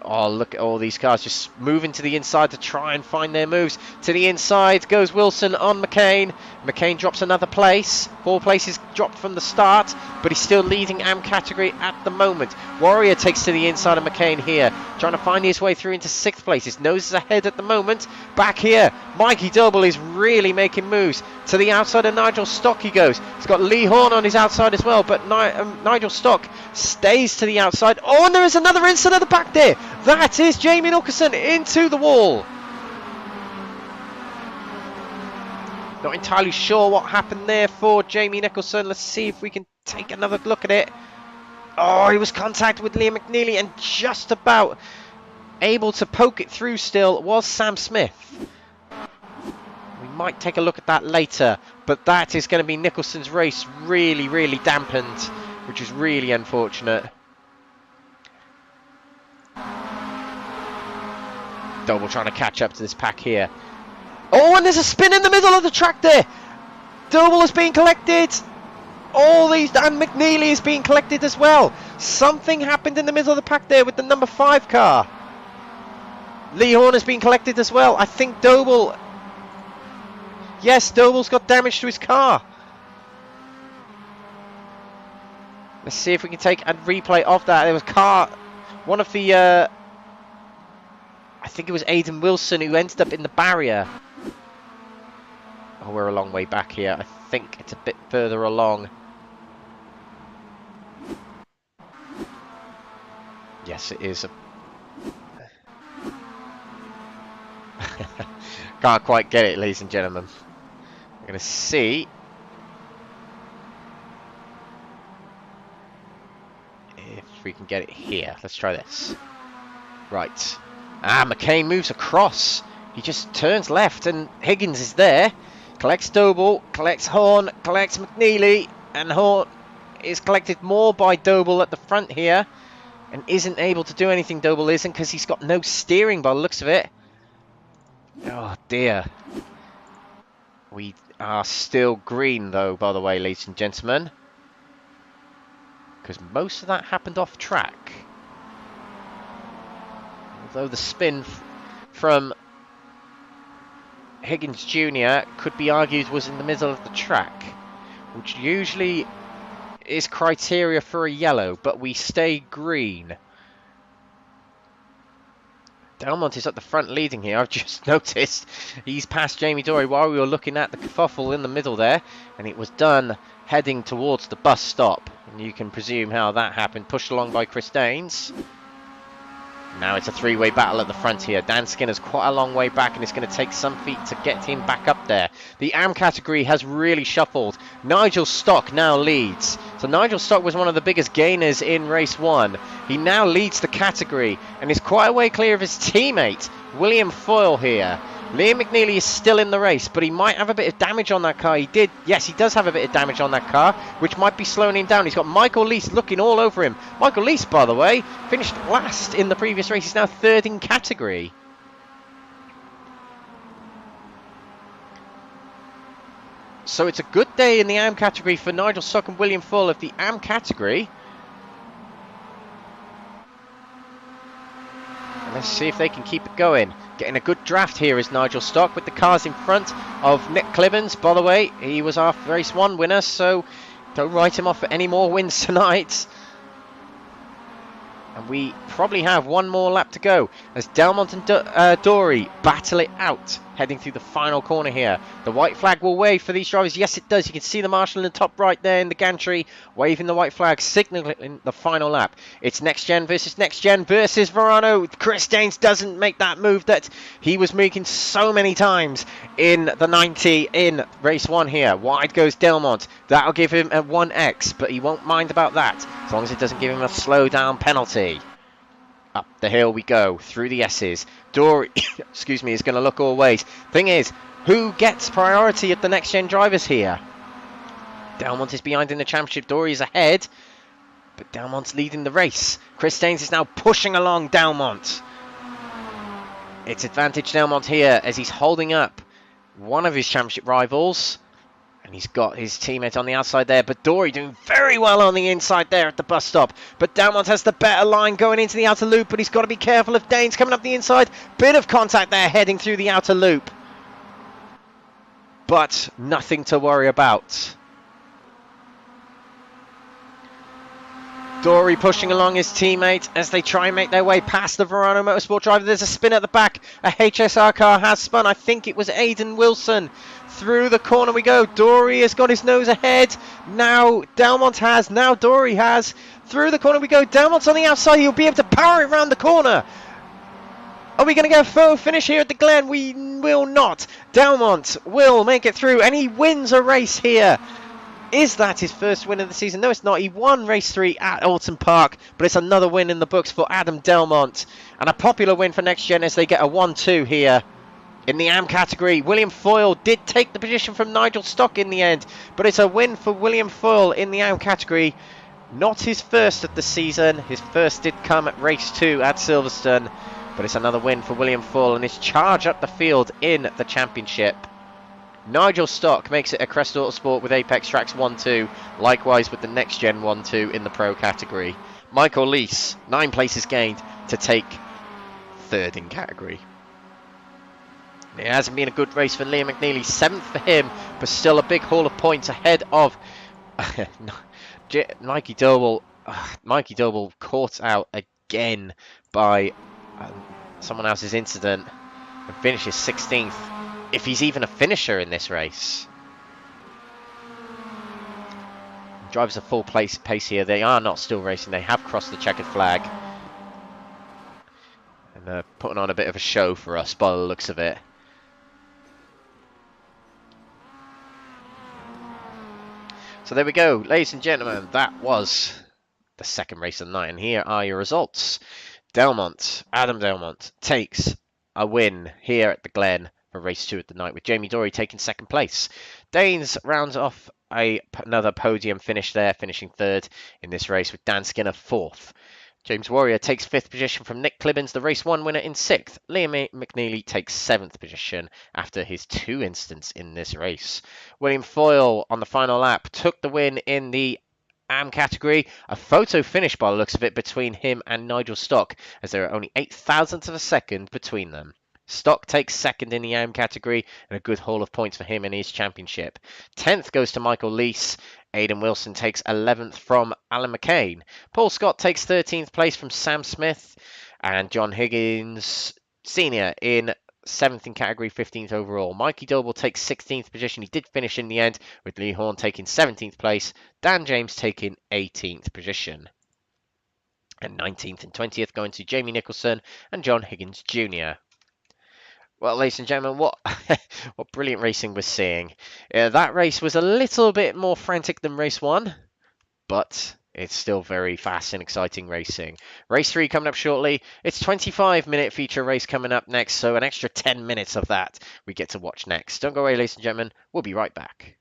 Oh, look at all these cars just moving to the inside to try and find their moves. To the inside goes Wilson on McCain. McCain drops another place. 4 places dropped from the start, but he's still leading AM category at the moment. Warrior takes to the inside of McCain here, trying to find his way through into 6th place. His nose is ahead at the moment. Back here, Mikey Doble is really making moves. To the outside of Nigel Stock he goes. He's got Lee Horne on his outside as well, but Nigel Stock stays to the outside. Oh, and there is another incident at the back there. That is Jamie Nicholson into the wall. Not entirely sure what happened there for Jamie Nicholson. Let's see if we can take another look at it. Oh, he was contacted with Liam McNeilly and just about able to poke it through still was Sam Smith. We might take a look at that later, but that is going to be Nicholson's race really, really dampened, which is really unfortunate. Doble trying to catch up to this pack here. Oh, and there's a spin in the middle of the track there. Doble is being collected. All these, and McNeilly is being collected as well. Something happened in the middle of the pack there with the number 5 car. Lee Horne has been collected as well. I think Doble... Yes, Doble's got damage to his car. Let's see if we can take a replay of that. There was car... One of the... I think it was Aidan Wilson who ended up in the barrier. Oh, we're a long way back here. I think it's a bit further along. Yes, it is. Can't quite get it, ladies and gentlemen. I'm going to see if we can get it here. Let's try this. Right. Ah, McCain moves across. He just turns left and Higgins is there. Collects Doble, collects Horne, collects McNeilly, and Horne is collected more by Doble at the front here and isn't able to do anything. Doble isn't, because he's got no steering by the looks of it. Oh dear. We are still green though, by the way, ladies and gentlemen, because most of that happened off track. Although the spin from Higgins Jr. could be argued was in the middle of the track, which usually is criteria for a yellow, but we stay green. Delmont is at the front leading here. I've just noticed he's passed Jamie Dory while we were looking at the kerfuffle in the middle there, and it was done heading towards the bus stop, and you can presume how that happened. Pushed along by Chris Daines. Now it's a three-way battle at the front here. Dan Skinner's quite a long way back, and it's going to take some feet to get him back up there. The AM category has really shuffled. Nigel Stock now leads. So Nigel Stock was one of the biggest gainers in race 1. He now leads the category and is quite a way clear of his teammate, William Foyle here. Liam McNeilly is still in the race, but he might have a bit of damage on that car. He does have a bit of damage on that car, which might be slowing him down. He's got Michael Lease looking all over him. Michael Lease, by the way, finished last in the previous race. He's now third in category. So it's a good day in the AM category for Nigel Stock and William Foyle of the AM category. And let's see if they can keep it going. Getting a good draft here is Nigel Stock with the cars in front of Nick Clibbins. By the way, he was our race 1 winner, so don't write him off for any more wins tonight. And we probably have one more lap to go as Delmont and Dory battle it out, heading through the final corner here. The white flag will wave for these drivers. Yes, it does. You can see the marshal in the top right there in the gantry waving the white flag, signaling the final lap. It's Next Gen versus Verano. Chris Daines doesn't make that move that he was making so many times in the 90 in race 1 here. Wide goes Delmont. That'll give him a 1x, but he won't mind about that as long as it doesn't give him a slow down penalty. Up the hill we go, through the S's. Dory, excuse me, is going to look all ways. Thing is, who gets priority at the Next Gen drivers here? Delmont is behind in the championship. Dory is ahead, but Delmont's leading the race. Chris Daines is now pushing along Delmont. It's advantage Delmont here as he's holding up one of his championship rivals. And he's got his teammate on the outside there, but Dory doing very well on the inside there at the bus stop. But Delmont has the better line going into the outer loop, but he's got to be careful of Daines coming up the inside. Bit of contact there heading through the outer loop. But nothing to worry about. Dory pushing along his teammate as they try and make their way past the Verano Motorsport driver. There's a spin at the back. A HSR car has spun. I think it was Aidan Wilson. Through the corner we go. Dory has got his nose ahead. Now Delmont has. Now Dory has. Through the corner we go. Delmont's on the outside. He'll be able to power it around the corner. Are we going to get a photo finish here at the Glen? We will not. Delmont will make it through and he wins a race here. Is that his first win of the season? No, it's not. He won race 3 at Alton Park, but it's another win in the books for Adam Delmont. And a popular win for Next Gen as they get a 1-2 here. In the AM category, William Foyle did take the position from Nigel Stock in the end, but it's a win for William Foyle in the AM category. Not his first of the season. His first did come at race 2 at Silverstone, but it's another win for William Foyle and his charge up the field in the championship. Nigel Stock makes it a Crest Autosport with Apex Tracks 1-2, likewise with the Next Gen 1-2 in the Pro category. Michael Lease, 9 places gained to take 3rd in category. It hasn't been a good race for Liam McNeilly, 7th for him, but still a big haul of points ahead of Mikey Doble. Mikey Doble caught out again by someone else's incident and finishes 16th. If he's even a finisher in this race. Drivers are full pace here. They are not still racing. They have crossed the checkered flag. And they're putting on a bit of a show for us by the looks of it. So there we go, ladies and gentlemen, that was the second race of the night, and here are your results. Adam Delmont takes a win here at the Glen for race 2 of the night, with Jamie Dory taking second place. Danes rounds off another podium finish there, finishing third in this race, with Dan Skinner fourth. James Warrior takes 5th position from Nick Clibbins, the race 1 winner, in 6th. Liam McNeilly takes 7th position after his 2 instants in this race. William Foyle on the final lap took the win in the AM category. A photo finish by the looks of it between him and Nigel Stock, as there are only 0.08 of a second between them. Stock takes 2nd in the AM category, and a good haul of points for him in his championship. 10th goes to Michael Leese. Aidan Wilson takes 11th from Alan McCain. Paul Scott takes 13th place from Sam Smith. And John Higgins Sr. in 7th in category, 15th overall. Mikey Doble takes 16th position. He did finish in the end, with Lee Horne taking 17th place. Dan James taking 18th position. And 19th and 20th going to Jamie Nicholson and John Higgins Jr. Well, ladies and gentlemen, what brilliant racing we're seeing. That race was a little bit more frantic than race 1, but it's still very fast and exciting racing. Race 3 coming up shortly. It's 25-minute feature race coming up next, so an extra 10 minutes of that we get to watch next. Don't go away, ladies and gentlemen. We'll be right back.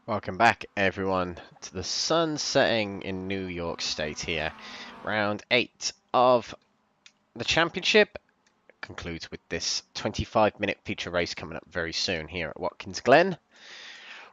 Welcome back, everyone, to the sun setting in New York State here. Round 8 of the championship concludes with this 25-minute feature race coming up very soon here at Watkins Glen.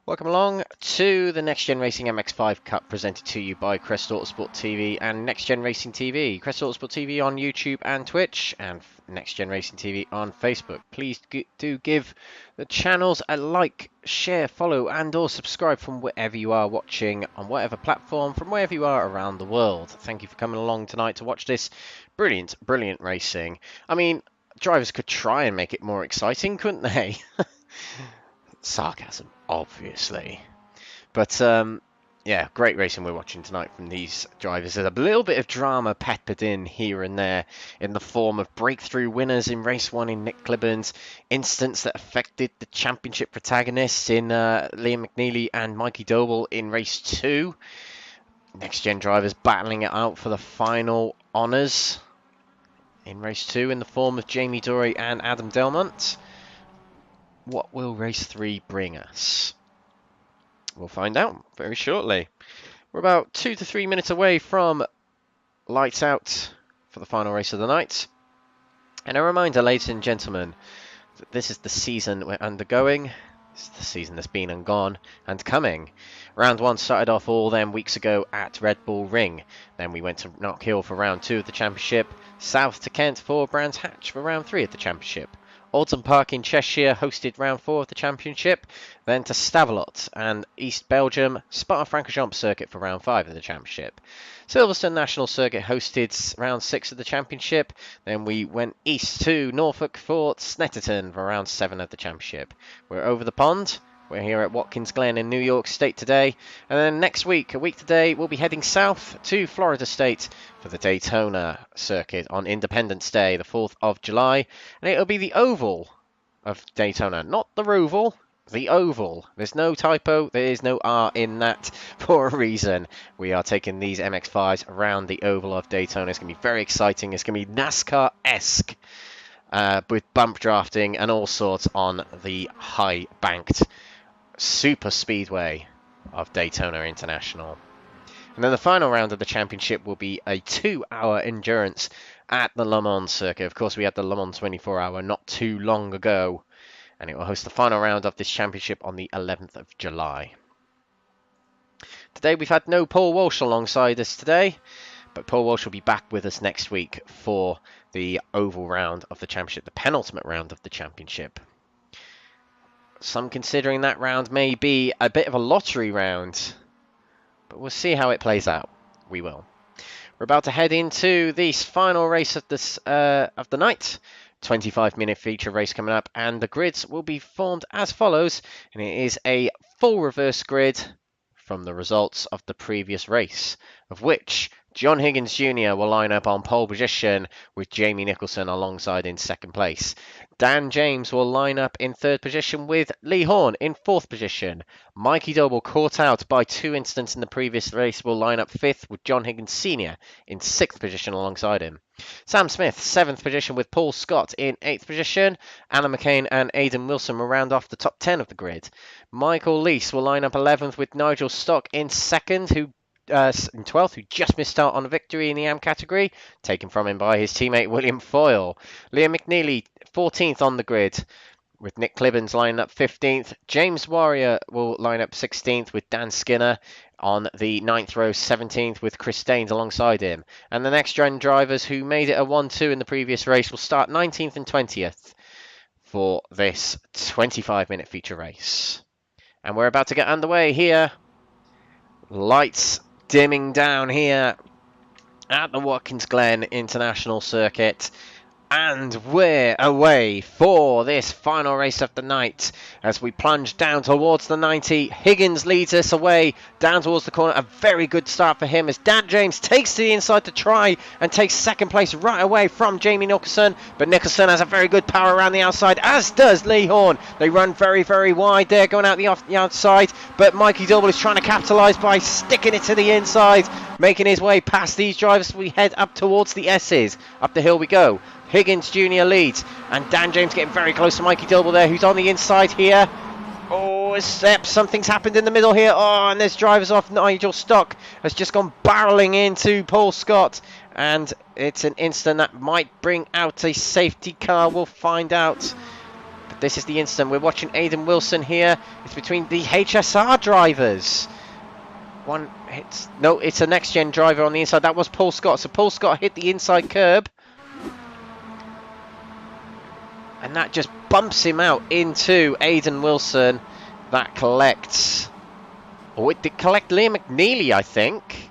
Welcome along to the Next Gen Racing MX-5 Cup, presented to you by Crest Autosport TV and Next Gen Racing TV. Crest Autosport TV on YouTube and Twitch, and Next Gen Racing TV on Facebook. Please do give the channels a like, share, follow and or subscribe from wherever you are watching, on whatever platform, from wherever you are around the world. Thank you for coming along tonight to watch this brilliant racing. I mean, drivers could try and make it more exciting, couldn't they? Sarcasm, obviously. But yeah, great racing we're watching tonight from these drivers. There's a little bit of drama peppered in here and there in the form of breakthrough winners in race 1 in Nick Clibburn's instance that affected the championship protagonists in Liam McNeilly and Mikey Doble in race 2. Next gen drivers battling it out for the final honours. in race 2 in the form of Jamie Dory and Adam Delmont. What will race 3 bring us? We'll find out very shortly. We're about 2 to 3 minutes away from lights out for the final race of the night. And a reminder, ladies and gentlemen, that this is the season we're undergoing. This is the season that's been and gone and coming. Round 1 started off all them weeks ago at Red Bull Ring. Then we went to Knock Hill for round 2 of the championship. South to Kent for Brands Hatch for round 3 of the championship. Alton Park in Cheshire hosted round 4 of the championship. Then to Stavelot and East Belgium, Spa-Francorchamps circuit for round 5 of the championship. Silverstone National Circuit hosted round 6 of the championship. Then we went east to Norfolk for Snetterton for round 7 of the championship. We're over the pond. We're here at Watkins Glen in New York State today. And then next week, a week today, we'll be heading south to Florida State for the Daytona circuit on Independence Day, the 4th of July. And it'll be the oval of Daytona, not the Roval, the oval. There's no typo, there is no R in that for a reason. We are taking these MX-5s around the oval of Daytona. It's going to be very exciting. It's going to be NASCAR-esque with bump drafting and all sorts on the high-banked super speedway of Daytona International. And then the final round of the championship will be a 2-hour endurance at the Le Mans circuit. Of course, we had the Le Mans 24-hour not too long ago, and it will host the final round of this championship on the 11th of July. Today we've had no Paul Walsh alongside us today, but Paul Walsh will be back with us next week for the oval round of the championship, the penultimate round of the championship. Some considering that round may be a bit of a lottery round, but we'll see how it plays out. We will. We're about to head into the final race of this of the night. 25-minute feature race coming up, and the grids will be formed as follows, and it is a full reverse grid from the results of the previous race, of which John Higgins Jr. will line up on pole position with Jamie Nicholson alongside in second place. Dan James will line up in third position with Lee Horne in fourth position. Mikey Doble, caught out by 2 incidents in the previous race, will line up fifth with John Higgins Sr. in sixth position alongside him. Sam Smith, 7th position with Paul Scott in 8th position. Alan McCain and Aidan Wilson will round off the top 10 of the grid. Michael Leese will line up 11th with Nigel Stock in 2nd, in 12th, who just missed out on a victory in the AM category, taken from him by his teammate William Foyle. Liam McNeilly, 14th on the grid, with Nick Clibbins lining up 15th. James Warrior will line up 16th with Dan Skinner on the 9th row, 17th with Chris Daines alongside him. And the next gen drivers who made it a 1-2 in the previous race will start 19th and 20th for this 25-minute feature race. And we're about to get underway here. Lights dimming down here at the Watkins Glen International Circuit, and we're away for this final race of the night as we plunge down towards the 90. Higgins leads us away down towards the corner. A very good start for him as Dan James takes to the inside to try and takes second place right away from Jamie Nicholson, but Nicholson has a very good power around the outside, as does Lee Horne. They run very, very wide there, going out the outside, but Mikey Doble is trying to capitalise by sticking it to the inside, making his way past these drivers. We head up towards the S's. Up the hill we go. Higgins Jr. leads, and Dan James getting very close to Mikey Doble there, who's on the inside here. Oh, something's happened in the middle here. Oh, and there's drivers off. Nigel Stock has just gone barreling into Paul Scott, and it's an incident that might bring out a safety car. We'll find out. But this is the incident. We're watching Aidan Wilson here. It's between the HSR drivers. It's a next gen driver on the inside. That was Paul Scott. So Paul Scott hit the inside curb, and that just bumps him out into Aidan Wilson. That collects... Oh, it did collect Liam McNeilly, I think.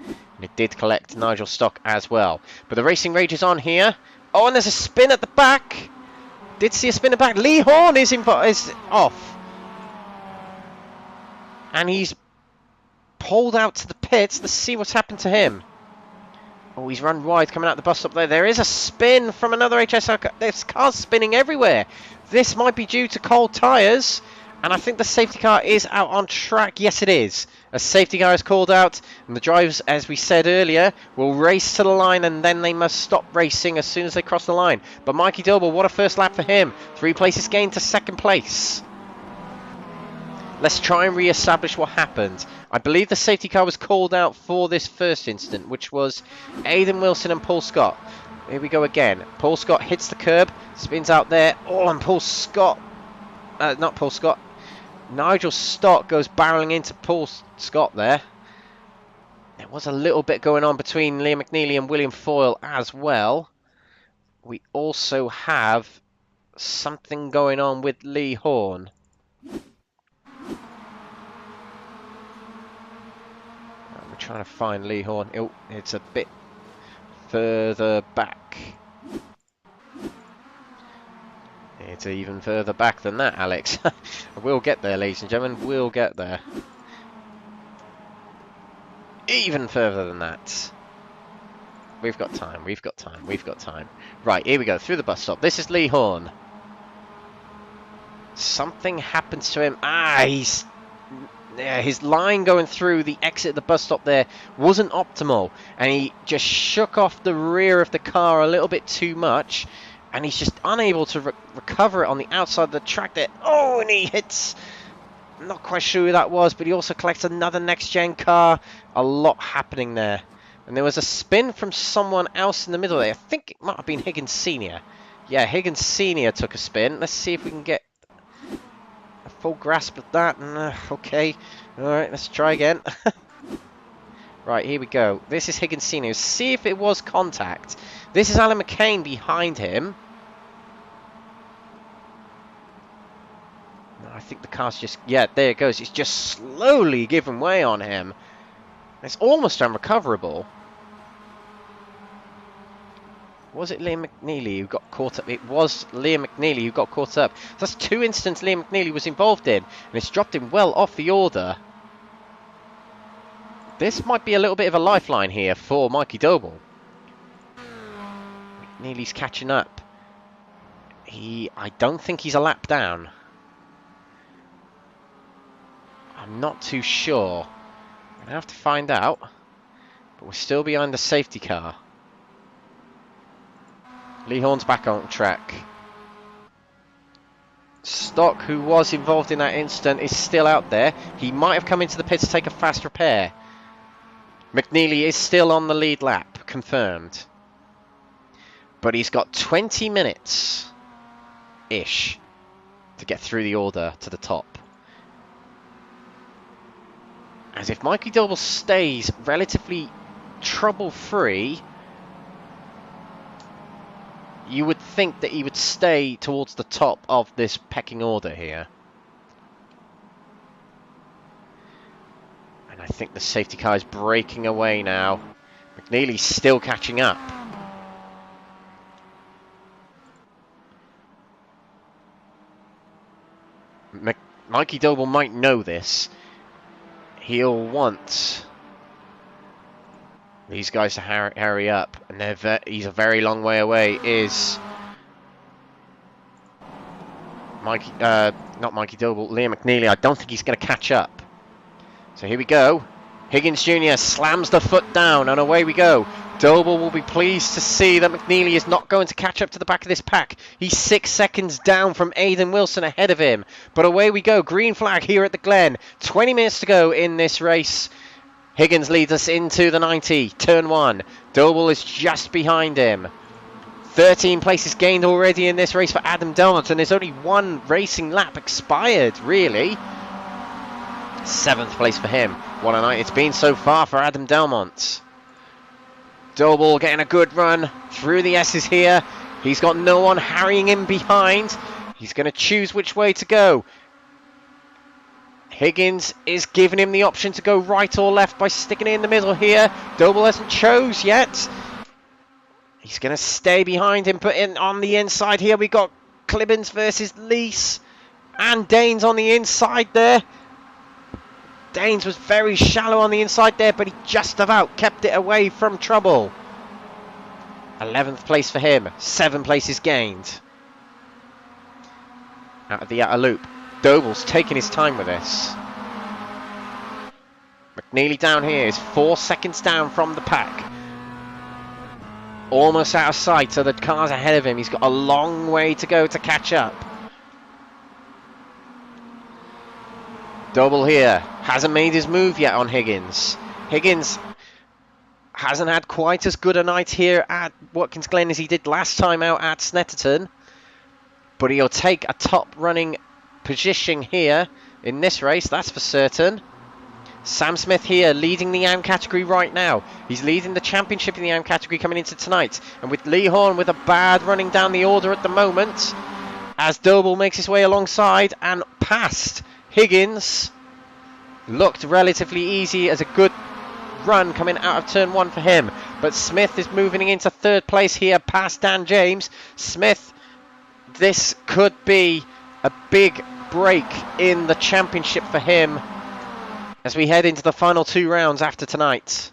And it did collect Nigel Stock as well. But the racing rage is on here. Oh, and there's a spin at the back. Did see a spin at the back. Lee Horne is off. And he's pulled out to the pits. Let's see what's happened to him. Oh, he's run wide coming out the bus stop there. There is a spin from another HSR car. There's cars spinning everywhere. This might be due to cold tyres. And I think the safety car is out on track. Yes, it is. A safety car is called out, and the drivers, as we said earlier, will race to the line, and then they must stop racing as soon as they cross the line. But Mikey Doble, what a first lap for him. 3 places gained to 2nd place. Let's try and re-establish what happened. I believe the safety car was called out for this first incident, which was Aidan Wilson and Paul Scott. Here we go again. Paul Scott hits the curb, spins out there. Oh, and Paul Scott... not Paul Scott. Nigel Stott goes barreling into Paul Scott there. There was a little bit going on between Liam McNeilly and William Foyle as well. We also have something going on with Lee Horne. We're trying to find Lee Horne. Oh, it's a bit further back. It's even further back than that, Alex. We'll get there, ladies and gentlemen. We'll get there. Even further than that. We've got time. We've got time. We've got time. Right, here we go. Through the bus stop. This is Lee Horne. Something happens to him. His line going through the exit of the bus stop there wasn't optimal. And he just shook off the rear of the car a little bit too much. And he's just unable to recover it on the outside of the track there. Oh, and he hits... I'm not quite sure who that was, but he also collects another next-gen car. A lot happening there. And there was a spin from someone else in the middle there. I think it might have been Higgins Sr. Yeah, Higgins Sr. took a spin. Let's see if we can get a full grasp of that. Okay. Alright, let's try again. Right, here we go. This is Higgins Sr. See if it was contact. This is Alan McCain behind him. I think the car's just... Yeah, there it goes. It's just slowly giving way on him. It's almost unrecoverable. Was it Liam McNeilly who got caught up? It was Liam McNeilly who got caught up. That's 2 incidents Liam McNeilly was involved in. And it's dropped him well off the order. This might be a little bit of a lifeline here for Mikey Doble. McNeilly's catching up. I don't think he's a lap down. I'm not too sure. I'm going to have to find out. But we're still behind the safety car. Lee Horne's back on track. Stock, who was involved in that incident, is still out there. He might have come into the pit to take a fast repair. McNeilly is still on the lead lap, confirmed. But he's got 20 minutes-ish to get through the order to the top. As if Mikey Doble stays relatively trouble-free, you would think that he would stay towards the top of this pecking order here. And I think the safety car is breaking away now. McNeilly's still catching up. Mikey Doble might know this. He'll want these guys to hurry up, and he's a very long way away. Is Mikey? Not Mikey Doble. Liam McNeilly. I don't think he's going to catch up. So here we go. Higgins Jr. slams the foot down, and away we go. Doble will be pleased to see that McNeilly is not going to catch up to the back of this pack. He's 6 seconds down from Aidan Wilson ahead of him. But away we go. Green flag here at the Glen. 20 minutes to go in this race. Higgins leads us into the 90. Turn 1. Doble is just behind him. 13 places gained already in this race for Adam Delmont. And there's only 1 racing lap expired, really. 7th place for him. What a night it's been so far for Adam Delmont. Doble getting a good run through the S's here. He's got no one harrying him behind. He's going to choose which way to go. Higgins is giving him the option to go right or left by sticking it in the middle here. Doble hasn't chose yet. He's going to stay behind him, put in on the inside here. We got Clibbins versus Lees and Danes on the inside there. Danes was very shallow on the inside there, but he just about kept it away from trouble. 11th place for him. 7 places gained. Out of the outer loop. Doble's taking his time with this. McNeilly down here is 4 seconds down from the pack. Almost out of sight, so the car's ahead of him. He's got a long way to go to catch up. Doble here hasn't made his move yet on Higgins. Higgins hasn't had quite as good a night here at Watkins Glen as he did last time out at Snetterton, but he'll take a top running position here in this race, that's for certain. Sam Smith here leading the AM category right now. He's leading the championship in the AM category coming into tonight, and with Lee Horne with a bad running down the order at the moment, as Doble makes his way alongside and past Higgins. Looked relatively easy as a good run coming out of turn 1 for him, but Smith is moving into 3rd place here past Dan James. Smith, this could be a big break in the championship for him as we head into the final 2 rounds after tonight.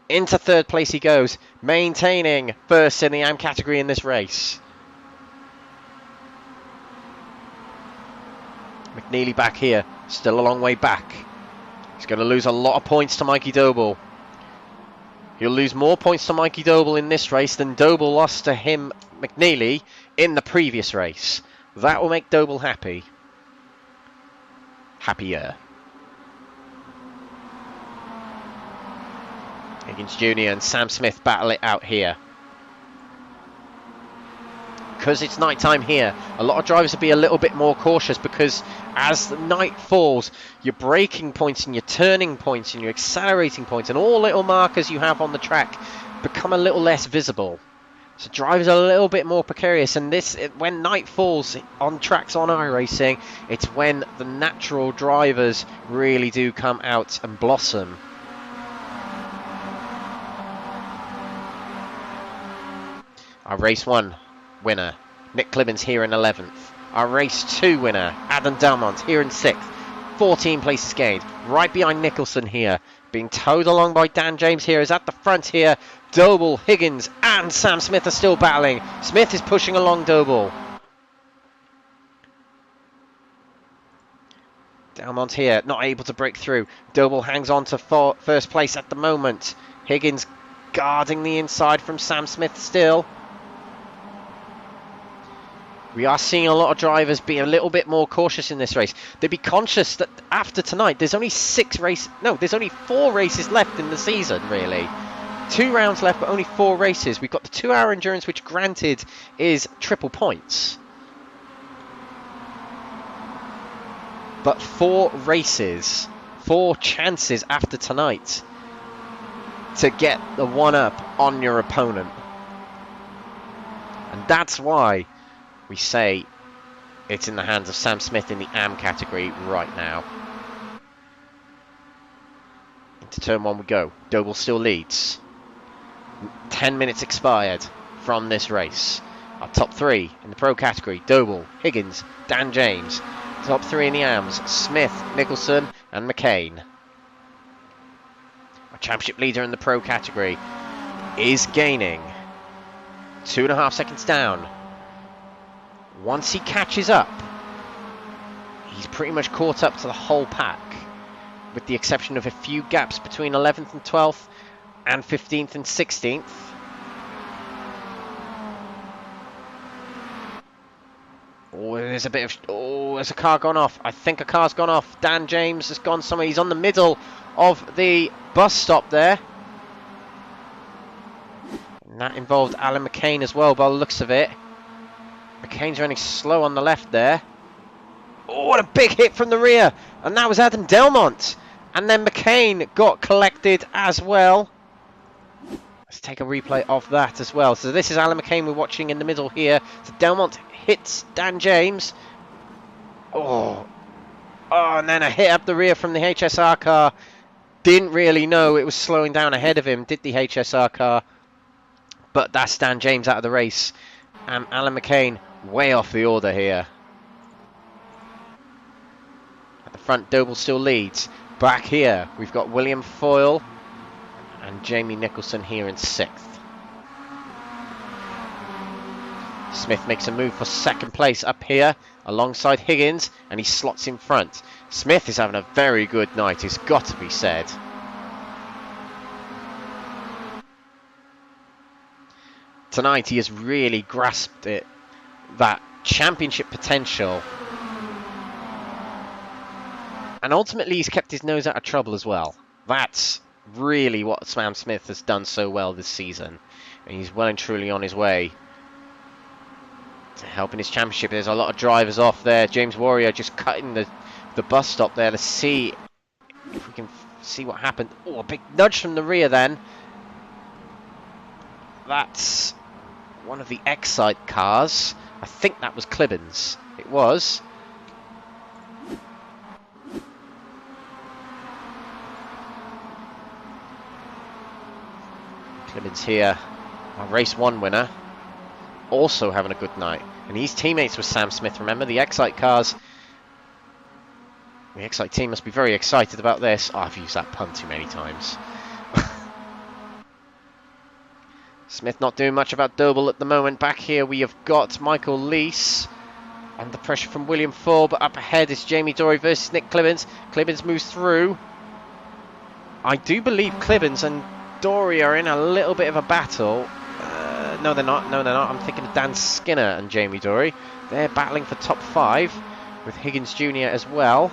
Into 3rd place he goes, maintaining 1st in the AM category in this race. McNeilly back here, still a long way back. He's going to lose a lot of points to Mikey Doble. He'll lose more points to Mikey Doble in this race than Doble lost to him, McNeilly, in the previous race. That will make Doble happy. Happier. Higgins Jr. and Sam Smith battle it out here. Because it's night time here, a lot of drivers will be a little bit more cautious, because as the night falls, your braking points and your turning points and your accelerating points and all little markers you have on the track become a little less visible. So drivers are a little bit more precarious, and when night falls on tracks on iRacing, it's when the natural drivers really do come out and blossom. Our race 1 winner, Nick Clibbins, here in 11th. Our race 2 winner, Adam Delmont, here in 6th. 14 places gained, right behind Nicholson here. Being towed along by Dan James here, is at the front here. Doble, Higgins and Sam Smith are still battling. Smith is pushing along Doble. Delmont here, not able to break through. Doble hangs on to 1st place at the moment. Higgins guarding the inside from Sam Smith still. We are seeing a lot of drivers be a little bit more cautious in this race. They'd be conscious that after tonight, there's only 4 races left in the season, really. 2 rounds left, but only 4 races. We've got the 2-hour endurance, which granted is triple points. But 4 races, 4 chances after tonight to get the 1-up on your opponent. And that's why we say it's in the hands of Sam Smith in the AM category right now. Into turn 1 we go. Doble still leads. 10 minutes expired from this race. Our top 3 in the pro category: Doble, Higgins, Dan James. Top 3 in the AMs: Smith, Nicholson and McCain. Our championship leader in the pro category is gaining 2.5 seconds down. Once he catches up, he's pretty much caught up to the whole pack, with the exception of a few gaps between 11th and 12th and 15th and 16th. Oh, there's a bit of... Oh, there's a car gone off. I think a car's gone off. Dan James has gone somewhere. He's on the middle of the bus stop there. And that involved Alan McCain as well, by the looks of it. McCain's running slow on the left there. Oh, what a big hit from the rear. And that was Adam Delmont. And then McCain got collected as well. Let's take a replay of that as well. So this is Alan McCain we're watching in the middle here. So Delmont hits Dan James. Oh, and then a hit up the rear from the HSR car. Didn't really know it was slowing down ahead of him, did the HSR car. But that's Dan James out of the race. And Alan McCain way off the order here. At the front, Doble still leads. Back here, we've got William Foyle and Jamie Nicholson here in 6th. Smith makes a move for second place up here alongside Higgins, and he slots in front. Smith is having a very good night, it's got to be said. Tonight he has really grasped it, that championship potential. And ultimately he's kept his nose out of trouble as well. That's really what Sam Smith has done so well this season. And he's well and truly on his way to helping his championship. There's a lot of drivers off there. James Warrior just cutting the bus stop there. Let's see if we can see what happened. Oh, a big nudge from the rear then. That's one of the Excite cars. I think that was Clibbins. It was. Clibbins here, our race 1 winner, also having a good night. And he's teammates with Sam Smith, remember? The Excite cars. The Excite team must be very excited about this. Oh, I've used that pun too many times. Smith not doing much about Doble at the moment. Back here we have got Michael Lees. Under pressure from William Full, but up ahead is Jamie Dory versus Nick Clibbins. Clibbins moves through. I do believe Clibbins and Dory are in a little bit of a battle. No, they're not. No, they're not. I'm thinking of Dan Skinner and Jamie Dory. They're battling for top 5 with Higgins Jr. as well.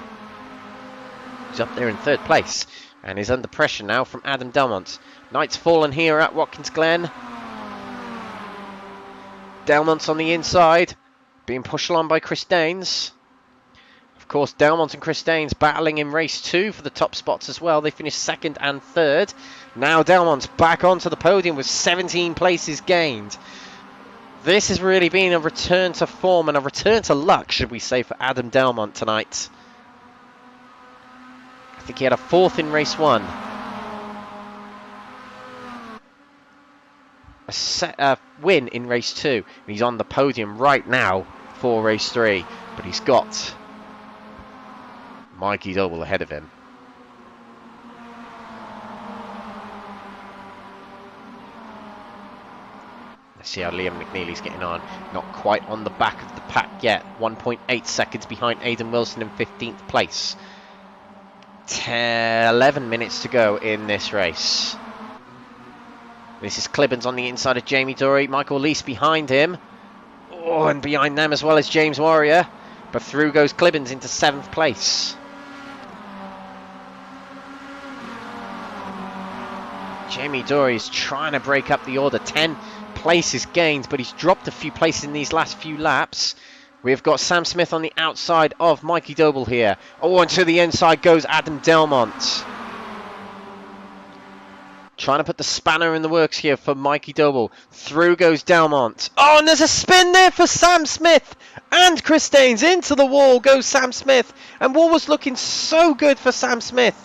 He's up there in 3rd place and is under pressure now from Adam Delmont. Night's fallen here at Watkins Glen. Delmont's on the inside, being pushed along by Chris Daines. Of course, Delmont and Chris Daines battling in race 2 for the top spots as well. They finished 2nd and 3rd. Now Delmont's back onto the podium with 17 places gained. This has really been a return to form and a return to luck, should we say, for Adam Delmont tonight. I think he had a 4th in race 1. A win in race 2. He's on the podium right now for race 3. But he's got Mikey Doble ahead of him. Let's see how Liam McNeilly's getting on. Not quite on the back of the pack yet. 1.8 seconds behind Aidan Wilson in 15th place. 11 minutes to go in this race. This is Clibbins on the inside of Jamie Dory. Michael Lees behind him. Oh, and behind them as well as James Warrior. But through goes Clibbins into 7th place. Jamie Dory is trying to break up the order. 10 places gained, but he's dropped a few places in these last few laps. We've got Sam Smith on the outside of Mikey Doble here. Oh, and to the inside goes Adam Delmont. Trying to put the spanner in the works here for Mikey Doble. Through goes Delmont. Oh, and there's a spin there for Sam Smith. And Chris Daines. Into the wall goes Sam Smith. And what was looking so good for Sam Smith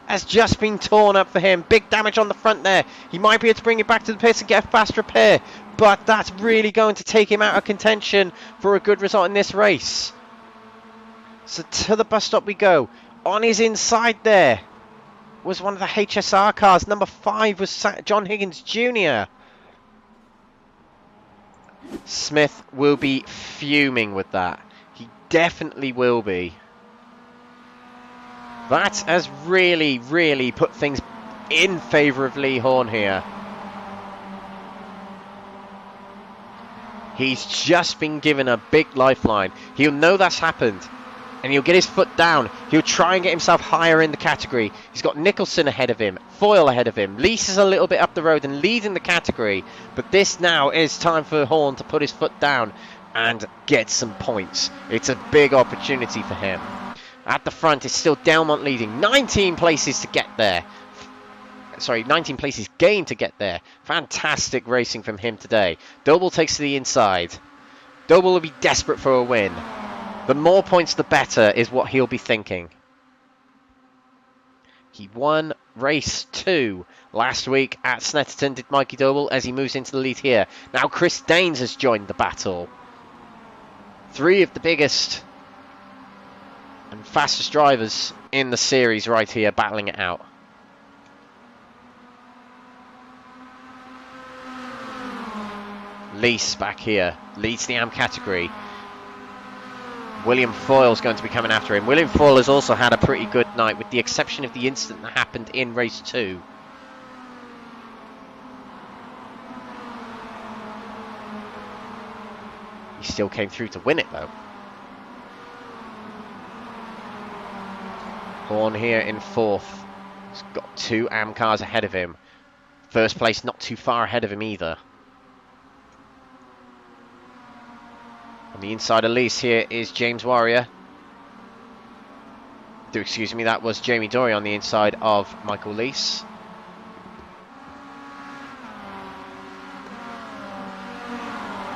has just been torn up for him. Big damage on the front there. He might be able to bring it back to the pits and get a fast repair. But that's really going to take him out of contention for a good result in this race. So to the bus stop we go. On his inside there was one of the HSR cars. Number 5 was John Higgins Jr. Smith will be fuming with that. He definitely will be. That has really, really put things in favour of Lee Horne here. He's just been given a big lifeline. He'll know that's happened. And he'll get his foot down. He'll try and get himself higher in the category. He's got Nicholson ahead of him. Foyle ahead of him. Lees is a little bit up the road and leading the category. But this now is time for Horne to put his foot down and get some points. It's a big opportunity for him. At the front is still Delmont leading. 19 places to get there. Sorry, 19 places gained to get there. Fantastic racing from him today. Doble takes to the inside. Doble will be desperate for a win. The more points, the better, is what he'll be thinking. He won race 2 last week at Snetterton, did Mikey Doble, as he moves into the lead here. Now Chris Daines has joined the battle. 3 of the biggest and fastest drivers in the series right here, battling it out. Lease back here, leads the AM category. William Foyle's going to be coming after him. William Foyle has also had a pretty good night, with the exception of the incident that happened in race 2. He still came through to win it though. Horne here in 4th. He's got 2 AM cars ahead of him. First place not too far ahead of him either. On the inside of Lease here is James Warrior. Excuse me, that was Jamie Dory on the inside of Michael Lease.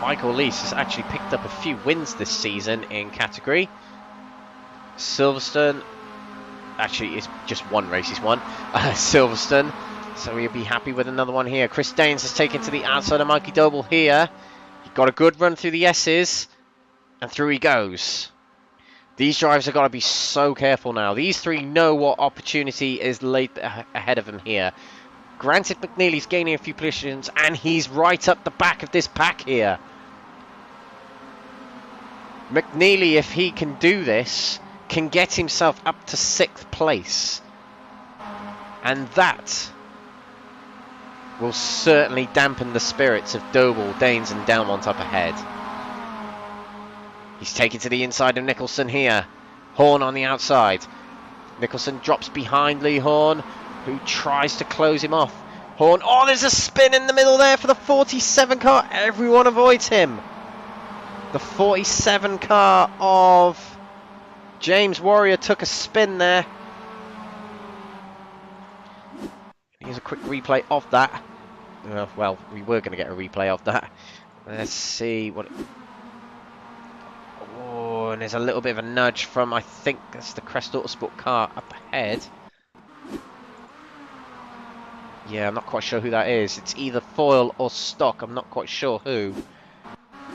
Michael Lease has actually picked up a few wins this season in category. Silverstone, actually it's just one race he's won. Silverstone, so he'll be happy with another one here. Chris Daines has taken to the outside of Mikey Doble here. He got a good run through the S's. And through he goes. These drivers have got to be so careful now. These 3 know what opportunity is laid ahead of them here. Granted, McNeilly's gaining a few positions, and he's right up the back of this pack here. McNeilly, if he can do this, can get himself up to 6th place. And that will certainly dampen the spirits of Doble, Daines and Delmont up ahead. He's taken to the inside of Nicholson here. Horne on the outside. Nicholson drops behind Lee Horne, who tries to close him off. Horne, oh, there's a spin in the middle there for the 47 car. Everyone avoids him. The 47 car of James Warrior took a spin there. Here's a quick replay of that. Well, we were going to get a replay of that. Let's see what... Oh, and there's a little bit of a nudge from, I think that's the Crest Autosport car up ahead. Yeah, I'm not quite sure who that is. It's either Foyle or Stock. I'm not quite sure who.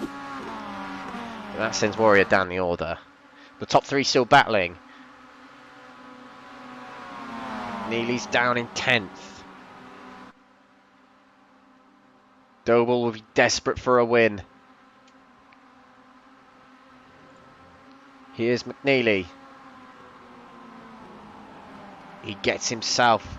And that sends Warrior down the order. The top 3 still battling. Neely's down in 10th. Doble will be desperate for a win. Here's McNeilly. He gets himself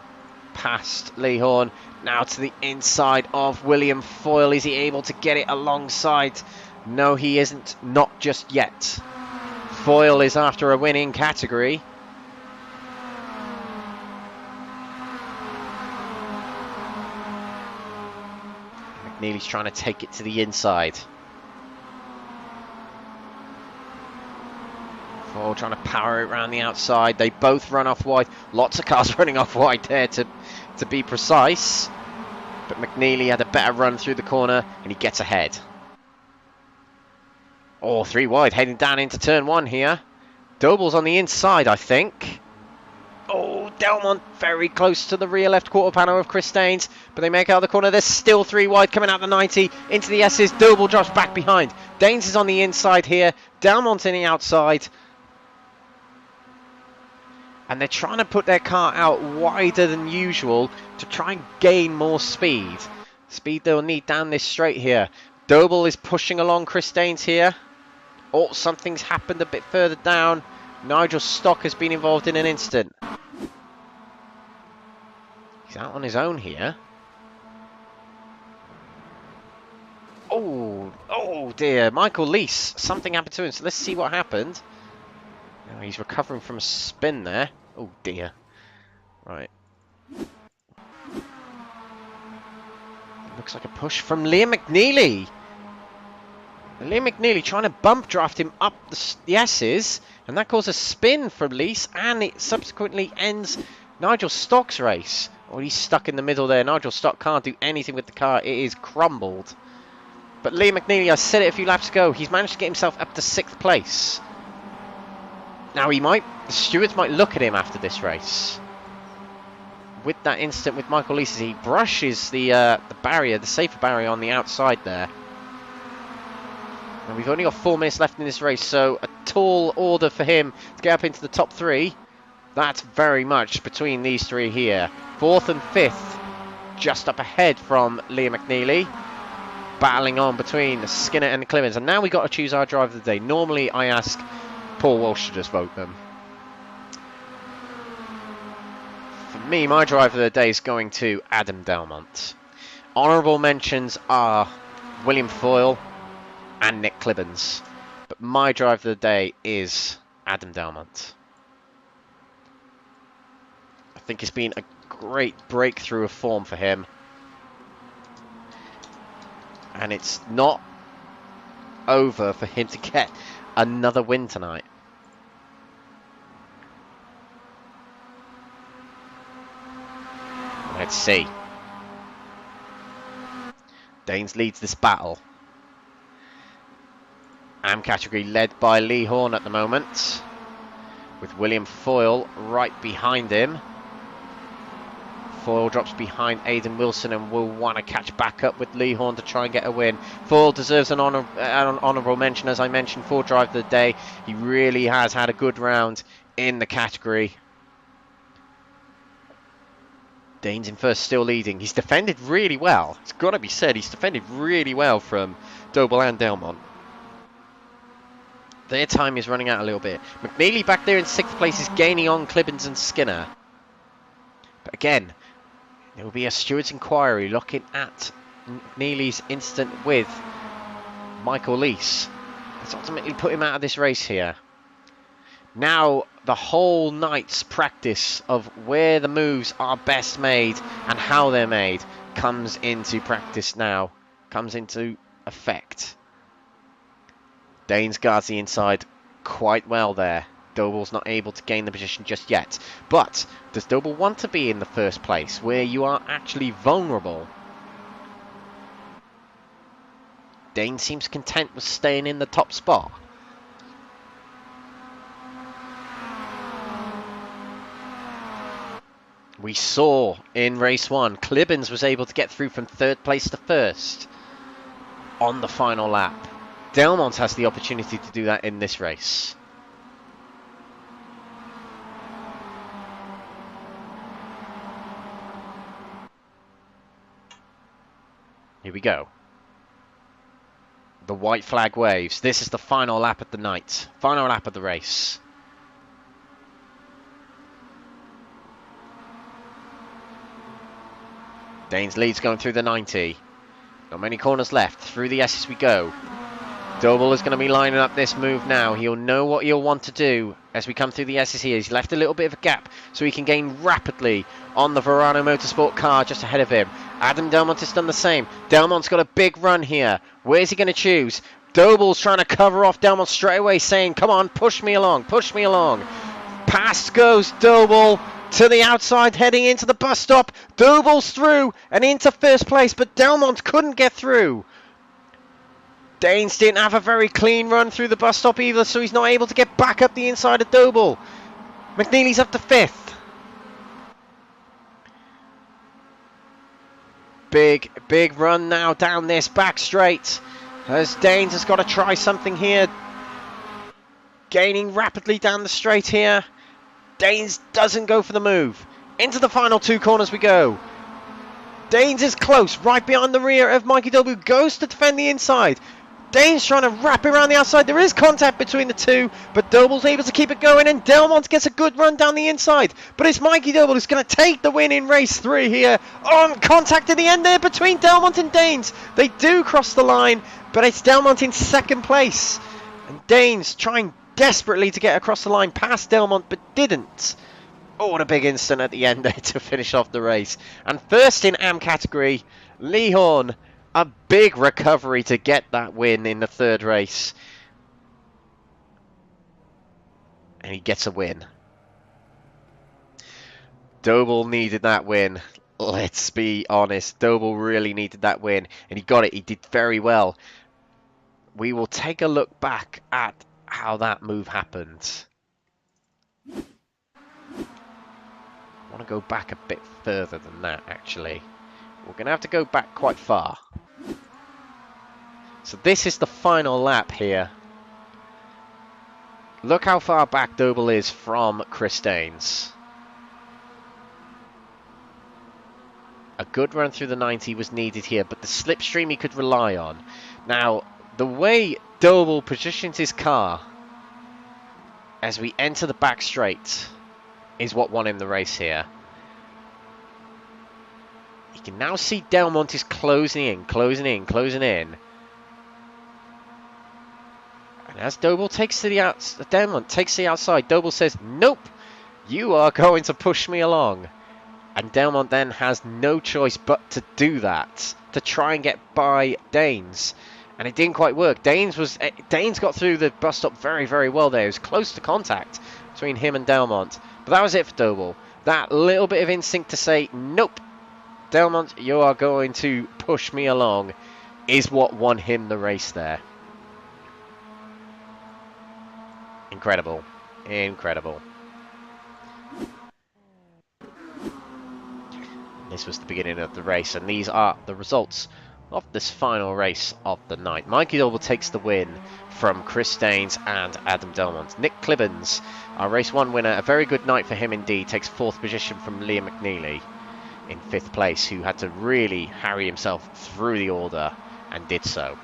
past Lee Horne. Now to the inside of William Foyle. Is he able to get it alongside? No, he isn't. Not just yet. Foyle is after a win in category. McNeilly's trying to take it to the inside. Foyle trying to power it around the outside. They both run off wide. Lots of cars running off wide there to be precise. But McNeilly had a better run through the corner and he gets ahead. Oh, 3 wide, heading down into turn 1 here. Doble's on the inside, I think. Oh, Delmont very close to the rear left quarter panel of Chris Daines, but they make out the corner. There's still 3 wide coming out the 90 into the S's. Doble drops back behind. Daines is on the inside here. Delmont in the outside. And they're trying to put their car out wider than usual to try and gain more speed. Speed they'll need down this straight here. Doble is pushing along Chris Daines here. Oh, something's happened a bit further down. Nigel Stock has been involved in an incident. He's out on his own here. Oh dear. Michael Lease. Something happened to him. So let's see what happened. Now he's recovering from a spin there. Oh dear. Right. Looks like a push from Liam McNeilly. Liam McNeilly trying to bump draft him up the S's, and that causes a spin from Lease, and it subsequently ends Nigel Stock's race. Oh, he's stuck in the middle there. Nigel Stock can't do anything with the car. It is crumbled. But Liam McNeilly, I said it a few laps ago, he's managed to get himself up to 6th place. Now the stewards might look at him after this race. With that incident with Michael Lease, he brushes the barrier, the safer barrier on the outside there. And we've only got 4 minutes left in this race, so a tall order for him to get up into the top 3. That's very much between these 3 here. 4th and 5th, just up ahead from Liam McNeilly. battling on between Skinner and Clemens. And now we got to choose our driver of the day. Normally I ask Paul Walsh to just vote them. For me, my driver of the day is going to Adam Delmont. Honourable mentions are William Foyle and Nick Clibbens. But my driver of the day is Adam Delmont. I think it's been a great breakthrough of form for him. And it's not over for him to get another win tonight. Let's see. Danes leads this battle. AM category led by Lee Horne at the moment, with William Foyle right behind him. Foyle drops behind Aidan Wilson and will want to catch back up with Lee Horne to try and get a win. Foyle deserves an honourable mention, as I mentioned, for drive of the day. He really has had a good round in the category. Danes in first, still leading. He's defended really well. It's got to be said, he's defended really well from Doble and Delmont. Their time is running out a little bit. McNeilly back there in 6th place is gaining on Clibbens and Skinner. But again, there will be a steward's inquiry looking at McNeilly's incident with Michael Leese. Let's ultimately put him out of this race here. Now the whole night's practice of where the moves are best made and how they're made comes into practice now. Comes into effect. Danes guards the inside quite well there. Doble's not able to gain the position just yet. But does Doble want to be in the first place, where you are actually vulnerable? Dane seems content with staying in the top spot. We saw in race 1, Clibbens was able to get through from 3rd place to 1st on the final lap. Delmont has the opportunity to do that in this race. Here we go. The white flag waves. This is the final lap of the night. Final lap of the race. Danes leads going through the 90. Not many corners left. Through the S's we go. Doble is going to be lining up this move now. He'll know what he'll want to do as we come through the S's here. He's left a little bit of a gap so he can gain rapidly on the Verano Motorsport car just ahead of him. Adam Delmont has done the same. Delmont's got a big run here. Where's he going to choose? Doble's trying to cover off Delmont straight away, saying, come on, push me along, push me along. Past goes Doble to the outside, heading into the bus stop. Doble's through and into first place, but Delmont couldn't get through. Danes didn't have a very clean run through the bus stop either, so he's not able to get back up the inside of Doble. McNeilly's up to 5th. Big run now down this back straight, as Danes has got to try something here. Gaining rapidly down the straight here. Danes doesn't go for the move. Into the final 2 corners we go. Danes is close, right behind the rear of Mikey Doble, who goes to defend the inside. Danes trying to wrap it around the outside. There is contact between the two, but Doble's able to keep it going, and Delmont gets a good run down the inside. But it's Mikey Doble who's going to take the win in race 3 here. On contact at the end there between Delmont and Danes. They do cross the line, but it's Delmont in 2nd place. And Danes trying desperately to get across the line past Delmont, but didn't. Oh, what a big instant at the end there to finish off the race. And first in AM category, Lee Horne. A big recovery to get that win in the 3rd race. And he gets a win. Doble needed that win. Let's be honest. Doble really needed that win. And he got it. He did very well. We will take a look back at how that move happened. I want to go back a bit further than that, actually. We're going to have to go back quite far. So this is the final lap here. Look how far back Doble is from Chris Danes. A good run through the 90 was needed here, but the slipstream he could rely on. Now, the way Doble positions his car as we enter the back straight is what won him the race here. You can now see Delmont is closing in, closing in, closing in. And as Doble takes to the outside, Delmont takes the outside, Doble says, nope, you are going to push me along. And Delmont then has no choice but to do that, to try and get by Danes. And it didn't quite work. Danes got through the bus stop very, very well there. It was close to contact between him and Delmont. But that was it for Doble. That little bit of instinct to say, nope, Delmont, you are going to push me along, is what won him the race there. Incredible. Incredible. This was the beginning of the race, and these are the results of this final race of the night. Mikey Doble takes the win from Chris Danes and Adam Delmont. Nick Clibbens, our race 1 winner, a very good night for him indeed, takes 4th position from Liam McNeilly in 5th place, who had to really harry himself through the order and did so.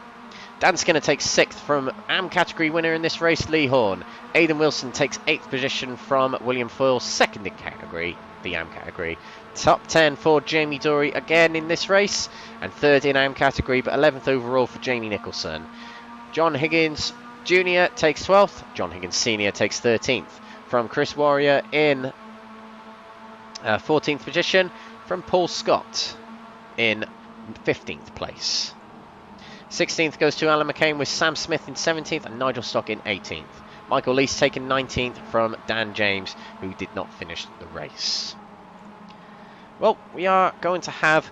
Dan Skinner takes 6th from AM category winner in this race, Lee Horne. Aidan Wilson takes 8th position from William Foyle, 2nd in category, the AM category. Top 10 for Jamie Dory again in this race, and 3rd in AM category, but 11th overall for Jamie Nicholson. John Higgins Jr. takes 12th, John Higgins Sr. takes 13th. From Chris Warrior in 14th position, from Paul Scott in 15th place. 16th goes to Alan McCain with Sam Smith in 17th and Nigel Stock in 18th. Michael Lease taken 19th from Dan James, who did not finish the race. Well, we are going to have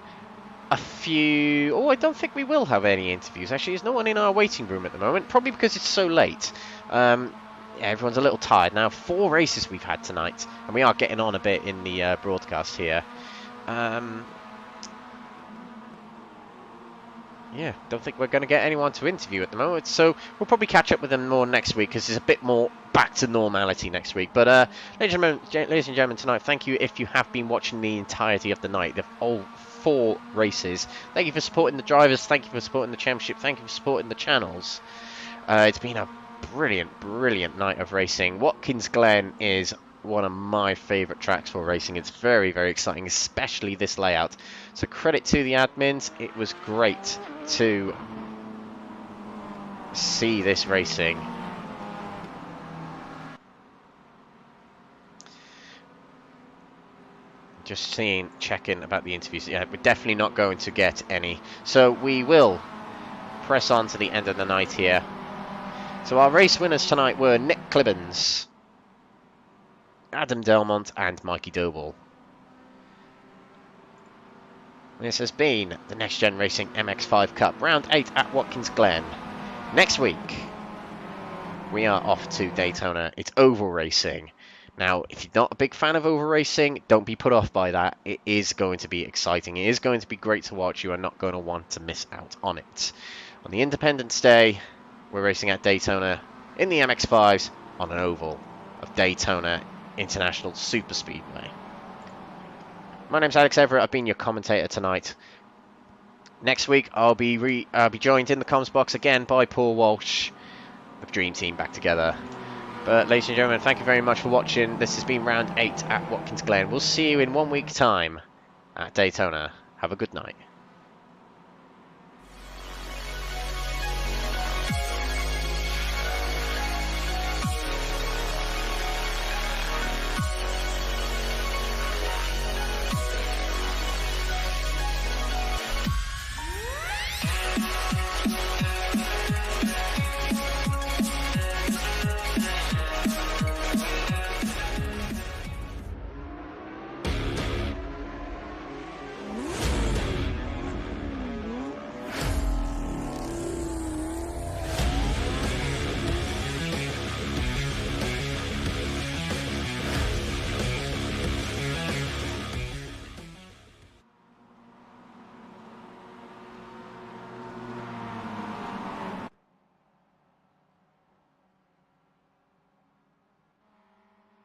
a few... Oh, I don't think we will have any interviews. Actually, there's no one in our waiting room at the moment, probably because it's so late. Yeah, everyone's a little tired now. 4 races we've had tonight, and we are getting on a bit in the broadcast here. Yeah, don't think we're going to get anyone to interview at the moment, so we'll probably catch up with them more next week, because it's a bit more back to normality next week. But ladies and gentlemen, tonight, thank you if you have been watching the entirety of the night, the whole 4 races. Thank you for supporting the drivers, thank you for supporting the championship, thank you for supporting the channels. It's been a brilliant, brilliant night of racing. Watkins Glen is one of my favourite tracks for racing. It's very, very exciting, especially this layout. So credit to the admins, it was great to see this racing. Just checking about the interviews. Yeah, we're definitely not going to get any. So we will press on to the end of the night here. So our race winners tonight were Nick Clibbens, Adam Delmont and Mikey Doble. This has been the Next Gen Racing MX-5 Cup, Round 8 at Watkins Glen. Next week, we are off to Daytona. It's oval racing. Now, if you're not a big fan of oval racing, don't be put off by that. It is going to be exciting. It is going to be great to watch. You are not going to want to miss out on it. On the Independence Day, we're racing at Daytona in the MX-5s on an oval of Daytona International Super Speedway. My name's Alex Everett. I've been your commentator tonight. Next week, I'll be joined in the comms box again by Paul Walsh. The Dream Team back together. But ladies and gentlemen, thank you very much for watching. This has been round 8 at Watkins Glen. We'll see you in 1 week's time at Daytona. Have a good night.